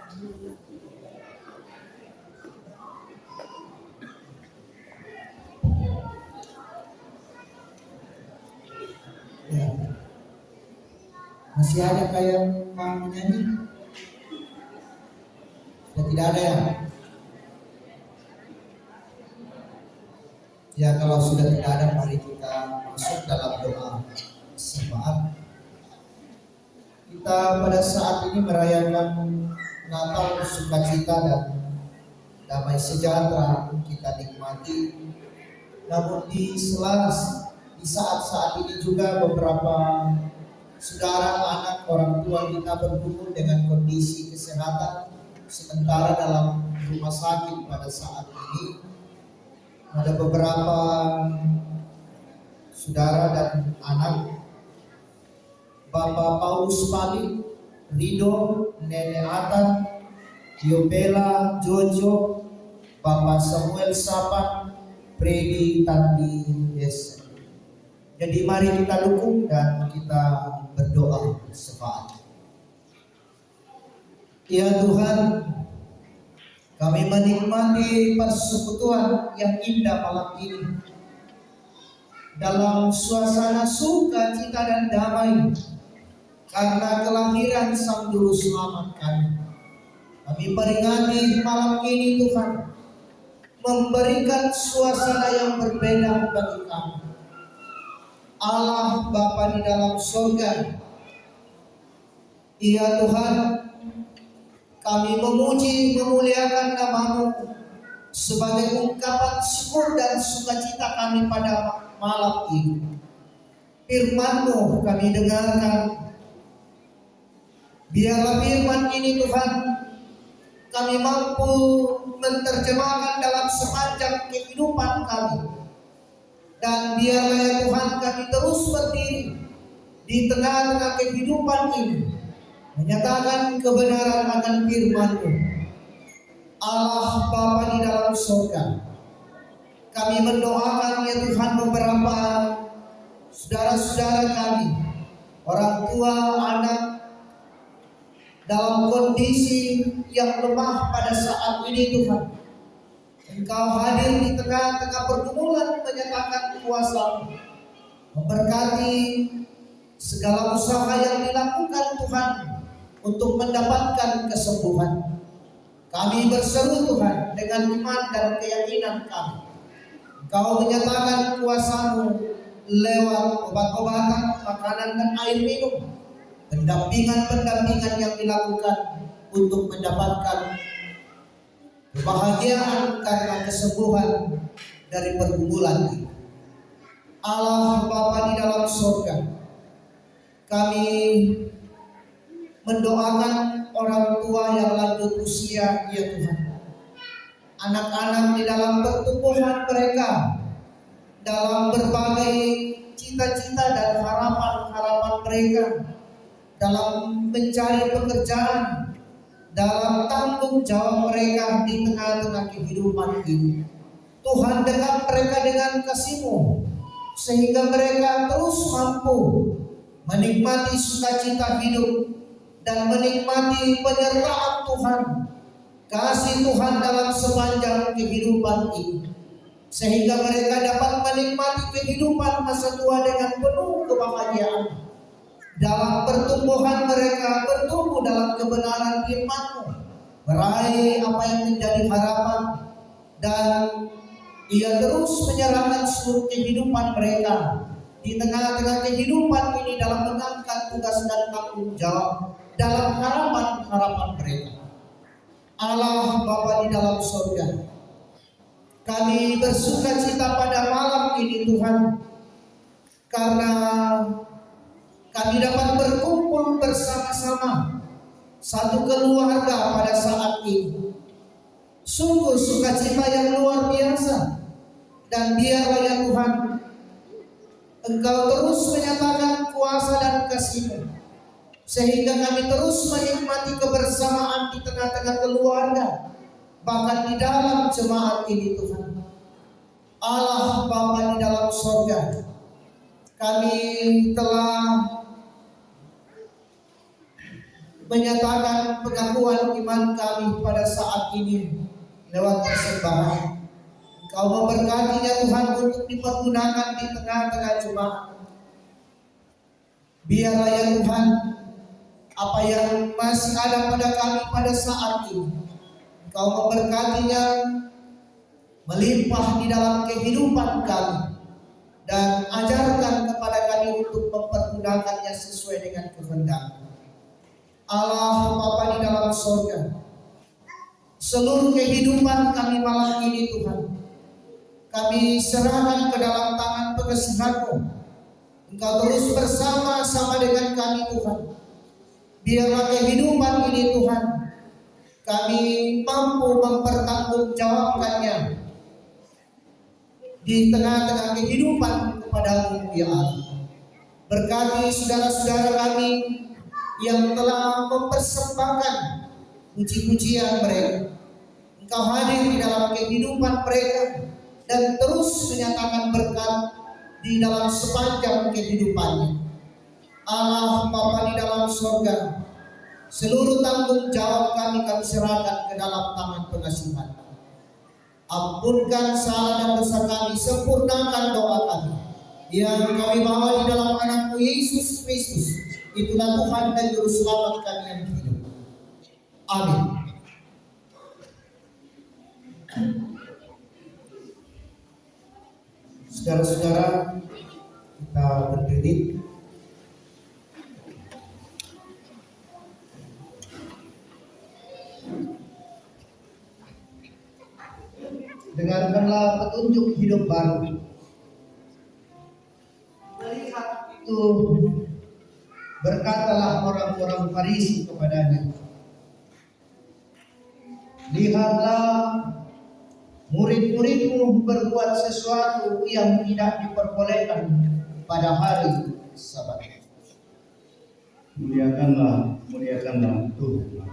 Ya. Masih ada kayak mau menyanyi? Sudah tidak ada ya? Ya kalau sudah tidak ada, mari kita masuk dalam doa syafaat. Kita pada saat ini merayakan Natal, sukacita dan damai sejahtera kita nikmati. Namun di saat-saat ini juga beberapa saudara, anak, orang tua kita berkumpul dengan kondisi kesehatan sementara dalam rumah sakit pada saat ini. Ada beberapa saudara dan anak, Bapak Paulus Pali, Rido, Nenek Atan, Diobela, Jojo, Bapak Samuel Sapan, Freddy, Tandi, Yes. Jadi mari kita dukung dan kita berdoa syafaat. Ya Tuhan, kami menikmati persekutuan yang indah malam ini dalam suasana sukacita dan damai karena kelahiran Sang Juru Selamat kami. Kami peringati malam ini Tuhan, memberikan suasana yang berbeda bagi kami. Allah Bapa di dalam surga, ya Tuhan, kami memuji memuliakan nama-Mu sebagai ungkapan syukur dan sukacita kami pada malam ini. Firman-Mu kami dengarkan. Biarlah firman ini Tuhan kami mampu menerjemahkan dalam sepanjang kehidupan kami. Dan biarlah ya Tuhan kami terus berdiri di tengah-tengah kehidupan ini, menyatakan kebenaran akan firman-Mu. Allah Bapa di dalam surga, kami mendoakan ya Tuhan beberapa saudara-saudara kami, orang tua, anak, dalam kondisi yang lemah pada saat ini Tuhan. Engkau hadir di tengah-tengah pergumulan, menyatakan kuasa-Mu, memberkati segala usaha yang dilakukan Tuhan untuk mendapatkan kesembuhan. Kami berseru Tuhan dengan iman dan keyakinan kami. Engkau menyatakan kuasa-Mu lewat obat-obatan, makanan dan air minum, pendampingan yang dilakukan untuk mendapatkan kebahagiaan karena kesembuhan dari pergumulan ini. Allah Bapa di dalam surga, kami mendoakan orang tua yang lanjut usia ya Tuhan. Anak-anak di dalam pertumbuhan mereka, dalam berbagai cita-cita dan harapan-harapan mereka, dalam mencari pekerjaan, dalam tanggung jawab mereka di tengah-tengah kehidupan ini. Tuhan dekat mereka dengan kasih-Mu, sehingga mereka terus mampu menikmati sukacita hidup dan menikmati penyertaan Tuhan, kasih Tuhan dalam sepanjang kehidupan ini, sehingga mereka dapat menikmati kehidupan masa tua dengan penuh kebahagiaan. Dalam pertumbuhan mereka bertumbuh dalam kebenaran firman-Mu, meraih apa yang menjadi harapan, dan ia terus menyerahkan seluruh kehidupan mereka di tengah-tengah kehidupan ini dalam mengangkat tugas dan tanggung jawab dalam harapan-harapan mereka. Allah Bapa di dalam surga, kami bersukacita pada malam ini Tuhan, karena kami dapat berkumpul bersama-sama satu keluarga pada saat ini. Sungguh sukacita yang luar biasa. Dan biarlah ya Tuhan, Engkau terus menyatakan kuasa dan kasih-Mu, sehingga kami terus menikmati kebersamaan di tengah-tengah keluarga, bahkan di dalam jemaat ini Tuhan. Allah Bapa di dalam surga, kami telah menyatakan pengakuan iman kami pada saat ini lewat persembahan. Engkau memberkatinya Tuhan untuk dipergunakan di tengah-tengah jemaat. Biarlah ya Tuhan, apa yang masih ada pada kami pada saat ini, Engkau memberkatinya melimpah di dalam kehidupan kami, dan ajarkan kepada kami untuk mempergunakannya sesuai dengan kehendak. Allah Bapa di dalam surga, seluruh kehidupan kami malam ini Tuhan, kami serahkan ke dalam tangan pengasihan-Mu. Engkau terus bersama-sama dengan kami Tuhan. Biarlah kehidupan ini Tuhan, kami mampu mempertanggungjawabkannya di tengah-tengah kehidupan kepada-Mu ya Allah. Berkati saudara-saudara kami yang telah mempersembahkan puji-pujian mereka. Engkau hadir di dalam kehidupan mereka dan terus menyatakan berkat di dalam sepanjang kehidupannya. Allah Bapa di dalam surga, seluruh tanggung jawab kami serahkan ke dalam tangan pengasihan. Ampunkan salah dan dosa kami, sempurnakan doa kami yang kami bawa di dalam anak-Mu Yesus Kristus. Itulah Tuhan dan Juru Selamat kami yang hidup. Amin. Saudara-saudara, kita berdiri. Dengarkanlah petunjuk hidup baru. Melihat itu, berkatalah orang-orang Farisi kepadanya, lihatlah, murid-muridmu berbuat sesuatu yang tidak diperbolehkan pada hari Sabat. Muliakanlah Tuhan.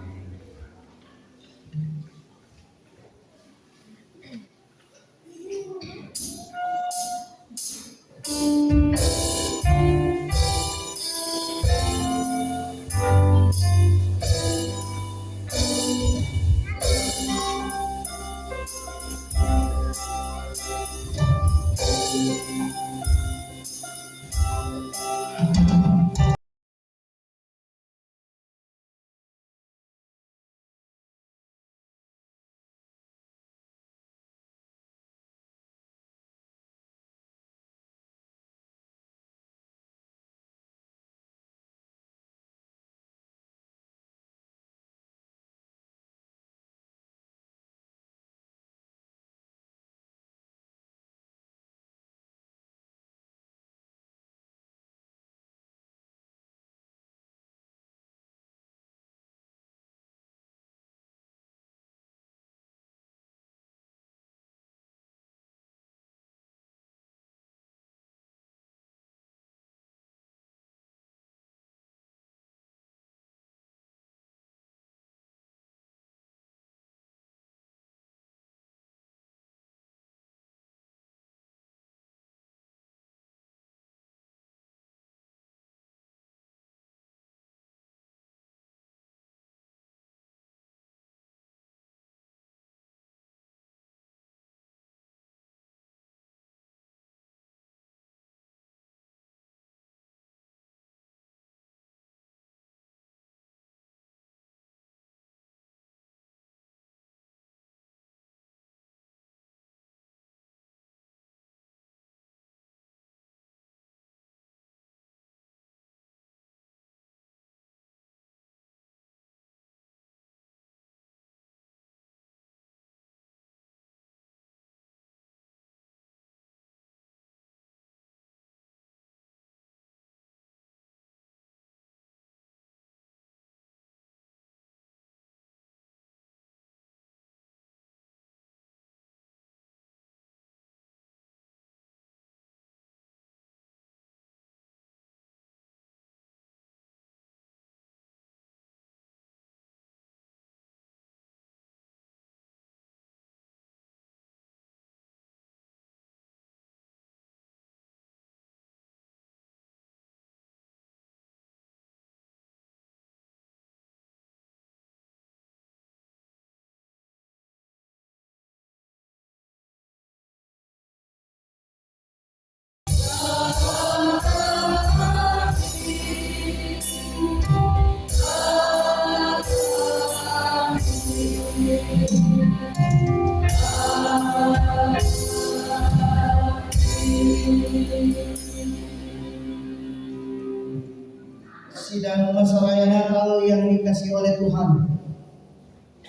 Sidang masa raya Natal yang dikasihi oleh Tuhan,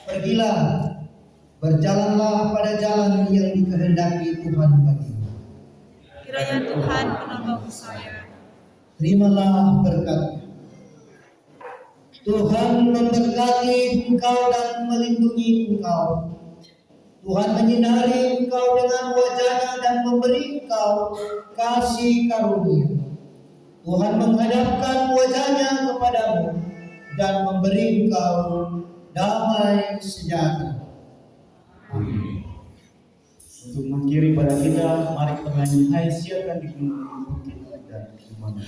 pergilah, berjalanlah pada jalan yang dikehendaki Tuhan bagimu. Kiranya Tuhan menolong saya. Terimalah berkat. Tuhan memberkati engkau dan melindungi engkau. Tuhan menyinari engkau dengan wajah-Nya dan memberi engkau kasih karunia. Tuhan menghadapkan wajah-Nya kepadamu dan memberi engkau damai sejahtera. Amin. Untuk mengiring pada kita, mari kita menyanyi Hai siapkan di gunung bukit dan kemana.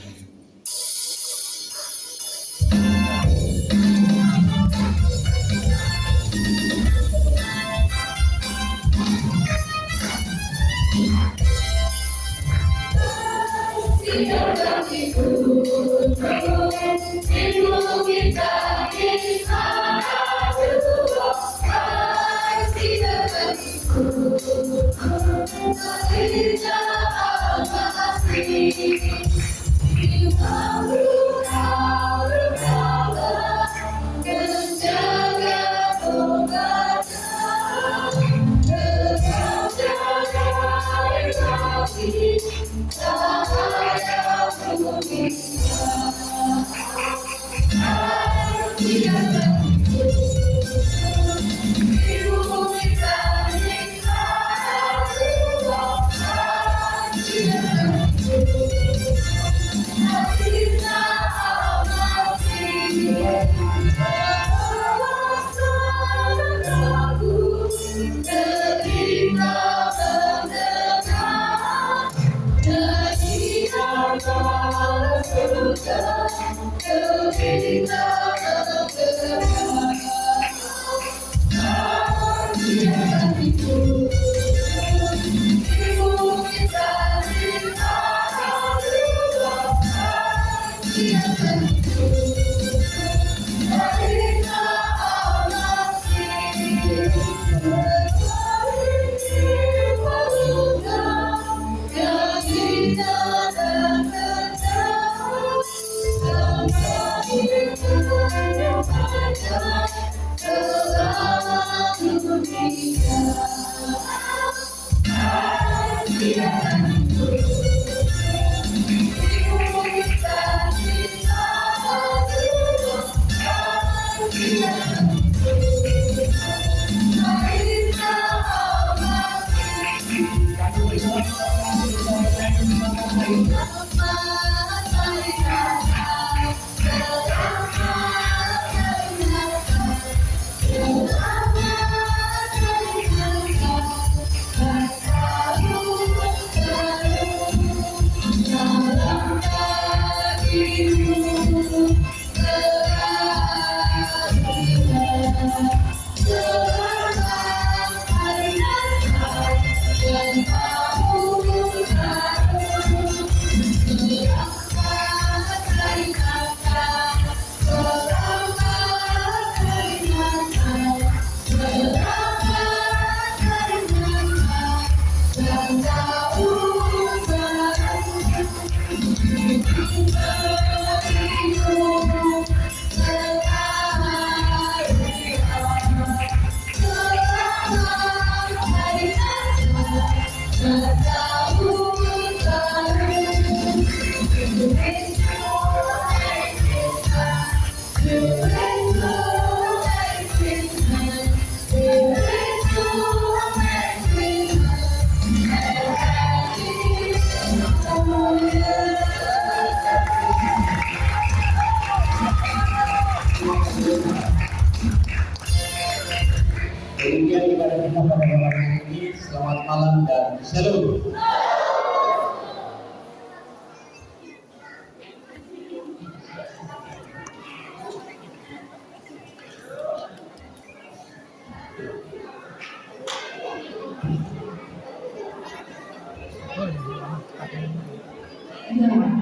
Demikian ibadah kita pada malam ini. Selamat malam dan shalom.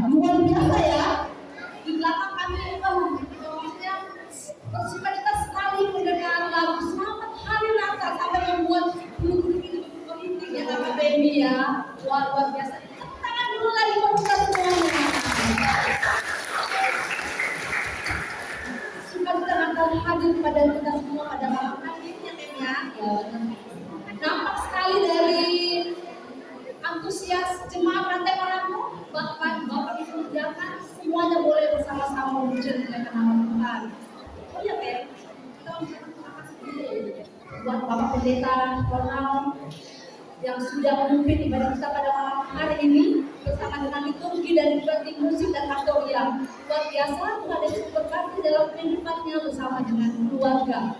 Luar biasa ya. Di belakang kami maksudnya bersukacita sekali mendengar lagu Selamat Hari Natal sampai membuat bulu-bulu itu berpolitik ya Kakak Baby ya. Luar biasa. Tangan Nampak sekali dari antusias jemaat rantai Maranatha, Bapak Ibu jangan semuanya boleh bersama-sama memuliakan nama Tuhan. Oh ya Ben, kita mengucapkan terima kasih dulu buat Bapak Pendeta Ronald yang sudah memimpin ibadah kita pada malam hari ini bersama dengan liturgi dan juga tim musik dan aktor yang luar biasa. Tuhan Yesus berkati dalam kehidupannya bersama dengan keluarga.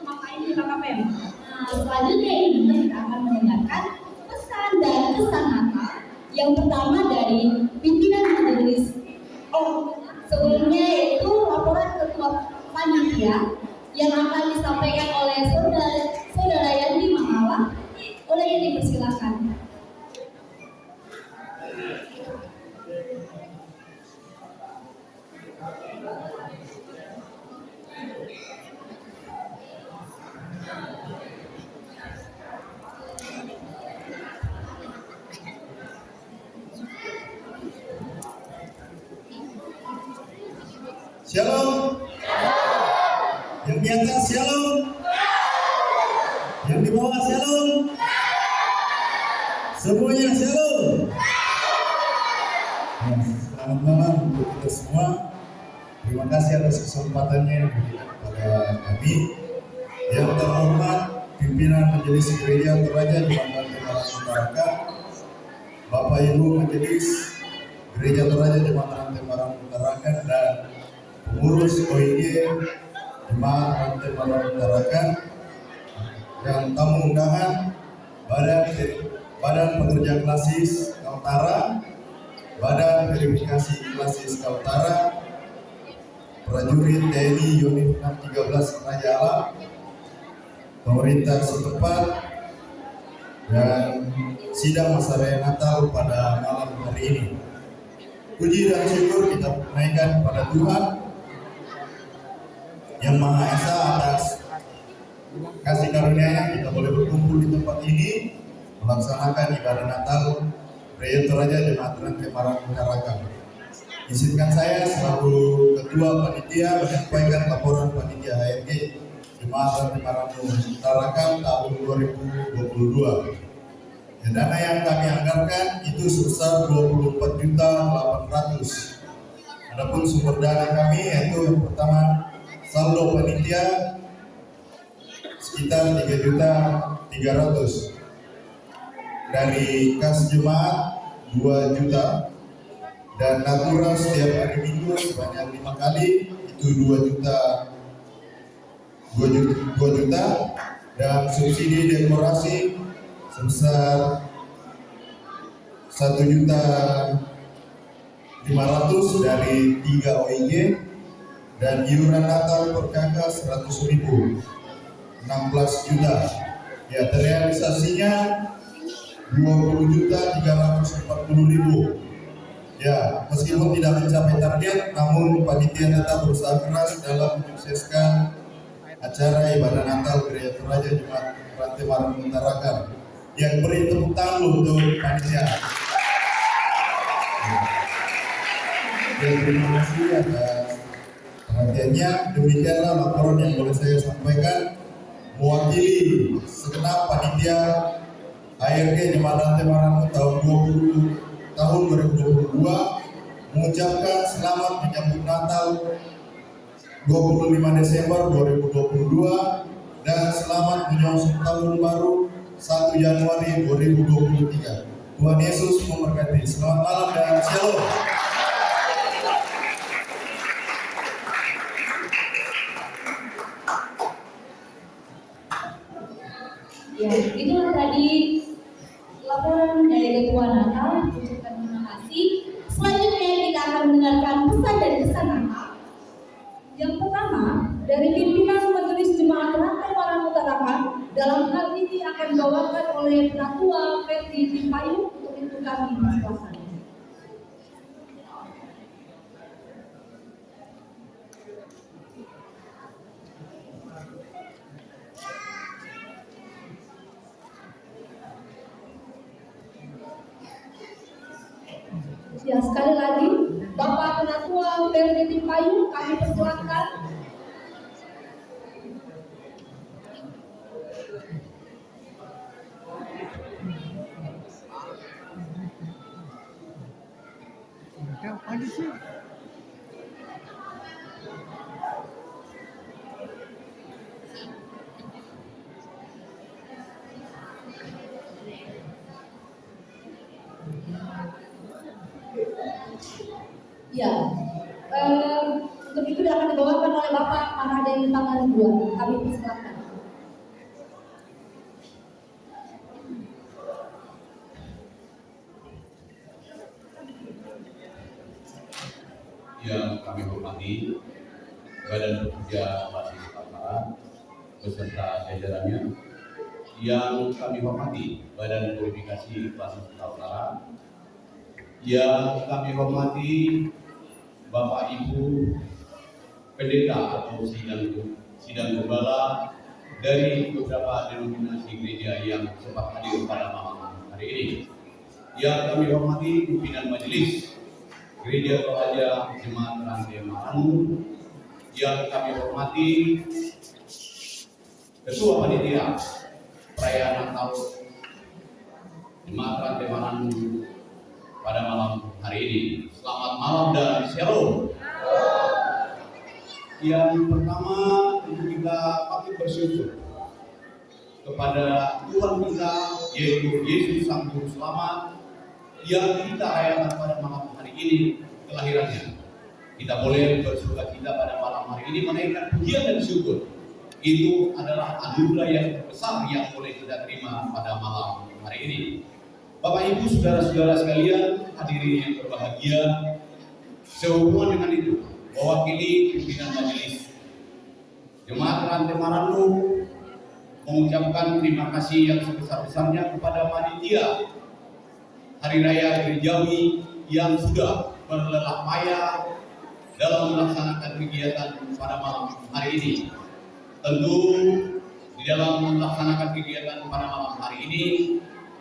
Maka ini Kakak Pem. Nah, selanjutnya ini kita akan mendengarkan pesan dan kesan Natal. Yang pertama dari pimpinan majelis. Sebelumnya yaitu laporan ketua panitia yang akan disampaikan oleh saudara Yandi Mahala. Oleh ini dipersilakan. Shalom. Yang di atas shalom. Yang di bawah shalom. Semuanya shalom. Selamat malam untuk kita semua. Terima kasih atas kesempatannya kepada kami. Yang terhormat pimpinan Majelis Gereja Toraja Jemaat Rantai Maranatha, Bapak Ibu Majelis Gereja Toraja Jemaat Rantai Maranatha dan pengurus OIG Jemaat Rantai Maranatha dan tamu undangan Badan Pekerja Klasis Kaltara, Badan Verifikasi Klasis Kaltara, prajurit TNI Unit 613 Raja Alam, pemerintah setempat, dan sidang masa raya Natal pada malam hari ini. Puji dan syukur kita naikkan kepada Tuhan yang Maha Esa atas kasih karunia-Nya kita boleh berkumpul di tempat ini melaksanakan ibadah Natal Gereja Toraja Jemaat Rantai Maranatha. Izinkan saya selaku Ketua Panitia menyampaikan laporan Panitia HRG Jemaat Rantai Maranatha tahun 2022. Dana yang kami anggarkan itu sebesar 24.800.000. Adapun sumber dana kami yaitu yang pertama saldo panitia sekitar 3.300.000. Dari kas jemaat 2 juta dan natural setiap hari Minggu sebanyak 5 kali itu 2 juta dan subsidi dekorasi sebesar 1.500.000 dari 3 OIG dan iuran Natal per kakak 100.000, 16 juta. Ya, terrealisasinya 20.340.000. Ya, meskipun tidak mencapai target, namun panitia tetap berusaha keras dalam menyukseskan acara ibadah Natal Gereja Toraja Jemaat Rantai Maranatha. Yang beri tepuk tangan untuk panitia. Dan terima kasih atas perhatiannya. Demikianlah laporan yang boleh saya sampaikan mewakili segenap panitia HRG Jemaat Rantai Maranatha tahun 2022 mengucapkan selamat menyambut Natal 25 Desember 2022 dan selamat menyongsong tahun baru 1 Januari 2023. Tuhan Yesus memberkati. Selamat malam dan shalom. Ya, itulah tadi laporan dari Ketua Natal. Ucapkan terima kasih. Selanjutnya kita akan mendengarkan pesan dan kesan Natal. Yang pertama dari pimpinan Majelis Jemaat Rantai Maranatha dalam hal ini akan dibawakan oleh Ketua Ferdi Timpayu. Untuk itu kami persilakan. Ya, sekali lagi Bapak Ketua Ferdi Timpayu kami persilakan. Ya, untuk itu akan dibawakan oleh Bapak Maraden Pangaruan. Kami persilakan. Yang kami hormati Badan Pekerja Basis Kaltara beserta jajarannya, yang kami hormati Badan Purifikasi Basis Kaltara, yang kami hormati Bapak Ibu pendeta atau sidang gembala dari beberapa denominasi gereja yang sempat hadir pada malam hari ini, yang kami hormati pimpinan majelis Gereja Toraja Jemaat Rantai Marannu, yang kami hormati Ketua Panitia Perayaan Natal Jemaat Rantai Marannu pada malam hari ini. Selamat malam dan shalom. Yang pertama, itu kita patut bersyukur kepada Tuhan kita, yaitu Yesus Sang Juru Selamat, yang kita rayakan pada malam hari ini kelahirannya. Kita boleh bersukacita pada malam hari ini menaikkan pujian dan syukur. Itu adalah anugerah yang terbesar yang boleh kita terima pada malam hari ini. Bapak Ibu, saudara-saudara sekalian, hadirin yang berbahagia, sehubungan dengan itu, mewakili pimpinan majelis Jemaat Rantai Marannu mengucapkan terima kasih yang sebesar-besarnya kepada panitia Hari Raya Gerejawi yang sudah berlelah payah dalam melaksanakan kegiatan pada malam hari ini. Tentu di dalam melaksanakan kegiatan pada malam hari ini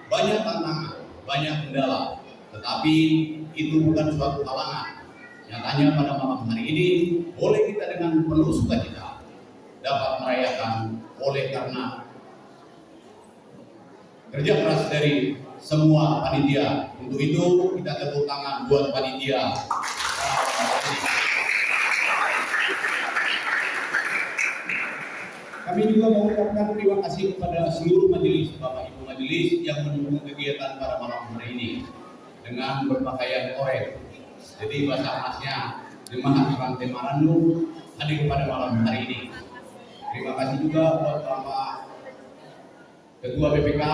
banyak tantangan, banyak kendala, tetapi itu bukan suatu halangan. Nyatanya pada malam hari ini boleh kita dengan penuh sukacita dapat merayakan oleh karena kerja keras dari semua panitia. Untuk itu kita tepuk tangan buat panitia. Kami juga mengucapkan terima kasih kepada seluruh majelis, Bapak Ibu majelis yang mendukung kegiatan pada malam hari ini dengan berpakaian oranye. Jadi bahasa khasnya Jemaat Rantai Marannu hadir pada malam hari ini. Terima kasih juga buat Bapak Ketua BPK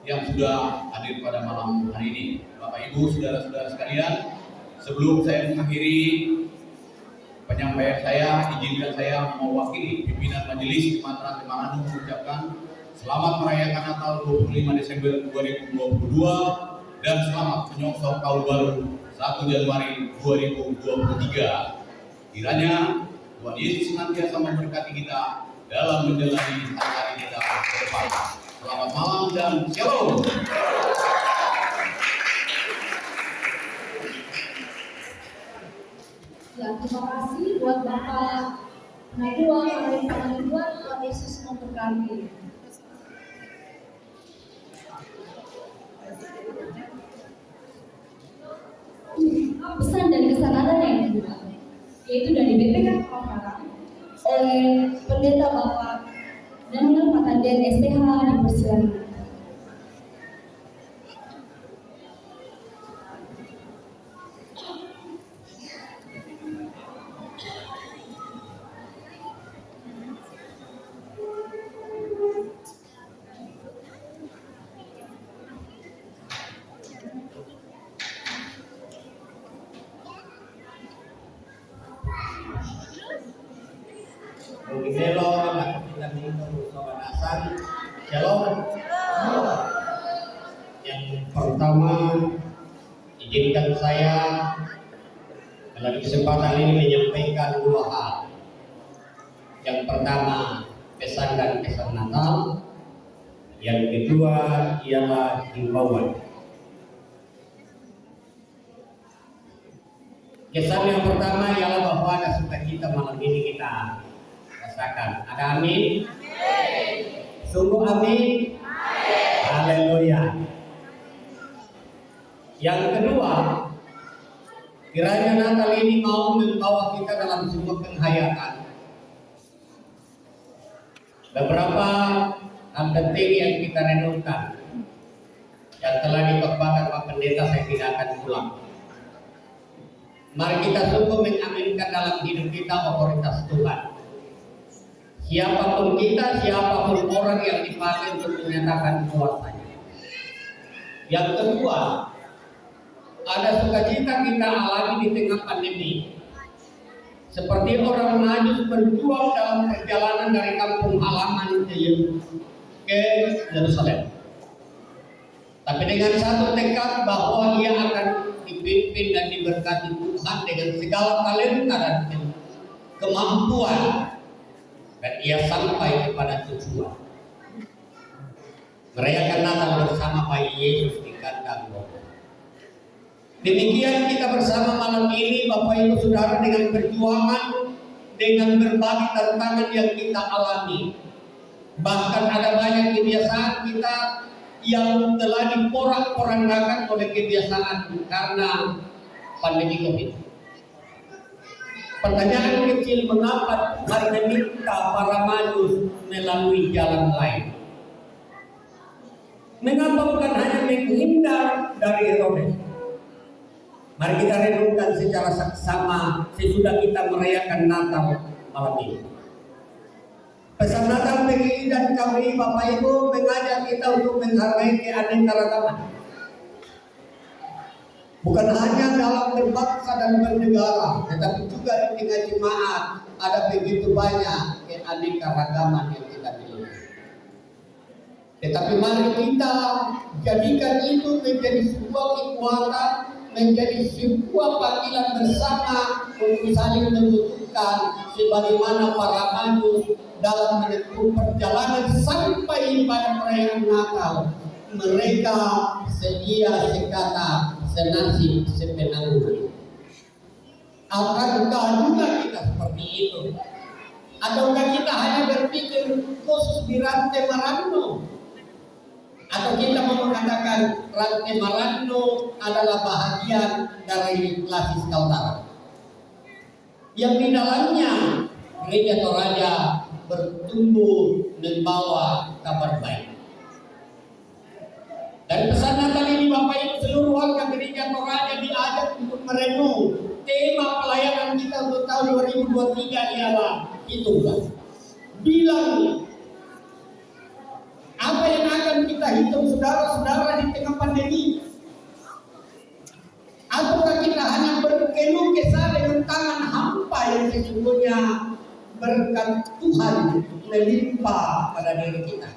yang sudah hadir pada malam hari ini. Bapak Ibu, saudara-saudara sekalian, sebelum saya mengakhiri penyampaian saya, izinkan saya mewakili pimpinan majelis Jemaat Rantai Marannu mengucapkan selamat merayakan Natal 25 Desember 2022 dan selamat menyongsong tahun baru 1 Januari 2023. Kiranya Tuhan Yesus senantiasa memberkati kita dalam menjalani hari-hari kita ke depan. Selamat malam dan shalom. Ya, terima kasih buat Bapak Najwa dari Pangaruan. Tuhan Yesus memberkati. Pesan dan kesadaran yang kedua, yaitu dari BPK Kaltara oleh Pendeta Bapak Daniel Patandian STH dipersilakan. Yang pertama, izinkan saya dalam kesempatan ini menyampaikan dua hal. Yang pertama, pesan dan kesan Natal. Yang kedua ialah himbauan. Kesan yang pertama ialah bahwa ada sukacita malam ini kita rasakan. Ada amin? Sungguh amin? Haleluya. Yang kedua, kiranya ini mau membawa kita dalam sebuah penghayatan. Beberapa hal penting yang kita renungkan yang telah dikhotbahkan Pak Pendeta, saya tidak akan ulang. Mari kita sungguh mengaminkan dalam hidup kita otoritas Tuhan. Siapapun kita, siapapun orang yang dipakai untuk menyatakan kuasanya. Yang kedua, ada sukacita kita alami di tengah pandemi. Seperti orang Majus berjuang dalam perjalanan dari kampung halaman ke Yerusalem. Tapi dengan satu tekad bahwa ia akan dipimpin dan diberkati Tuhan dengan segala talenta dan kemampuan, dan ia sampai kepada tujuan. Merayakan Natal bersama bayi Yesus di kandang domba. Demikian kita bersama malam ini, Bapak Ibu Saudara, dengan perjuangan, dengan berbagai tantangan yang kita alami. Bahkan ada banyak kebiasaan kita yang telah diporak-porandakan oleh kebiasaan karena pandemi COVID. Pertanyaan kecil, mengapa Tuhan meminta para Majus melalui jalan lain? Mengapa bukan hanya menghindar dari Herodes? Mari kita renungkan secara saksama sesudah kita merayakan Natal malam ini. Pesan Natal PGI dan KBRI Bapak Ibu mengajak kita untuk menghargai keanekaragaman. Bukan hanya dalam berbangsa dan bernegara, tetapi juga di tengah jemaat ada begitu banyak keanekaragaman yang kita miliki. Tetapi mari kita jadikan itu menjadi sebuah kekuatan, menjadi sebuah panggilan bersama untuk saling membutuhkan sebagaimana para Majus dalam menempuh perjalanan sampai pada perayaan Natal. Mereka sedia sekata senasib sepenanggungan. Akankah juga kita seperti itu? Ataukah kita hanya berpikir khusus di Rantai Marando? Atau kita mau mengatakan Rantai Marando adalah bahagian dari Lasis Kaltara yang di dalamnya Gereja Toraja bertumbuh membawa kabar baik. Dan pesan Natal ini Bapak Ibu seluruh warga Gereja Toraja diajak untuk merenung tema pelayanan kita untuk tahun 2023 ialah hitunglah. Bilang apa yang akan kita hitung saudara-saudara di tengah pandemi? Ataukah kita hanya berkeluh kesah dengan tangan hampa yang sesungguhnya berkat Tuhan melimpah pada diri kita?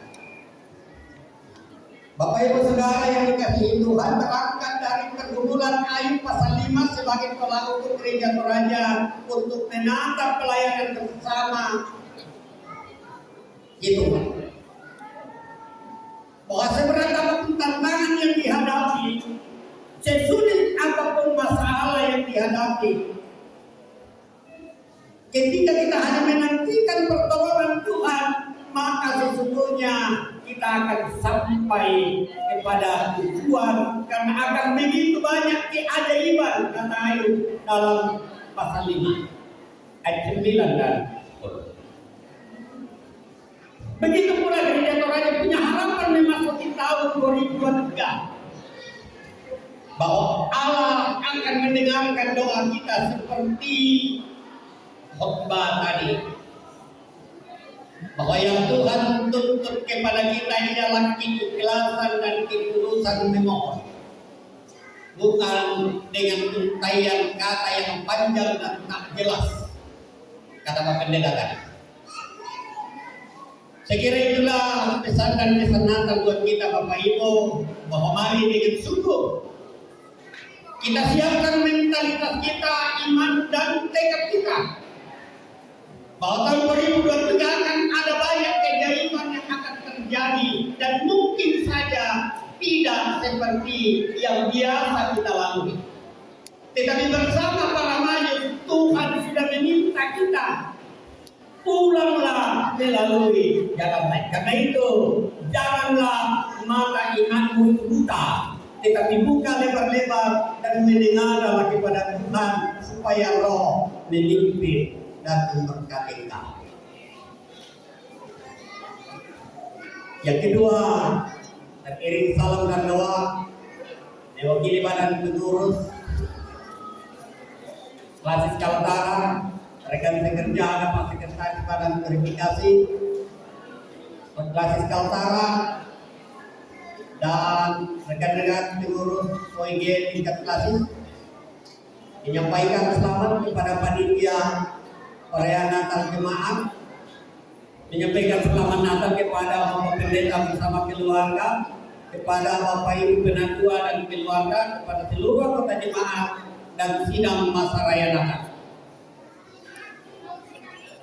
Bapak Ibu Saudara yang dikasihi Tuhan, berangkat dari pergumulan Ayub pasal 5 sebagai pelaku Gereja Toraja untuk menatap pelayanan bersama itu. Bahwa seberat apapun tantangan yang dihadapi, sesulit apapun masalah yang dihadapi, ketika kita hanya menantikan pertolongan Tuhan, maka sesungguhnya kita akan sampai kepada tujuan, karena akan begitu banyak keajaiban, kata Ayub dalam pasal 5 ayat 9 dan 10. Begitu pula Gereja Toraja punya harapan memasuki tahun 2023, bahwa Allah akan mendengarkan doa kita seperti khotbah tadi, bahwa yang Tuhan tuntut kepada kita ialah keikhlasan dan ketulusan memohon, bukan dengan untaian kata yang panjang dan tak jelas, kata Pak Pendeta tadi. Saya kira itulah pesan dan pesan Natal buat kita Bapak Ibu, bahwa mari dengan sungguh kita siapkan mentalitas kita, iman dan tekad kita, bahwa tahun 2023 akan ada banyak keajaiban yang akan terjadi dan mungkin saja tidak seperti yang biasa kita lalui. Tetapi bersama para Majus, Tuhan sudah meminta kita pulanglah melalui jalan lain. Karena itu, janganlah mata imanmu itu buta, tetapi buka lebar-lebar dan mendengarlah kepada Tuhan supaya Roh memimpin dan memberkati kami. Yang kedua, teriring salam dan doa diwakili Badan Pengurus Klasis Kaltara, rekan pekerja dan Pak Sekretaris Badan Verifikasi Klasis Kaltara, dan rekan-rekan pengurus OIG tingkat klasis, menyampaikan selamat kepada panitia perayaan Natal Jemaat, menyampaikan selamat Natal kepada Bapak Pendeta bersama keluarga, kepada Bapak Ibu Penatua dan keluarga, kepada seluruh anggota jemaat dan sidang masa raya Natal.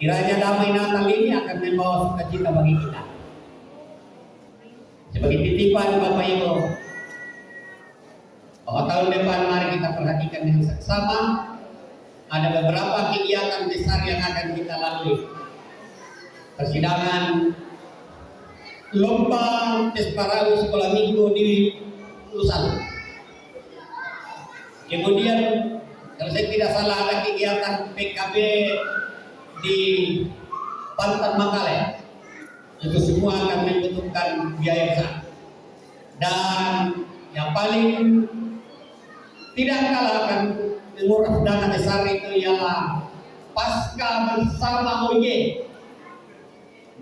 Kiranya damai Natal ini akan membawa sukacita bagi kita. Sebagai titipan Bapak Ibu, bahwa tahun depan mari kita perhatikan dengan seksama. Ada beberapa kegiatan besar yang akan kita lalui. Persidangan lomba tes parau sekolah minggu di Lusal. Kemudian kalau saya tidak salah ada kegiatan PKB di Pantan Makale. Itu semua akan membutuhkan biaya besar. Dan yang paling tidak kalah akan menguras dana besar itu ialah pasca bersama OIG.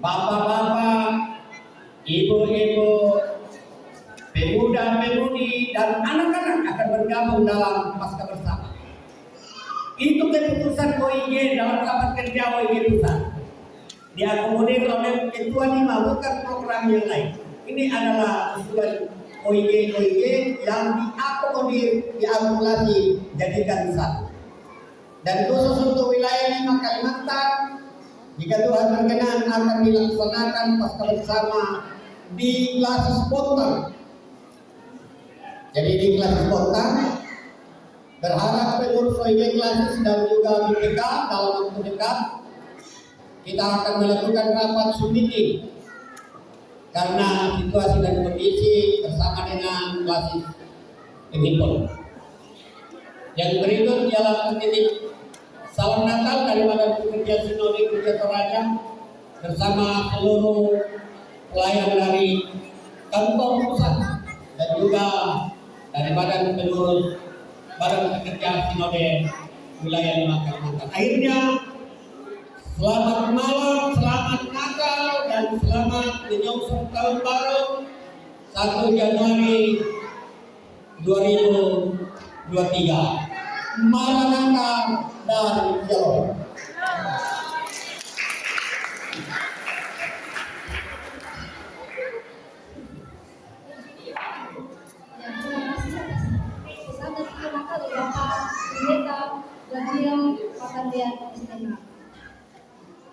Bapak-bapak, ibu-ibu, pemuda-pemudi, dan anak-anak akan bergabung dalam pasca bersama. Itu keputusan OIG dalam rapat kerja OIG pusat. Diakomodir oleh Ketua 5, bukan program yang lain. Ini adalah usulan OIG yang diakomodir, diakumulasi, jadikan satu. Dan khusus untuk wilayah 5 Kalimantan, jika Tuhan berkenan akan dilaksanakan pasca bersama di kelas spontan. Jadi di kelas spontan, berharap pengurus OIG kelas dan juga BPK dalam waktu dekat kita akan melakukan rapat submeeting karena situasi dan kondisi bersama dengan klasis penghimpun. Yang berikut ialah titik salam Natal dari Badan Pekerja Sinode Gereja Toraja bersama seluruh pelayan dari kantor pusat dan juga dari Badan Pengurus Badan Pekerja Sinode wilayah 5 Kalimantan. Akhirnya selamat malam, selamat Natal, dan selamat menyongsong tahun baru 1 Januari 2023. Maranatha dan Shalom. Pesan dan terima kasih Bapak Pendeta Gajian Pakandian Istimewa.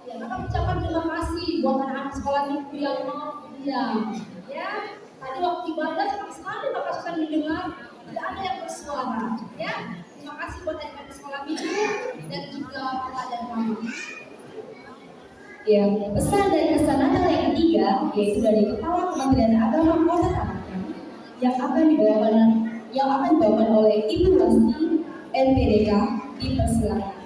Ya, maka ucapan terima kasih buat anak-anak sekolah minggu yang mau diam. Ya, tadi waktu ibadah sama sekali Bapak sudah mendengar tidak ada yang bersuara. Ya, terima kasih buat anak-anak sekolah minggu dan juga Bapak dan Mama. Ya, pesan dan kesan Natal yang ketiga yaitu dari Kepala Kementerian Agama Kota Tarakan yang akan dibawakan oleh Ibu Wasti NPDK dipersilakan.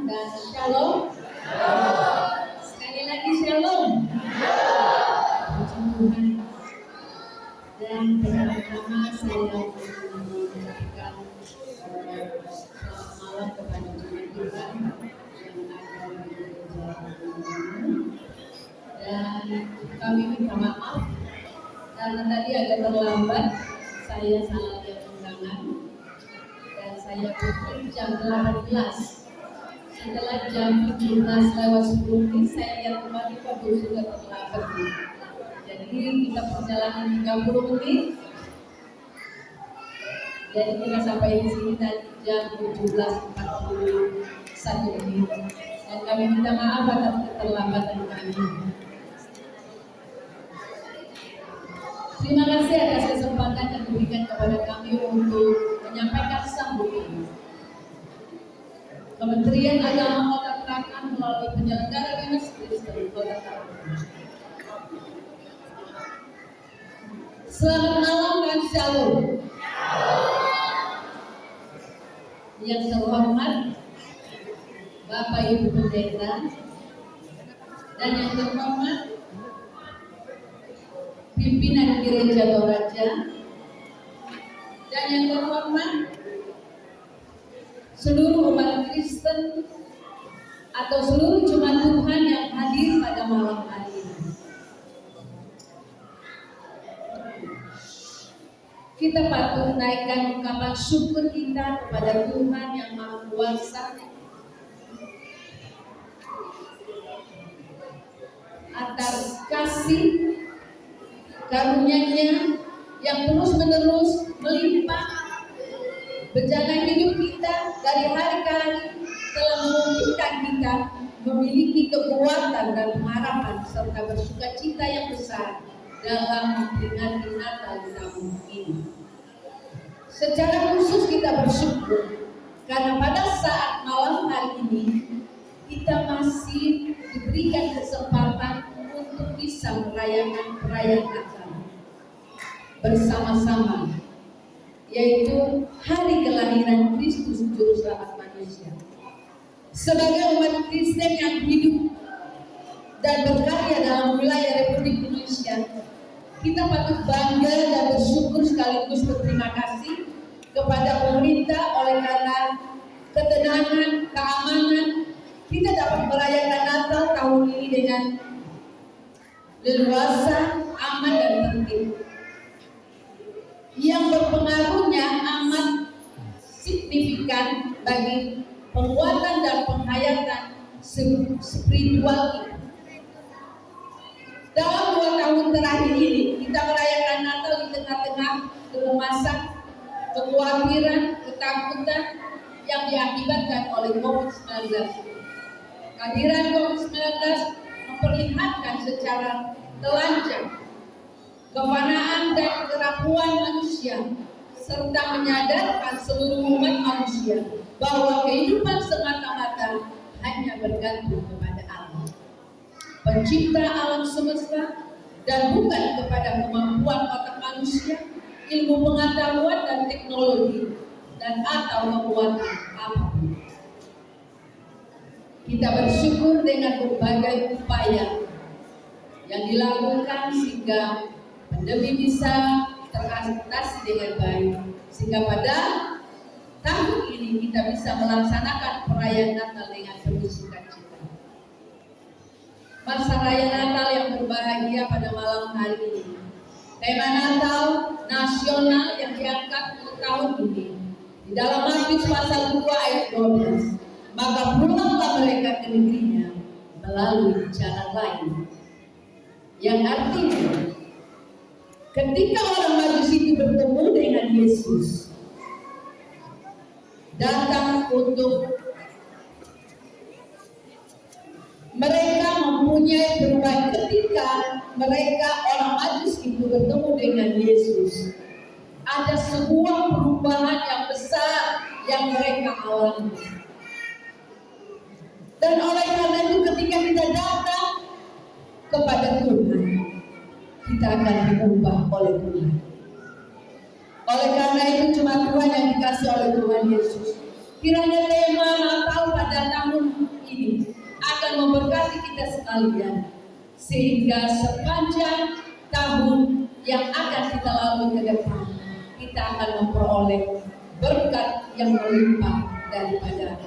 Dan shalom. Sekali lagi shalom. Tuhan. Dan pertama saya mengucapkan selamat malam kepada jemaat kita yang ada di gereja ini. Dan kami minta maaf karena tadi agak terlambat, saya salah lihat undangan dan saya pikir jam 18. Setelah jam 17:10 saya lihat kembali waktu sudah terlambat. Jadi kita perjalanan 30 menit. Jadi kita sampai di sini tadi jam 17:40 1 menit. Dan kami minta maaf atas keterlambatan kami. Terima kasih atas kesempatan yang diberikan kepada kami untuk menyampaikan sambutan. Kementerian Agama Kota Tarakan melalui penyelenggara Dinas Kristen Kota Tarakan. Selamat malam dan shalom. Yang terhormat Bapak Ibu Pendeta dan yang terhormat pimpinan Gereja Toraja dan yang terhormat seluruh umat Kristen atau seluruh jemaat Tuhan yang hadir pada malam hari ini. Kita patut naikkan ungkapan syukur kita kepada Tuhan yang Maha Kuasa atas kasih karunia-Nya yang terus-menerus melimpah berjalan hidup kita dari hari ke hari, telah memungkinkan kita memiliki kekuatan dan pengharapan serta bersukacita yang besar dalam memperingati Natal di tahun ini. Secara khusus kita bersyukur karena pada saat malam hari ini kita masih diberikan kesempatan untuk bisa merayakan perayaan Natal bersama-sama, yaitu hari kelahiran Kristus Juru Selamat manusia. Sebagai umat Kristen yang hidup dan berkarya dalam wilayah Republik Indonesia, kita patut bangga dan bersyukur sekaligus berterima kasih kepada pemerintah oleh karena ketenangan, keamanan, kita dapat merayakan Natal tahun ini dengan leluasa, aman dan tertib. Yang berpengaruhnya amat signifikan bagi penguatan dan penghayatan spiritual kita. Dalam 2 tahun terakhir ini kita merayakan Natal di tengah-tengah kecemasan, kekhawatiran, ketakutan yang diakibatkan oleh COVID-19. Kehadiran COVID-19 memperlihatkan secara telanjang kefanaan dan kerapuan manusia serta menyadarkan seluruh umat manusia bahwa kehidupan semata-mata hanya bergantung kepada Allah, pencipta alam semesta, dan bukan kepada kemampuan otak manusia, ilmu pengetahuan dan teknologi, dan atau kekuatan apapun. Kita bersyukur dengan berbagai upaya yang dilakukan sehingga pandemi bisa teratasi dengan baik, sehingga pada tahun ini kita bisa melaksanakan perayaan Natal dengan penuh sukacita. Masa raya Natal yang berbahagia pada malam hari ini. Tema Natal nasional yang diangkat untuk tahun ini di dalam Matius pasal 2 ayat 12. Maka pulanglah mereka ke negerinya melalui jalan lain. Yang artinya ketika orang Majus itu bertemu dengan Yesus, datang untuk mereka mempunyai perubahan. Ketika mereka orang Majus itu bertemu dengan Yesus, ada sebuah perubahan yang besar yang mereka alami. Dan oleh karena itu ketika kita datang kepada Tuhan, kita akan diubah oleh Tuhan. Oleh karena itu cuma Tuhan yang dikasih oleh Tuhan Yesus. Kiranya tema Natal pada tahun ini akan memberkati kita sekalian, sehingga sepanjang tahun yang akan kita lalui ke depan, kita akan memperoleh berkat yang melimpah daripada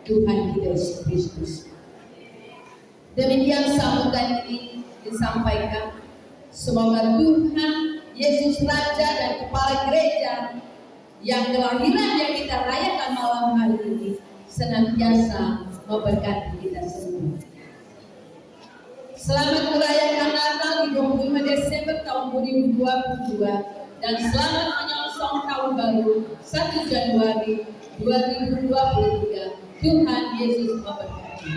Tuhan kita Yesus Kristus. Demikian sambutan ini disampaikan. Semoga Tuhan Yesus Raja dan Kepala Gereja yang kelahiran yang kita rayakan malam hari ini senantiasa memberkati kita semua. Selamat merayakan Natal di 25 Desember tahun 2022 dan selamat menyongsong tahun baru 1 Januari 2023 Tuhan Yesus memberkati.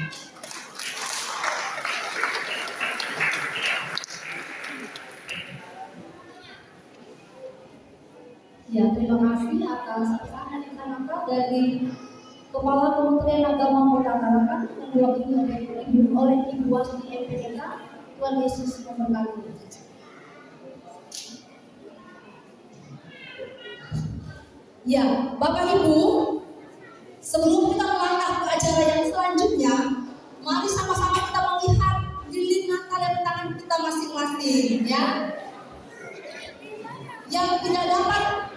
Ya, terima kasih atas kesaksian yang sangat dari Kepala Kementerian Agama Kota Tarakan yang diwakili oleh Ibu Wasti MPDK. Tuhan Yesus memberkati. Ya, Bapak Ibu, sebelum kita melangkah ke acara yang selanjutnya, mari sama-sama kita melihat lilin Natal yang di tangan kita masing-masing, ya. Yang tidak dapat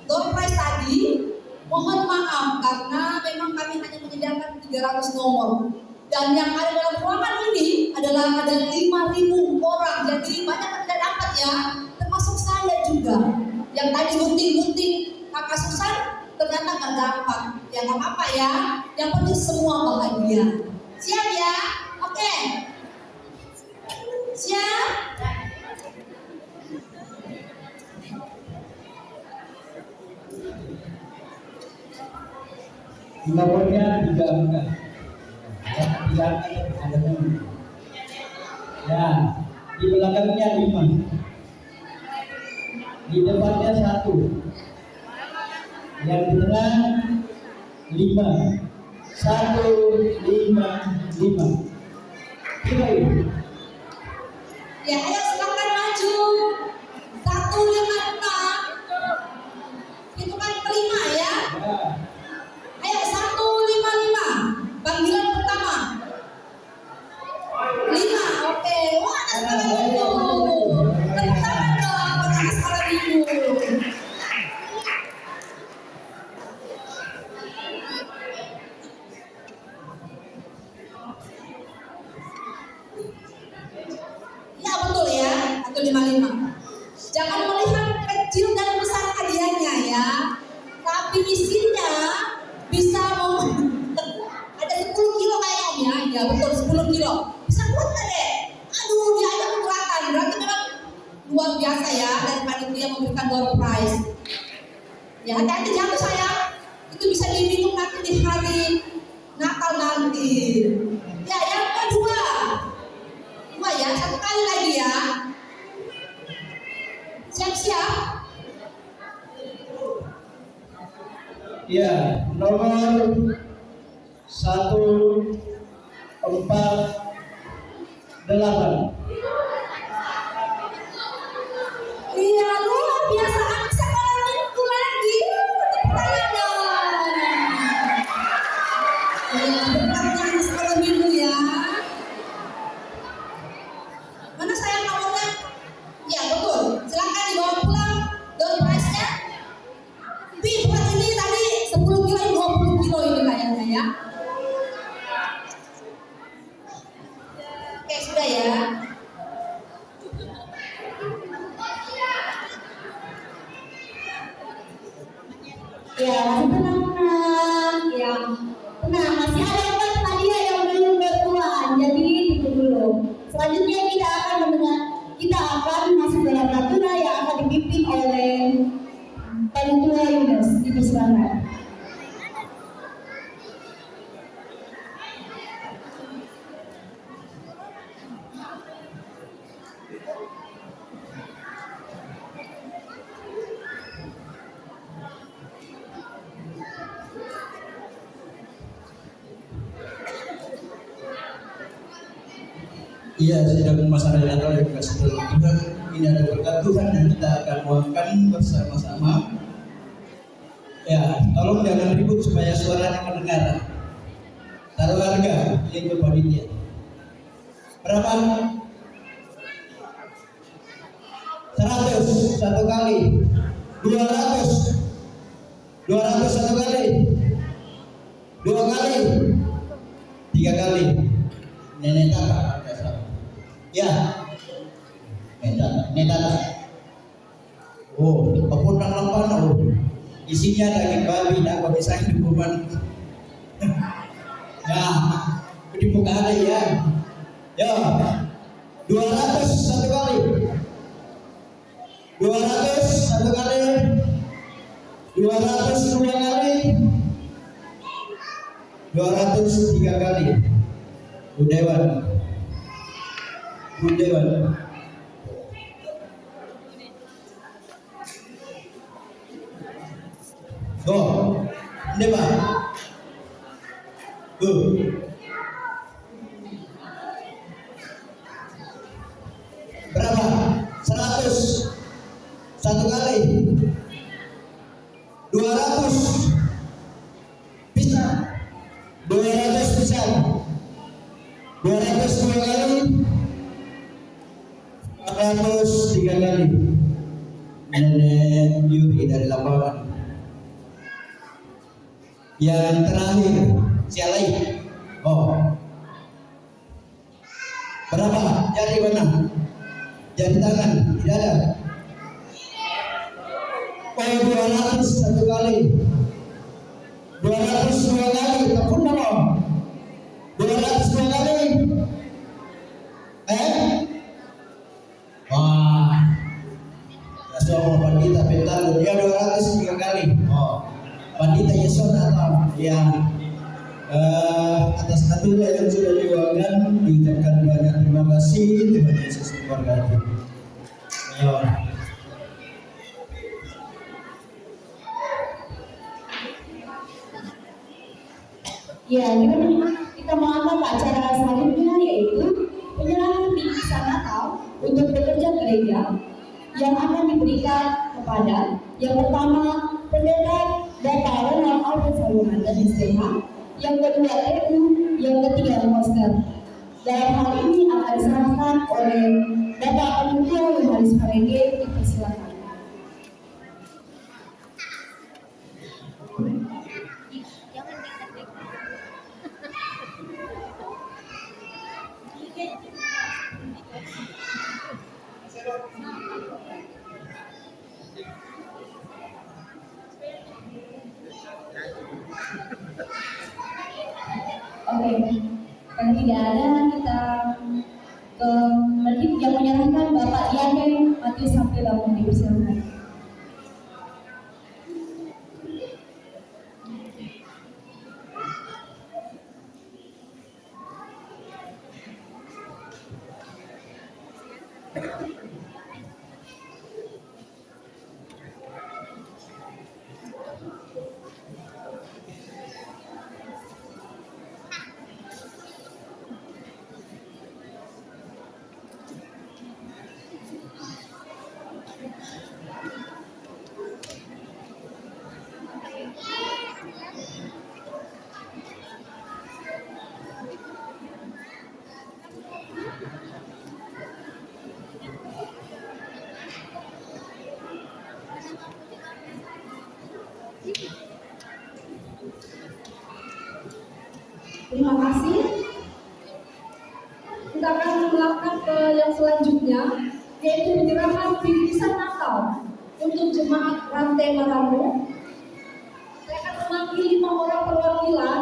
door prize tadi, mohon maaf karena memang kami hanya menyediakan 300 nomor. Dan yang ada dalam ruangan ini adalah ada 5.000 orang, jadi banyak yang tidak dapat ya, termasuk saya juga. Yang tadi gunting-gunting Kakak Susan ternyata nggak dapat. Ya nggak apa-apa ya, yang penting semua bahagia. Siap ya? Oke. Siap? Nomornya 3 angka. Ya, 3 angka ada nomor. Ya, di belakangnya 5. Di depannya 1. Yang di tengah 5. 1, 5, 5. Kira ini. Ya, ayo silakan maju. 156. Itu kan kelima ya. Ayo 155. Panggilan pertama. 5. Oke. Wah, ada sekarang itu. Tepuk tangan dong buat anak sekarang itu. Ya betul ya, 155. Jangan melihat kecil dan besar hadiahnya ya, tapi isinya bisa ada 10 kilo kayaknya, ya betul 10 kilo. Bisa kuat nggak deh? Aduh, dia ada pergerakan, berarti memang luar biasa ya dari panitia memberikan door prize. Ya hati-hati jatuh sayang, itu bisa diminum nanti di hari Natal nanti. Ya yang kedua ya, 1 kali lagi ya. Siap-siap. Ya, nomor 148. Iya, luar biasa anak sekolah minggu lagi. Tepuk tangan dong. Ya, berkatnya anak sekolah minggu ya. Mana sayang nomornya? Ya betul. Silakan dibawa pulang door prize-nya. Tapi buat ini tadi 10 kilo, 20 kilo ini kayaknya ya. Oke, sudah ya. Ya, masih tenang-tenang. Ya, tenang. Masih ada 4 hadiah yang belum bertuan. Jadi tunggu dulu. Selanjutnya kita akan masuk dalam natuna yang akan dipimpin oleh Panitia Yunus. Dipersilakan. Iya, sidang masyarakat Natal yang kasih Tuhan. Ini ada berkat Tuhan yang kita akan muatkan bersama-sama. Ya, tolong jangan ribut supaya suaranya mendengar. Taruh harga yang ke panitia. Berapa? 100 1 kali. 200 1 kali. 2 kali. 3 kali. Nenek kakak. Ya, netata. Oh, pepundang lampan. Oh, isinya daging babi. Nak kau bisa hidupkan. Ya, dibuka ada ya. Ya, 200 1 kali. 200 1 kali. 200 2 kali. 203 kali. Budewan. Go. Dewa. Go. Berapa? 100. 1 kali. 200. Bisa. 200 bisa. 202 kali. 403 kali. Nenek Yuri dari lapangan. Yang terakhir, Sialai. Oh. Berapa? Jari mana? Jari tangan, tidak ada. Oh, 201 kali. 202 kali, takut nama. 202 kali. Wah. Semua pandita pental dia 203 kali. Oh. Pandita Yesona yang atas atura yang sudah diuangkan diucapkan banyak terima kasih. Tuhan Yesus memberkati. Ya, kita mau angkat acara selanjutnya yaitu penyerahan bingkisan Natal untuk pekerja gereja yang akan diberikan kepada yang pertama pendeta Bapak Ronald Alfred Salomon dan STH, yang kedua TU, yang ketiga Monster. Dalam hal ini akan diserahkan oleh Bapak Penutua Yohanes Parenge. Dipersilakan. Oke, kalau tidak ada kita ke yang menyerahkan Bapak Diaken Matius sampai bangun, dipersilakan. Terima kasih. Kita akan melakukan ke yang selanjutnya, yaitu penyerahan bingkisan Natal untuk jemaat Rantai Maramu. Saya akan memanggil 5 orang perwakilan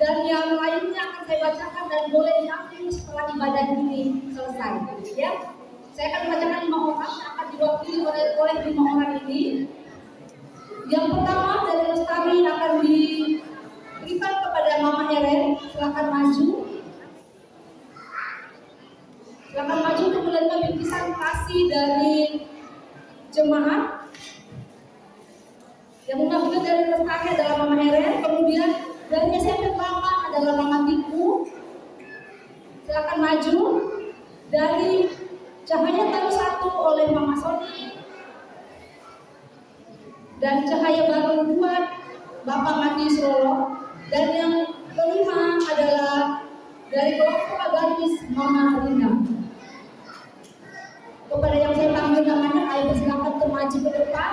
dan yang lainnya akan saya bacakan dan boleh diambil setelah ibadah ini selesai. Ya, saya akan membacakan 5 orang yang akan diwakili oleh 5 orang ini. Yang pertama dari Lestari akan diberikan kepada Mama Eren. Silakan maju. Silakan maju untuk menerima bingkisan kasih dari jemaat. Yang mengambil dari Lestari adalah Mama Eren. Kemudian dari SMP Bapak adalah Mama Tiku. Silakan maju. Dari Cahaya Baru 1 oleh Mama Sony. Dan Cahaya Baru 2 Bapak Matius Rolo. Dan yang kelima adalah dari kelompok Agamis Mama Rina. Kepada yang saya panggil namanya, ayo silakan untuk maju ke depan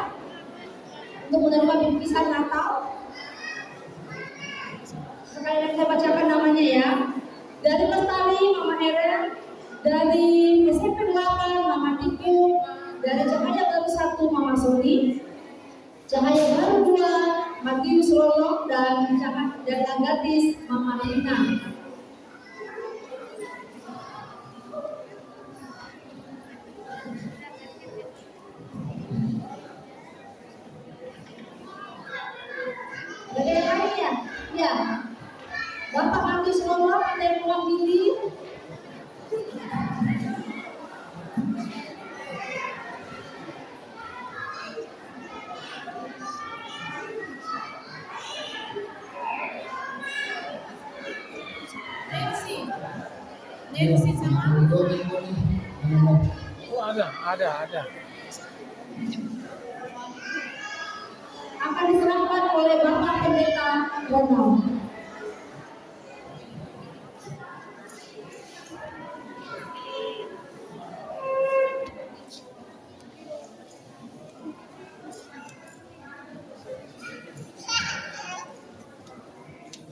untuk menerima bingkisan Natal. Sekali lagi saya bacakan namanya ya. Dari Lestari Mama Eren, dari SMP 8 Mama Tiku, dari Cahaya Baru 1 Mama Sony, Cahaya Baru 2 Matius Rolo, dan Agatis Mama Rina. Ada yang lain ya? Ya. Jensi sama. Oh ada. Akan diserahkan oleh Bapak Pendeta Ronald.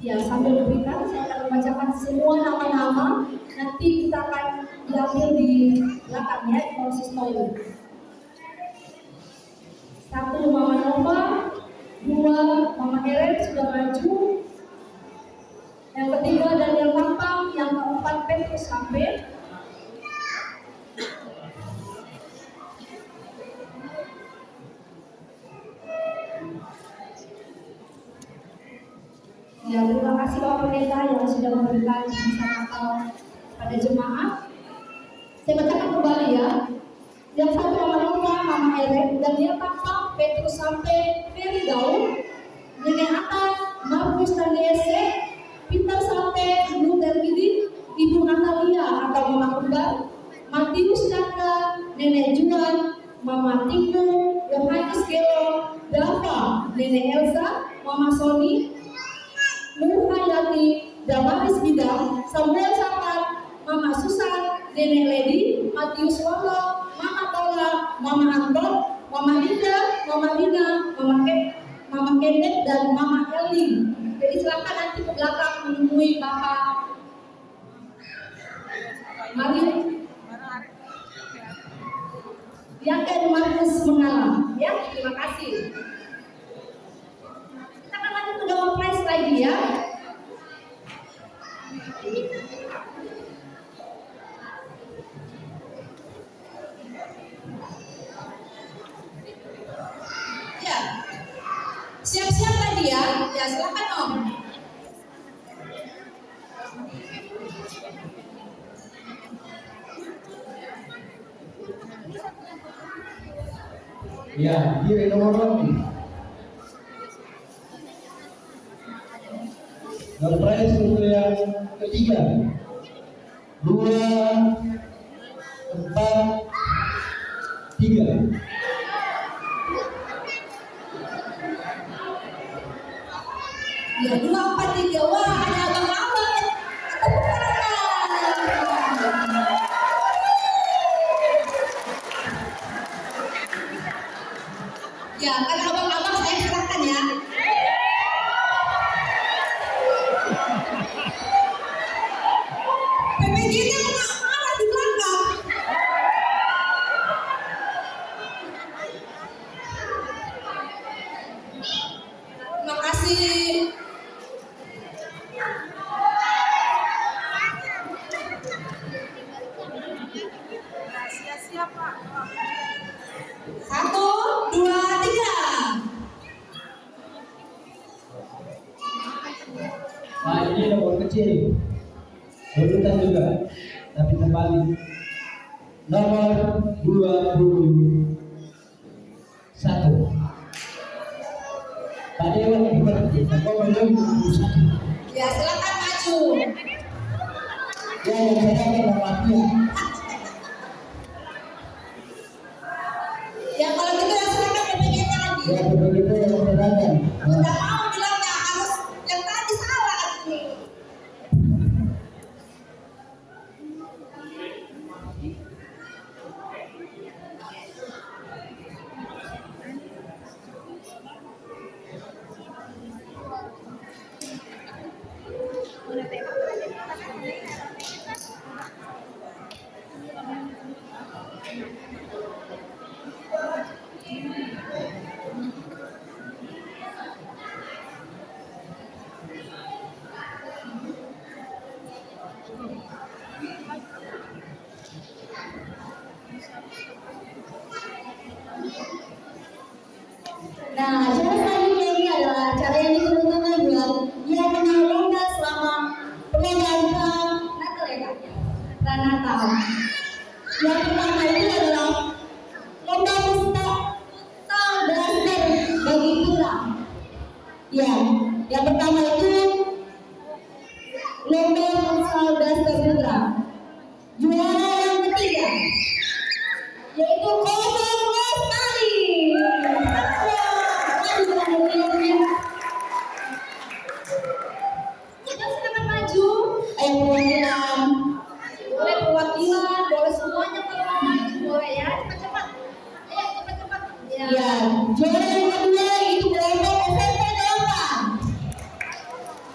Ya, sambil diberikan, saya akan membacakan semua nama-nama. Nanti kita akan diambil di belakangnya di konsistori. 1 Mama Nova, 2 Mama Helen sudah maju. Yang ketiga Daniel Tampang, yang keempat Petrus Sampe. Ya, terima kasih Bapak Pendeta yang sudah memberikan misa Natal pada jemaat. Saya bacakan kembali ya. Yang 1 Mama Nova, Mama Helen, Daniel Tampang, Petrus Sampe, Ferry Daud, Nenek Atta, Markus Tandese, Peter Sampe, Luther Gidi, Ibu Natalia atau Mama Kembar, Matius Chandra, Nenek Juan, Mama Tiku, Yohanes Gelo, Dava, Nenek Elsa, Mama Sony, Nur Hayati, Damaris Bidang, Samuel Sapat, Mama Susan, Nenek Lady, Matius Wolo, Mama Tola, Mama Anton, Mama Linda, Mama Lina, Mama Kenneth, dan Mama Eli. Jadi silakan nanti ke belakang menemui Bapak. Mari. Yang Markus mengalah, ya. Terima kasih. Kita akan lanjut ke door prize lagi ya. Ya, siap-siap tadi ya. Ya, silakan Om. Ya, dia nomor roti. Dan prize untuk yang ketiga 2, 4, 3. Ya, 2, 4, 3. Wah, ada abang-abang. Ya, kan abang-abang saya serahkan ya. PPG-nya marah di belakang. Terima kasih. Siap-siap Pak. 1, 2, 3. Nah, ini nomor kecil. Berurutan juga, tapi terbalik. Nomor 21. Pak Dewa diperhati, aku menunggu 21. Ya, silakan maju. Ya, yang saya akan dapatnya. Ya, kalau gitu yang silakan PPG-nya lagi. Ya, begitu yang serahkan. Udah mau bilangnya harus yang tadi salah. Nah, cara selanjutnya ini adalah cara yang ditunggu-tunggu buat yang menang lomba selama perlombaan Natal ya Kak? Natal. Yang pertama itu adalah lomba futsal dasar bagi putra. Ya, yang pertama itu lomba futsal dasar putra. Ya, juara yang kedua itu kelompok SMP 8.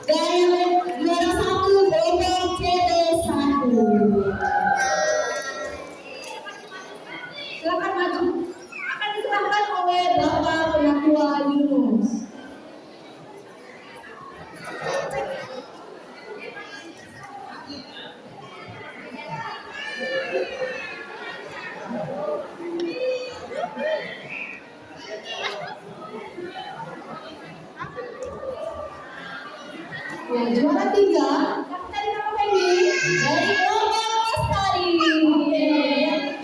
Dan yang juara 1 kelompok CB 1. Silakan maju. Akan diserahkan oleh Bapak Penatua Yunus. Ya, juara 3 Kapten apa ini? Dari kelompok Lestari.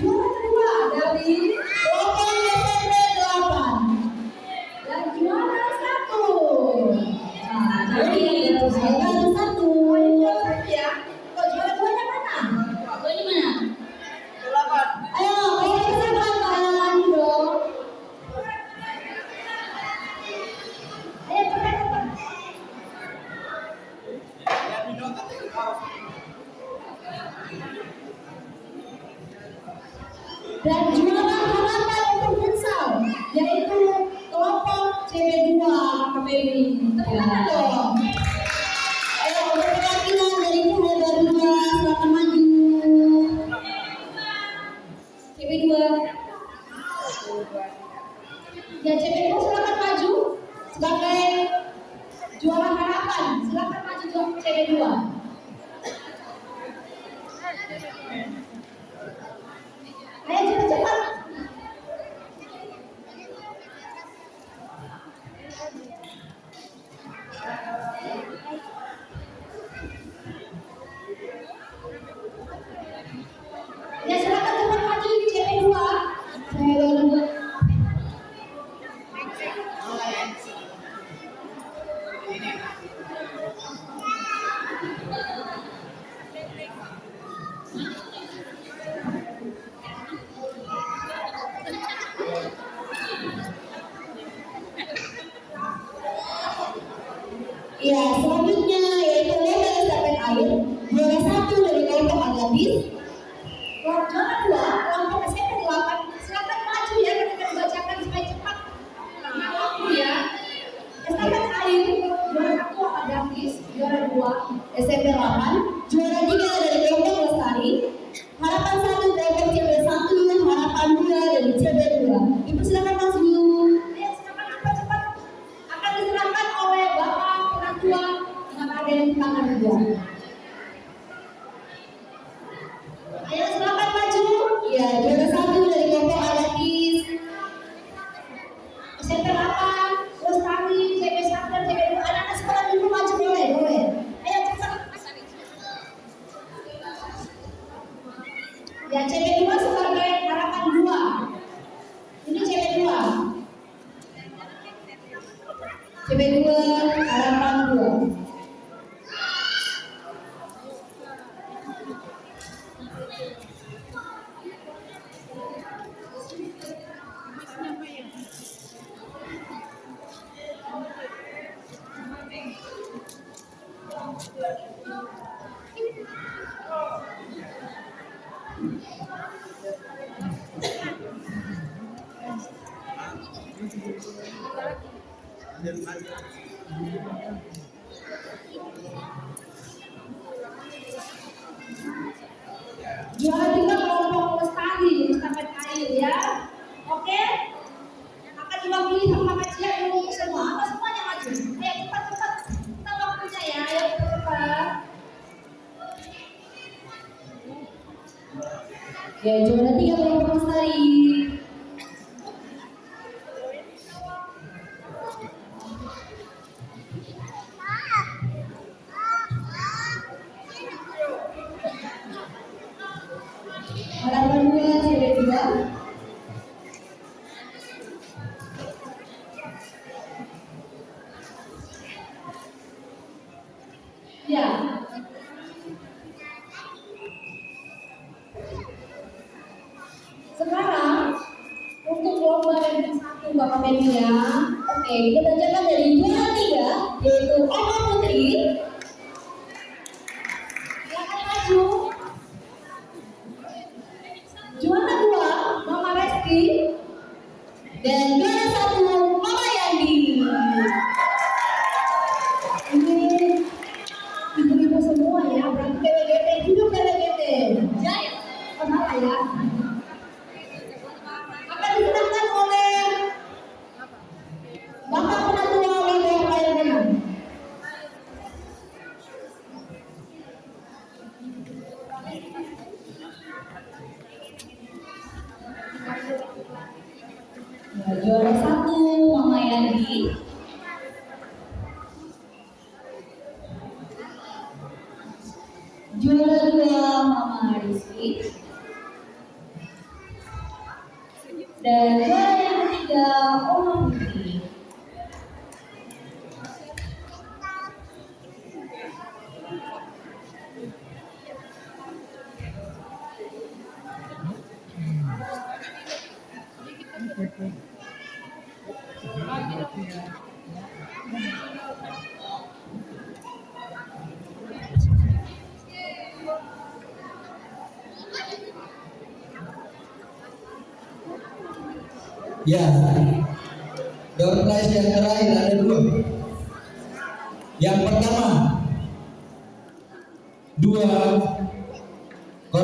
Juara kedua dari kelompok SMP 8. Dan juara 1. Nah, jadi yang juara 1. Ya. Kok juara 2-nya mana? Oh, ini mana? Ayo, ayo kesempatan dong. Ayo cepat. Dan juara harapan untuk futsal yaitu kelompok CB2 KPI. Tepat dong. Ayo untuk perwakilan dari CB2 silakan maju. CB2. Ya CB2 silakan maju sebagai juara harapan. Silakan maju CB2. Ayo cepat-cepat. Ya silakan cepat maju di CP2. Saya dulu. Ya, selanjutnya yaitu lomba estafet air. Juara 1 dari kelompok Agatis. Juara 2 kelompok SMP 8. Silakan maju ya ketika dibacakan supaya cepat. Nah, waktu ya. Estafet air juara 1 Agatis, juara 2 SMP 8, juara 3 dari kelompok Lestari. Harapan 1 kelompok CB 1, harapan 2 dari CB 2. Ibu silakan maju. Ayo silakan cepat-cepat. Akan diserahkan oleh Bapak Penatua dengan agen tangan 2. Ayo silakan maju. Ya, juara 1 dari kelompok Agatis. SMP 8, Lestari, CB 1 dan CB 2. Anak-anak sekolah dulu maju boleh. Ayo cepat. Ya, CB 2 sebagai harapan 2. Ini CB 2. CB 2 harapan 2. Juara 3 kelompok Lestari, estafet air ya. Oke? Akan diwakili sama Kak Cia dulu semua. Apa semuanya maju? Ayo cepat-cepat. Kita waktunya ya. Ayo cepat. Ya, juara 3 kelompok Lestari. Harapan 2 CB 2. Ya. Sekarang untuk lomba ranking 1 Bapak Media. Oke, kita bacakan dari juara 3 yaitu Oma Putri. Silakan maju. Juara 2 Mama Resti. Dan juara 1 Mama Yandi. Ini ibu-ibu semua ya, berarti PWGT, hidup PWGT. Jadi, salah ya. Akan diserahkan oleh Bapak Penatua Wilayah Pelayanan. Ya, juara 1 Mama Yandi. Juara 2 Mama Rizky. Dan juara yang ketiga Oma Putri. Ya, door prize yang terakhir ada 2. Yang pertama 203.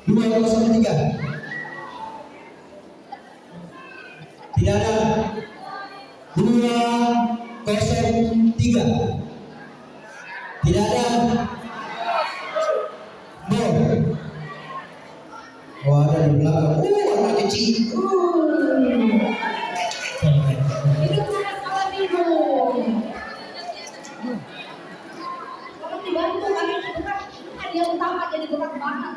203. Tidak ada. 203. Tidak ada. Oh, ada di belakang. Anak kecil. Itu sangat salah ibu. Tolong dibantu kami berat. Hadiah utama jadi berat banget.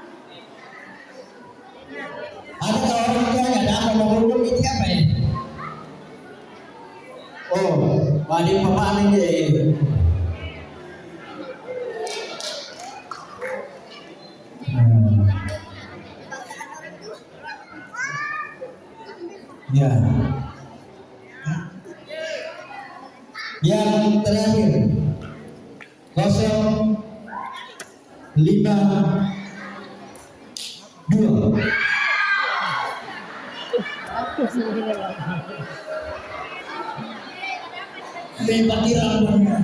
Ada orang tuanya ada apa mau itu apa ya? Oh, adik papa ini. Ya. Yang terakhir 052. Lipati rambutnya.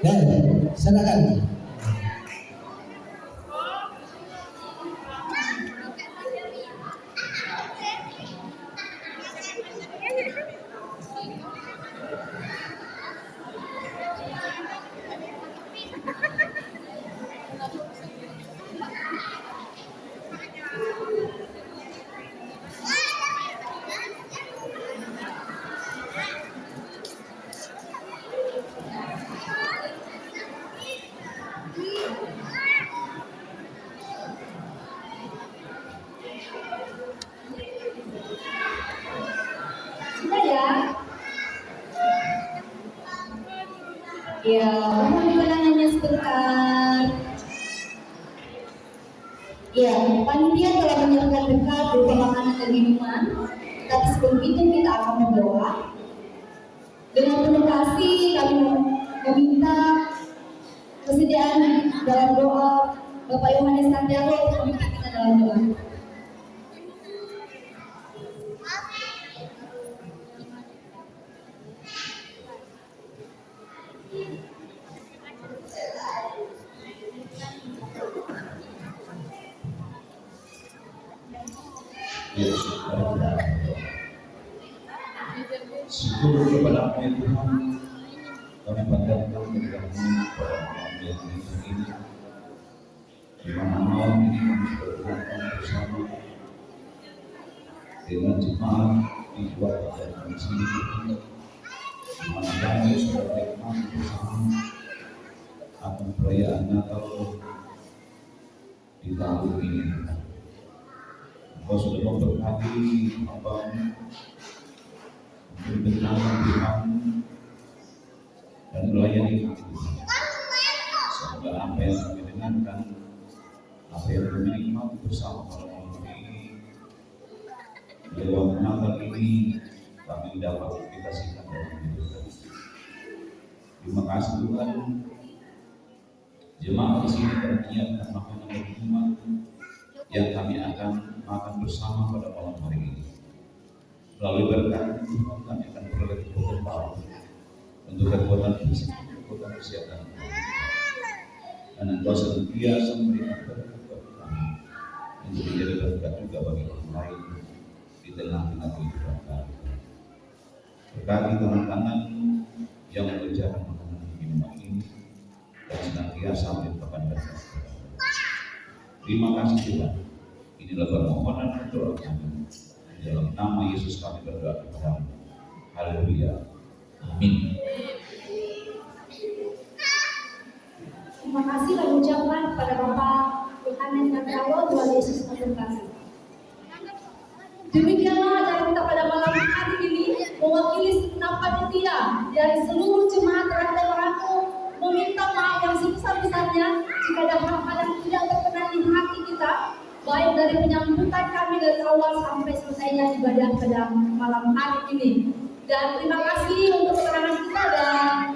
Dan silakan. Sudah ya? Ya, mohon ketenangannya sebentar. Ya, panitia telah menyiapkan bekal berupa makanan dan minuman. Tapi sebelum itu kita akan berdoa. Dengan penuh kasih kami meminta kesediaan dalam doa Bapak Yohanes Santiago untuk memimpin kita dalam doa. Syukur kepada Allah Tuhan, kami panjatkan keberkahan pada malam yang ini, di mana malam ini kami berdoakan bersama dengan jemaat di luar dan di sini, di mana kami sudah nikmat bersama akan perayaan Natal di tahun ini. Engkau sudah memberkati hambamu berkenalan Tuhan dan melayani kami. Semoga apa yang kami dengarkan, apa yang kami nikmati bersama pada malam ini, lewat Natal ini kami dapat dikasihkan dalam hidup kami. Terima kasih Tuhan. Jemaat di sini menyiapkan makanan dan minuman yang kami akan makan bersama pada malam hari ini. Melalui berkat Tuhan kami akan beroleh kekuatan baru untuk kekuatan fisik, kekuatan kesehatan. Dan Engkau senantiasa memberikan berkat bagi kami untuk menjadi berkat juga bagi orang lain di tengah-tengah kehidupan kami. Berkati tangan-tangan yang mengerjakan makanan dan minuman ini dan senantiasa melimpahkan berkat. Terima kasih Tuhan. Inilah permohonan dan doa kami. Dalam nama Yesus kami berdoa kepada-Mu. Haleluya. Amin. Terima kasih kami ucapkan kepada Bapak Yohanes Natawa, Tuhan Yesus memberkati. Demikianlah acara kita pada malam hari ini, mewakili segenap panitia dari seluruh jemaat Rantai Merangku meminta maaf yang sebesar-besarnya jika ada hal-hal yang tidak berkenan di hati kita, baik dari penyambutan kami dari awal sampai selesainya ibadah pada malam hari ini. Dan terima kasih untuk keterangan kita dan